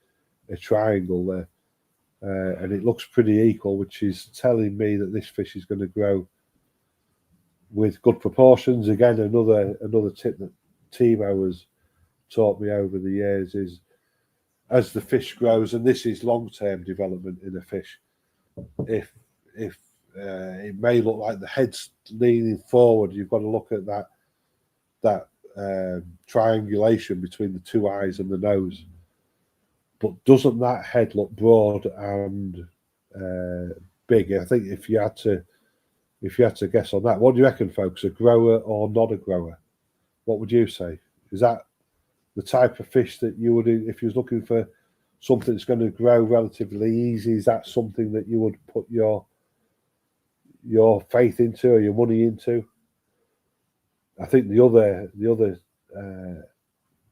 triangle there, and it looks pretty equal, which is telling me that this fish is going to grow with good proportions. Again, another tip that Timo has taught me over the years is, as the fish grows, and this is long-term development in a fish, if it may look like the head's leaning forward, you've got to look at that triangulation between the 2 eyes and the nose. But doesn't that head look broad and big? I think if you had to guess on that, what do you reckon, folks? A grower or not a grower? What would you say? Is that the type of fish that you would, if you was looking for something that's going to grow relatively easy, is that something that you would put your faith into or your money into? I think the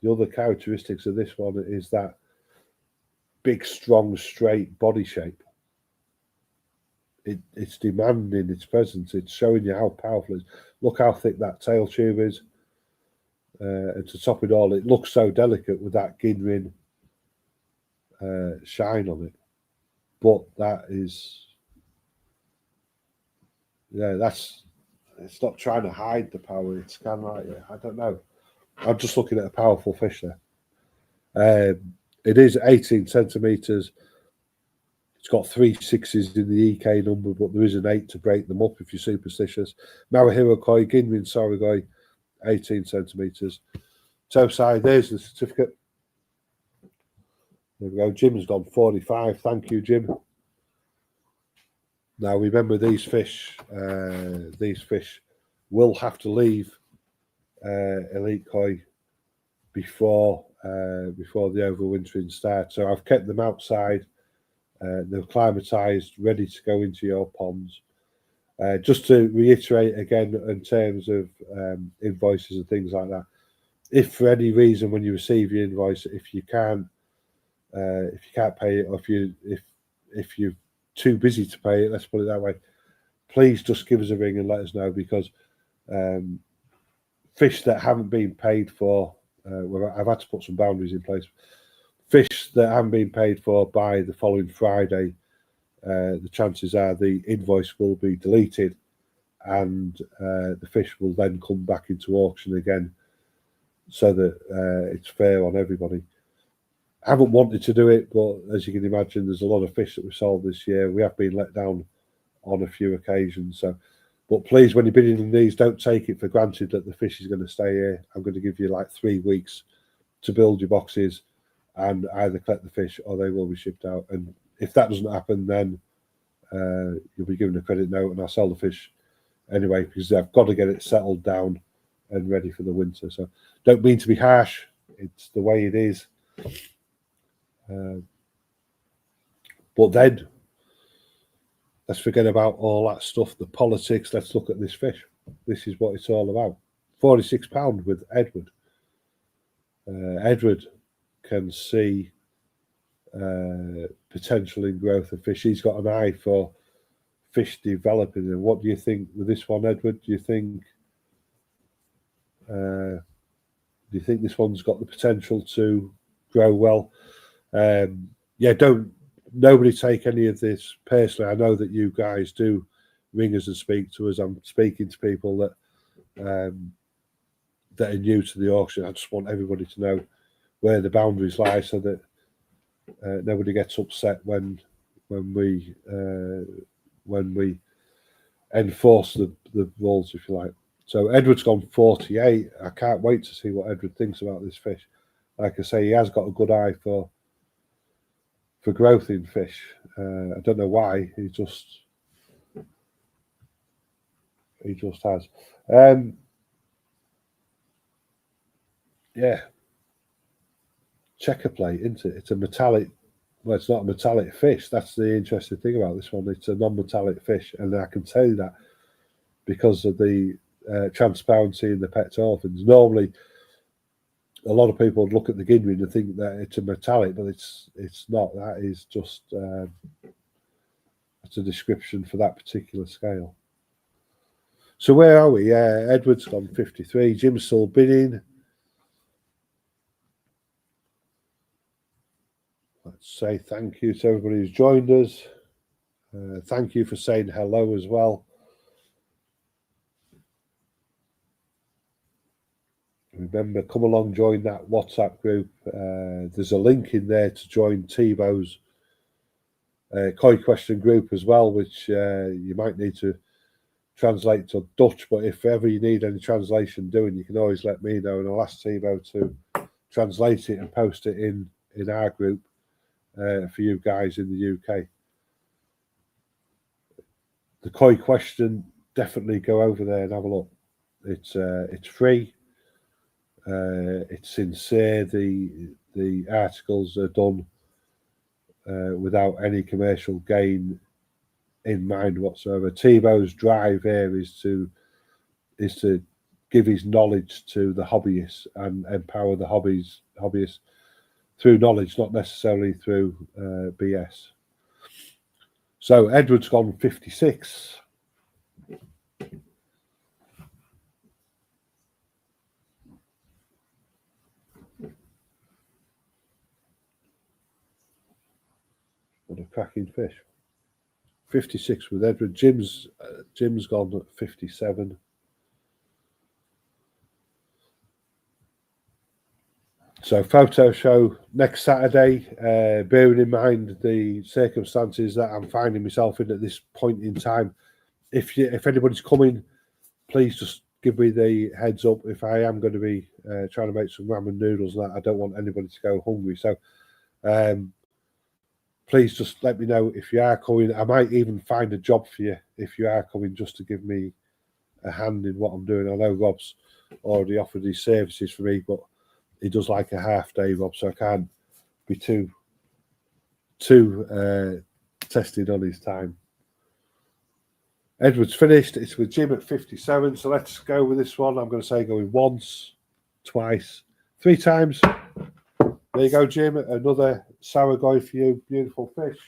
other characteristics of this one is that big, strong, straight body shape. It's demanding its presence. It's showing you how powerful it is. Look how thick that tail tube is. And to top it all, it looks so delicate with that Ginrin shine on it. But that is, yeah, it's not trying to hide the power. It's kind of like, I don't know. I'm just looking at a powerful fish there. It is 18 centimeters It's got 3 6s in the EK number, but there is an 8 to break them up if you're superstitious. Marahiro Koi, Ginrin Sorogoi, 18 centimetres. Tosai, there's the certificate. There we go. Jim's gone 45. Thank you, Jim. Now remember, these fish will have to leave Elite Koi before the overwintering starts. So I've kept them outside. They're acclimatized, ready to go into your ponds. Just to reiterate again, in terms of invoices and things like that, if for any reason when you receive your invoice, if you can't pay it, or if you're too busy to pay it, let's put it that way, please just give us a ring and let us know, because fish that haven't been paid for, I've had to put some boundaries in place. Fish that haven't been paid for by the following Friday, the chances are the invoice will be deleted, and the fish will then come back into auction again, so that it's fair on everybody. I haven't wanted to do it, but as you can imagine, there's a lot of fish that we sold this year. We have been let down on a few occasions. So, but please, when you're bidding in these, don't take it for granted that the fish is going to stay here. I'm going to give you like 3 weeks to build your boxes and either collect the fish or they will be shipped out. And if that doesn't happen, then you'll be given a credit note, and I'll sell the fish anyway, because I've got to get it settled down and ready for the winter. So don't mean to be harsh. It's the way it is. But then let's forget about all that stuff, the politics. Let's look at this fish. This is what it's all about. £46 with Edward. Edward can see potential in growth of fish. He's got an eye for fish developing. And what do you think with this one, Edward? Do you think this one's got the potential to grow well? Nobody take any of this personally. I know that you guys do ring us and speak to us. I'm speaking to people that are new to the auction. I just want everybody to know where the boundaries lie, so that nobody gets upset when we enforce the rules, if you like. So Edward's gone 48. I can't wait to see what Edward thinks about this fish. Like I say, he has got a good eye for growth in fish. I don't know why. He just has. Checker plate, isn't it? It's a metallic. Well, it's not a metallic fish. That's the interesting thing about this one. It's a non-metallic fish, and I can tell you that because of the transparency in the pet orphans. Normally, a lot of people would look at the Ginrin and think that it's a metallic, but it's not. That is just it's a description for that particular scale. So where are we? Edward's gone 53. Jim's still bidding. Let's say thank you to everybody who's joined us. Thank you for saying hello as well. Remember, come along, join that WhatsApp group. There's a link in there to join Tebow's Koi question group as well, which you might need to translate to Dutch, but if ever you need any translation doing, you can always let me know, and I'll ask Tebow to translate it and post it in our group for you guys in the UK. The Koi question, definitely go over there and have a look. It's free. It's sincere. The articles are done without any commercial gain in mind whatsoever. Tebow's drive here is to give his knowledge to the hobbyists and empower the hobbyists through knowledge, not necessarily through BS. So Edward's gone 56. What a cracking fish. 56 with Edward. Jim's gone at 57. So photo show next Saturday, bearing in mind the circumstances that I'm finding myself in at this point in time. If anybody's coming, please just give me the heads up. If I am going to be trying to make some ramen noodles and that, I don't want anybody to go hungry. So please just let me know if you are coming. I might even find a job for you if you are coming, just to give me a hand in what I'm doing. I know Rob's already offered his services for me, but he does like a half day, Rob, so I can't be too tested on his time. Edward's finished. It's with Jim at 57, so let's go with this one. I'm going to say going once, twice, 3 times. There you go, Jim. Another sour going for you. Beautiful fish.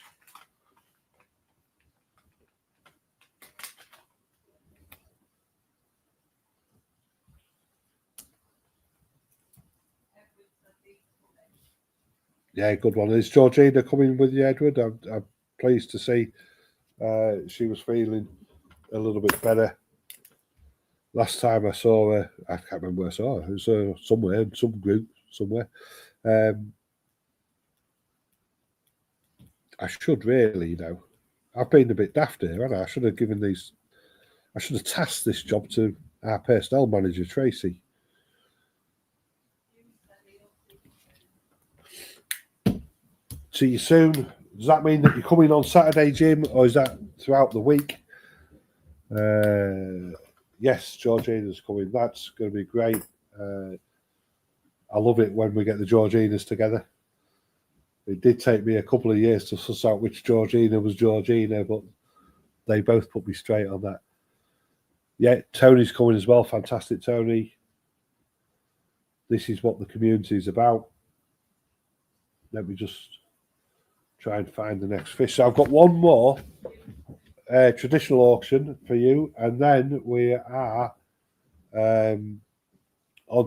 Yeah, good one. Is Georgina coming with you, Edward? I'm pleased to see she was feeling a little bit better. Last time I saw her, I can't remember where I saw her. It was somewhere, in some group, somewhere. I should really, I've been a bit daft here, haven't I? I should have tasked this job to our personnel manager, Tracy. See you soon. Does that mean that you're coming on Saturday, Jim, or is that throughout the week? Yes, Georgina's coming. That's going to be great. I love it when we get the Georginas together. It did take me a couple of years to suss out which Georgina was Georgina, but they both put me straight on that. Yeah, Tony's coming as well. Fantastic, Tony. This is what the community is about. Let me just try and find the next fish. So I've got one more traditional auction for you, and then we are on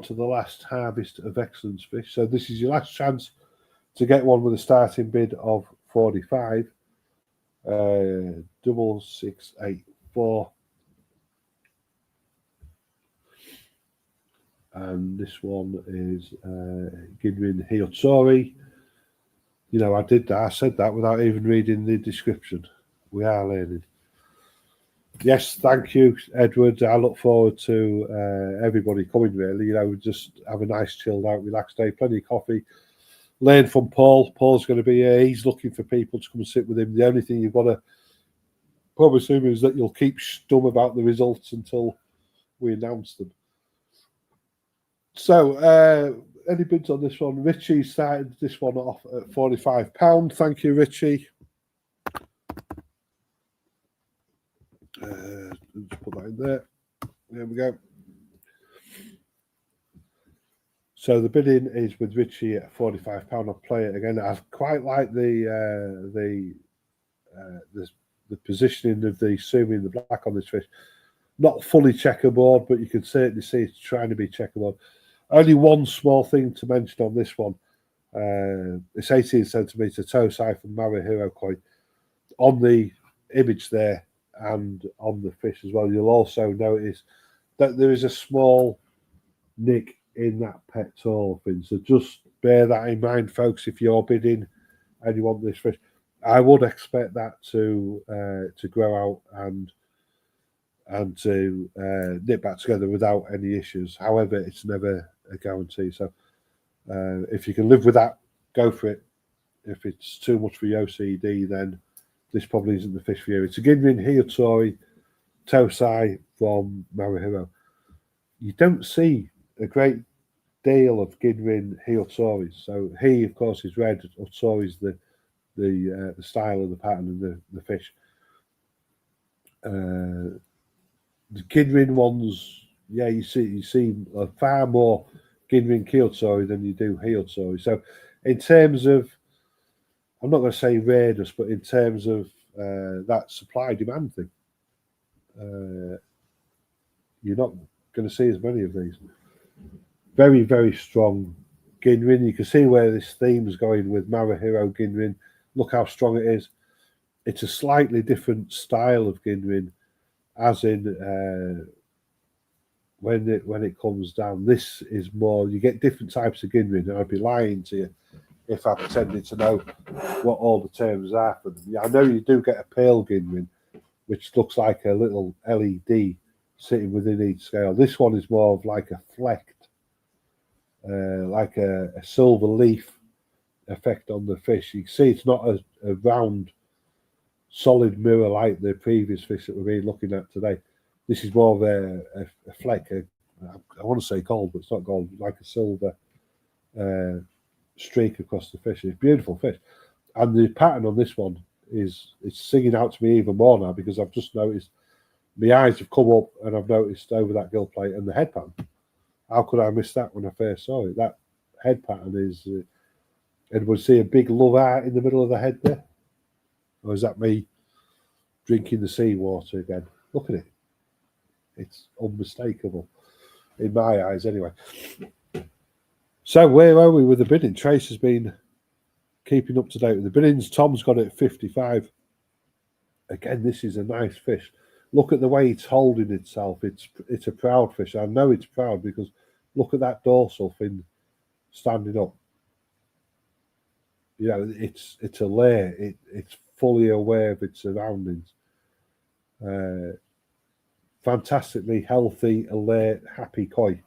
to the last harvest of excellence fish. So this is your last chance to get one with a starting bid of 45. 6684. And this one is Gidwin Hiotsori. You know, I said that without even reading the description. We are learning. Yes, thank you, Edward. I look forward to everybody coming, really. You know, just have a nice, chilled out, relaxed day, plenty of coffee. Learn from Paul. Paul's going to be here. He's looking for people to come and sit with him. The only thing you've got to promise him is that you'll keep stum about the results until we announce them. So, any bids on this one? Richie started this one off at £45. Thank you, Richie. Just put that in there. There we go. So the bidding is with Richie at £45. I'll play it again. I quite like the positioning of the sumi and the black on this fish. Not fully checkerboard, but you can certainly see it's trying to be checkerboard. Only one small thing to mention on this one. It's 18 centimetre toe size from Marahiro koi. On the image there and on the fish as well, you'll also notice that there is a small nick in that pectoral fin. So just bear that in mind, folks, if you're bidding and you want this fish. I would expect that to grow out and to knit back together without any issues. However, it's never a guarantee. So if you can live with that, go for it. If it's too much for your OCD, then this probably isn't the fish for you. It's a Gidwin Hiotsori Tosai from Marahiro. You don't see a great deal of Gidwin Hiotsoris. So he, of course, is red. Otsori is the style of the pattern of the fish. The Gidwin ones, yeah, you see far more Gidwin Kyotsori than you do Hiotsori. So in terms of, I'm not going to say rareness, but in terms of that supply-demand thing, you're not going to see as many of these. Very, very strong Ginrin. You can see where this theme is going with Marahiro Ginrin. Look how strong it is. It's a slightly different style of Ginrin, as in when it comes down. This is more, you get different types of ginwin, and I'd be lying to you if I pretended to know what all the terms are for them. Yeah, I know you do get a pale ginwin, which looks like a little LED sitting within each scale. This one is more of like a flecked, like a silver leaf effect on the fish. You can see it's not a round, solid mirror like the previous fish that we've been looking at today. This is more of a fleck. I want to say gold, but it's not gold. Like a silver streak across the fish. It's a beautiful fish, and the pattern on this one it's singing out to me even more now, because I've just noticed my eyes have come up and I've noticed over that gill plate and the head pattern. How could I miss that when I first saw it? That head pattern is. Anyone see a big love heart in the middle of the head there? Or is that me drinking the seawater again? Look at it. It's unmistakable in my eyes anyway. So where are we with the bidding? Trace has been keeping up to date with the biddings. Tom's got it at 55. Again, this is a nice fish. Look at the way it's holding itself. It's a proud fish. I know it's proud because look at that dorsal fin standing up. You know, it's alert. It's fully aware of its surroundings. Fantastically healthy, alert, happy koi.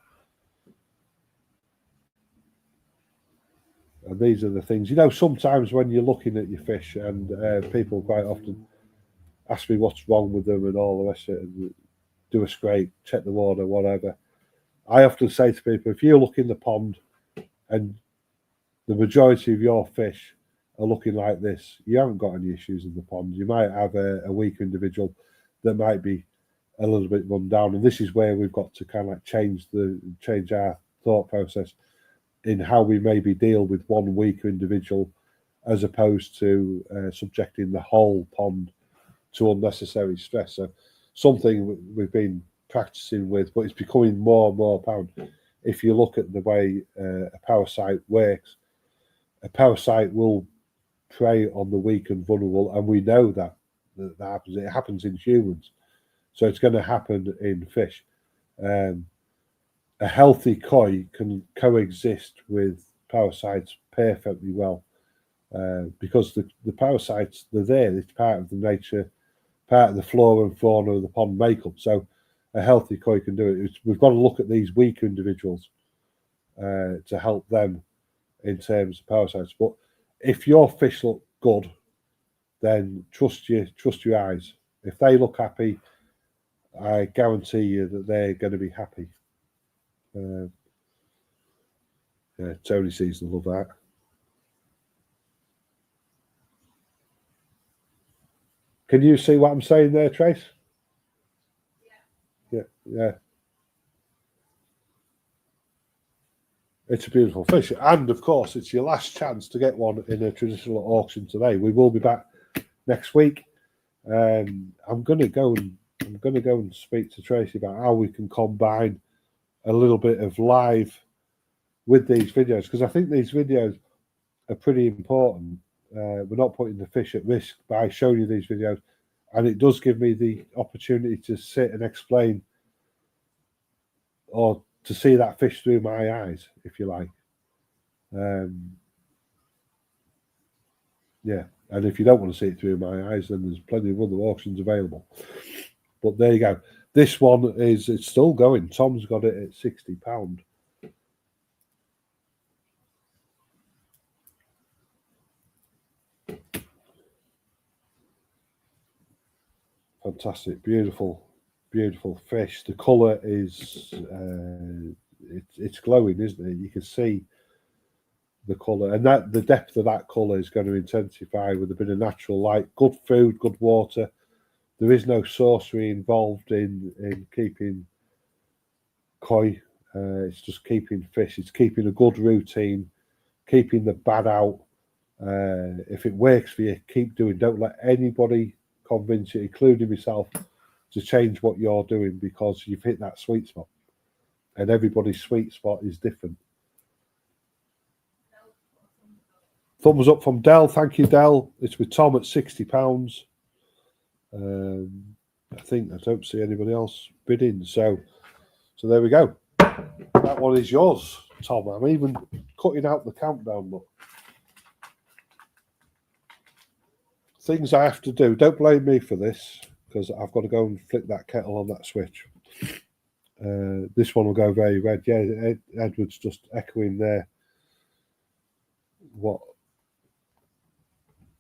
And these are the things, you know, sometimes when you're looking at your fish, and people quite often ask me what's wrong with them and all the rest of it, and do a scrape, check the water, whatever. I often say to people, if you look in the pond and the majority of your fish are looking like this, you haven't got any issues in the pond. You might have a weaker individual that might be a little bit run down, and this is where we've got to kind of like change our thought process in how we maybe deal with one weaker individual, as opposed to subjecting the whole pond to unnecessary stress. So something we've been practicing with, but it's becoming more and more apparent. If you look at the way a parasite works, a parasite will prey on the weak and vulnerable, and we know that happens. It happens in humans, so it's going to happen in fish. A healthy koi can coexist with parasites perfectly well, because the parasites, they're there. It's part of the nature, part of the flora and fauna of the pond makeup. So a healthy koi can do it. We've got to look at these weaker individuals to help them in terms of parasites. But if your fish look good, then trust your eyes. If they look happy, I guarantee you that they're going to be happy. Yeah, Tony sees the love that. Can you see what I'm saying there, Trace? Yeah. It's a beautiful fish, and of course, it's your last chance to get one in a traditional auction today. We will be back next week. I'm going to go and speak to Tracy about how we can combine a little bit of live with these videos, because I think these videos are pretty important. We're not putting the fish at risk by showing you these videos, and it does give me the opportunity to sit and explain, or to see that fish through my eyes, if you like. Yeah, and if you don't want to see it through my eyes, then there's plenty of other auctions available. But there you go. This one it's still going. Tom's got it at £60. Fantastic, beautiful fish. The colour is it's glowing, isn't it? You can see the colour, and that the depth of that colour is going to intensify with a bit of natural light. Good food, good water. There is no sorcery involved in keeping koi. It's just keeping fish. It's keeping a good routine, keeping the bad out. If it works for you, keep doing. Don't let anybody convince you, including myself, to change what you're doing, because you've hit that sweet spot, and everybody's sweet spot is different. Thumbs up from Dell. Thank you, Dell. It's with Tom at £60. I don't see anybody else bidding, so So there we go. That one is yours, Tom. I'm even cutting out the countdown, look. Things I have to do. Don't blame me for this, because I've got to go and flick that kettle on that switch. This one will go very red. Yeah, Edward's just echoing there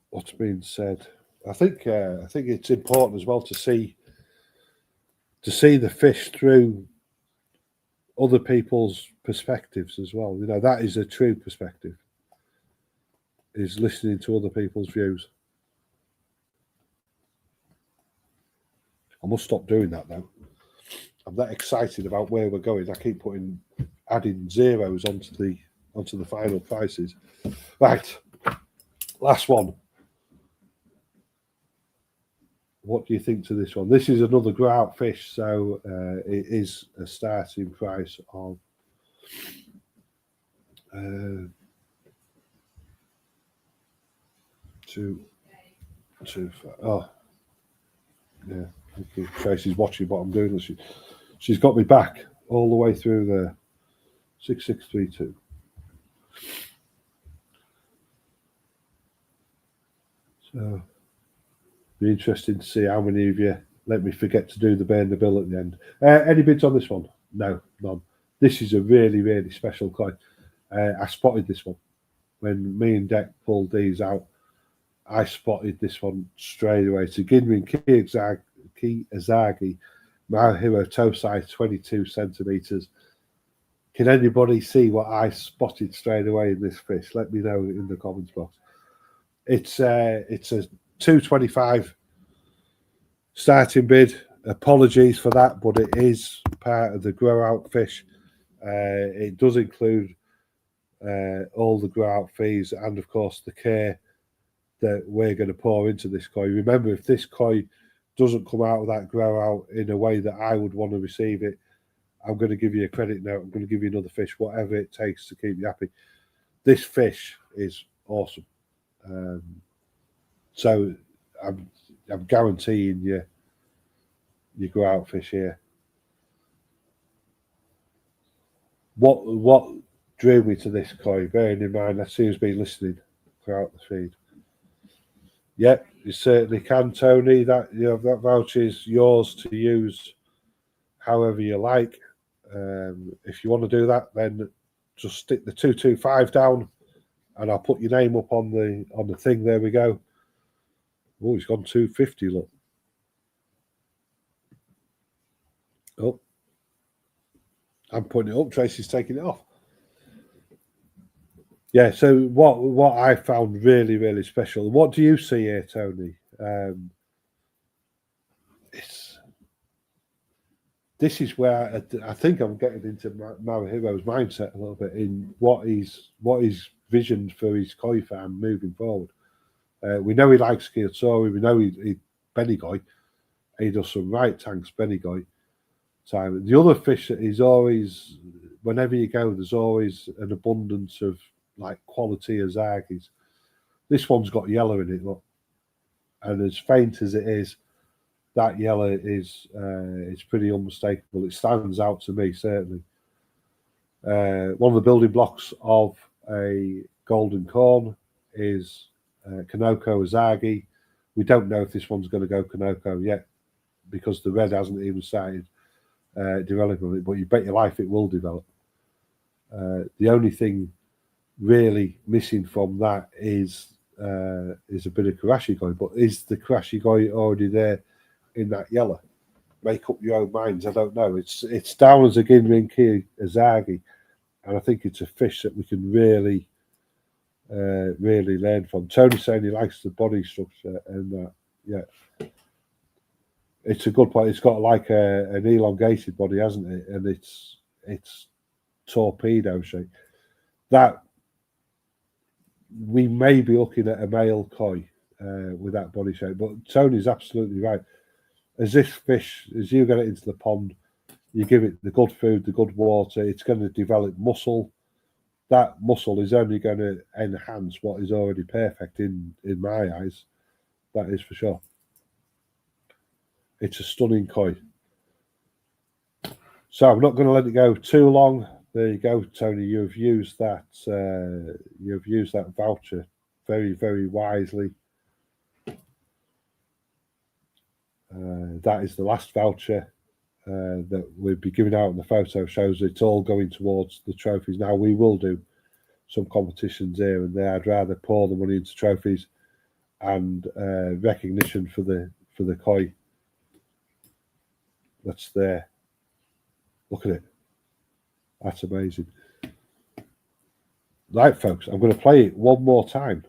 what's been said. I think it's important as well to see the fish through other people's perspectives as well. You know, that is a true perspective, is listening to other people's views. I must stop doing that though. I'm that excited about where we're going. I keep adding zeros onto the final prices. Right, last one. What do you think to this one? This is another grout fish, so it is a starting price of two. Oh, yeah. Thank you. Tracy's watching what I'm doing. She's got me back all the way through the 6632. So, be interesting to see how many of you let me forget to do the burn the bill at the end. Any bids on this one? No, none. This is a really, really special coin. I spotted this one when me and Deck pulled these out. I spotted this one straight away. It's a Ginrin Kiyazaki Mahiro toe size 22 centimeters. Can anybody see what I spotted straight away in this fish? Let me know in the comments box. It's a 225 starting bid. Apologies for that, but it is part of the grow out fish. It does include all the grow out fees and of course the care that we're going to pour into this koi. Remember, if this koi doesn't come out of that grow out in a way that I would want to receive it, I'm going to give you a credit note. I'm going to give you another fish, whatever it takes to keep you happy. This fish is awesome. So I'm guaranteeing you grow out fish here. What drew me to this koi, bearing in mind that Sue's been listening throughout the feed. Yep, you certainly can, Tony. That that voucher is yours to use however you like. If you want to do that, then just stick the 225 down, and I'll put your name up on the thing. There we go. Oh, he's gone 250. Look. Oh, I'm putting it up. Tracy's taking it off. Yeah, so what I found really, really special. What do you see here, Tony? This is where I think I'm getting into Marihiro's mindset a little bit in what he's visioned for his koi farm moving forward. We know he likes Kyotori. We know he Benigoi. He does some right tanks Benigoi time. The other fish that is always, whenever you go, there's always an abundance of like quality Azagis. This one's got yellow in it, look, and as faint as it is, that yellow is it's pretty unmistakable. It stands out to me certainly. One of the building blocks of a golden corn is Kanoko Azagi. We don't know if this one's going to go Kanoko yet because the red hasn't even started developing it, but you bet your life it will develop. The only thing really missing from that is a bit of Karashigoi, but is the Karashigoi already there in that yellow? Make up your own minds. I don't know. It's down as a Ginrin Kiyazaki, and I think it's a fish that we can really learn from. Tony's saying he likes the body structure, and yeah, it's a good point. It's got like an elongated body, hasn't it? And it's torpedo shape. That we may be looking at a male koi with that body shape, but Tony's absolutely right. As this fish, as you get it into the pond, you give it the good food, the good water, it's going to develop muscle. That muscle is only going to enhance what is already perfect in my eyes. That is for sure. It's a stunning koi. So I'm not going to let it go too long. There you go, Tony. You've used that. You've used that voucher very, very wisely. That is the last voucher that we'll be giving out in the photo shows. It's all going towards the trophies. Now we will do some competitions here and there. I'd rather pour the money into trophies and recognition for the koi that's there. Look at it. That's amazing. Right, folks, I'm going to play it one more time,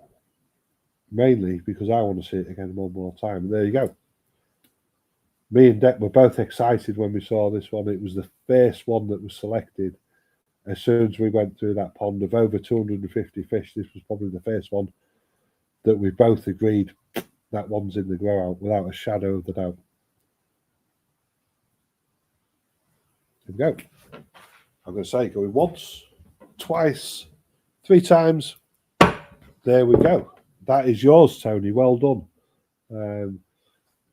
mainly because I want to see it again one more time. And there you go. Me and Dec were both excited when we saw this one. It was the first one that was selected. As soon as we went through that pond of over 250 fish, this was probably the first one that we both agreed that one's in the grow out without a shadow of a doubt. Here we go. I'm going to say going once, twice, 3 times. There we go. That is yours, Tony. Well done.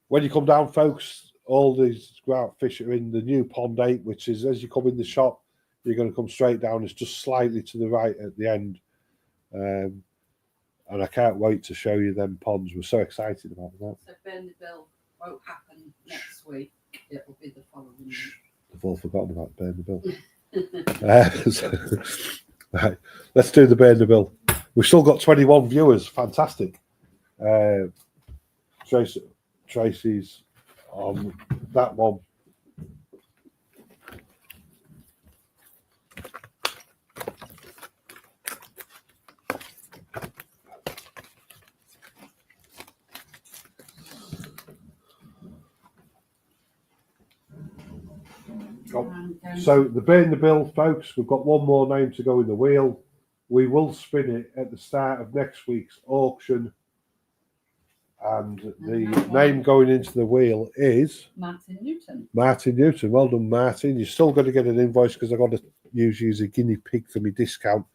When you come down, folks, all these grow out fish are in the new pond 8, which is as you come in the shop, you're going to come straight down. It's just slightly to the right at the end. And I can't wait to show you them ponds. We're so excited about that. So Burn the Bill won't happen next week. It will be the following week. They've all forgotten about Burn the Bill. Right, let's do the Burn the Bill. We've still got 21 viewers. Fantastic. Tracy's on that one. So the Burn the Bill, folks, we've got one more name to go in the wheel. We will spin it at the start of next week's auction. And the name going into the wheel is Martin Newton. Martin Newton. Well done, Martin. You're still going to get an invoice because I've got to use you as a guinea pig for my discount.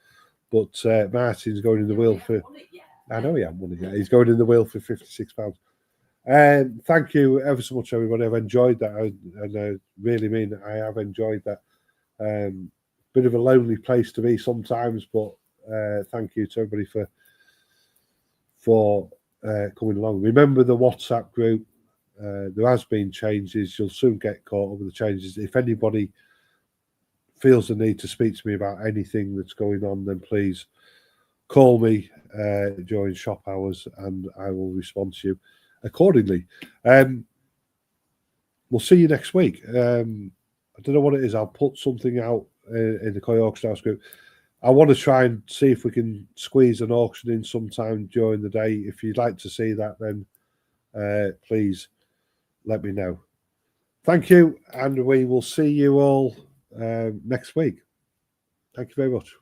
But Martin's going in the wheel for... I know he hasn't won it yet. He's going in the wheel for £56. Thank you ever so much, everybody. I've enjoyed that, and I really mean I have enjoyed that. Bit of a lonely place to be sometimes, but thank you to everybody for coming along. Remember the WhatsApp group. There has been changes. You'll soon get caught up with the changes. If anybody feels the need to speak to me about anything that's going on, then please call me during shop hours, and I will respond to you accordingly. We'll see you next week. I don't know what it is. I'll put something out in the Koi Auction House group. I want to try and see if we can squeeze an auction in sometime during the day. If you'd like to see that, then please let me know. Thank you, and we will see you all next week. Thank you very much.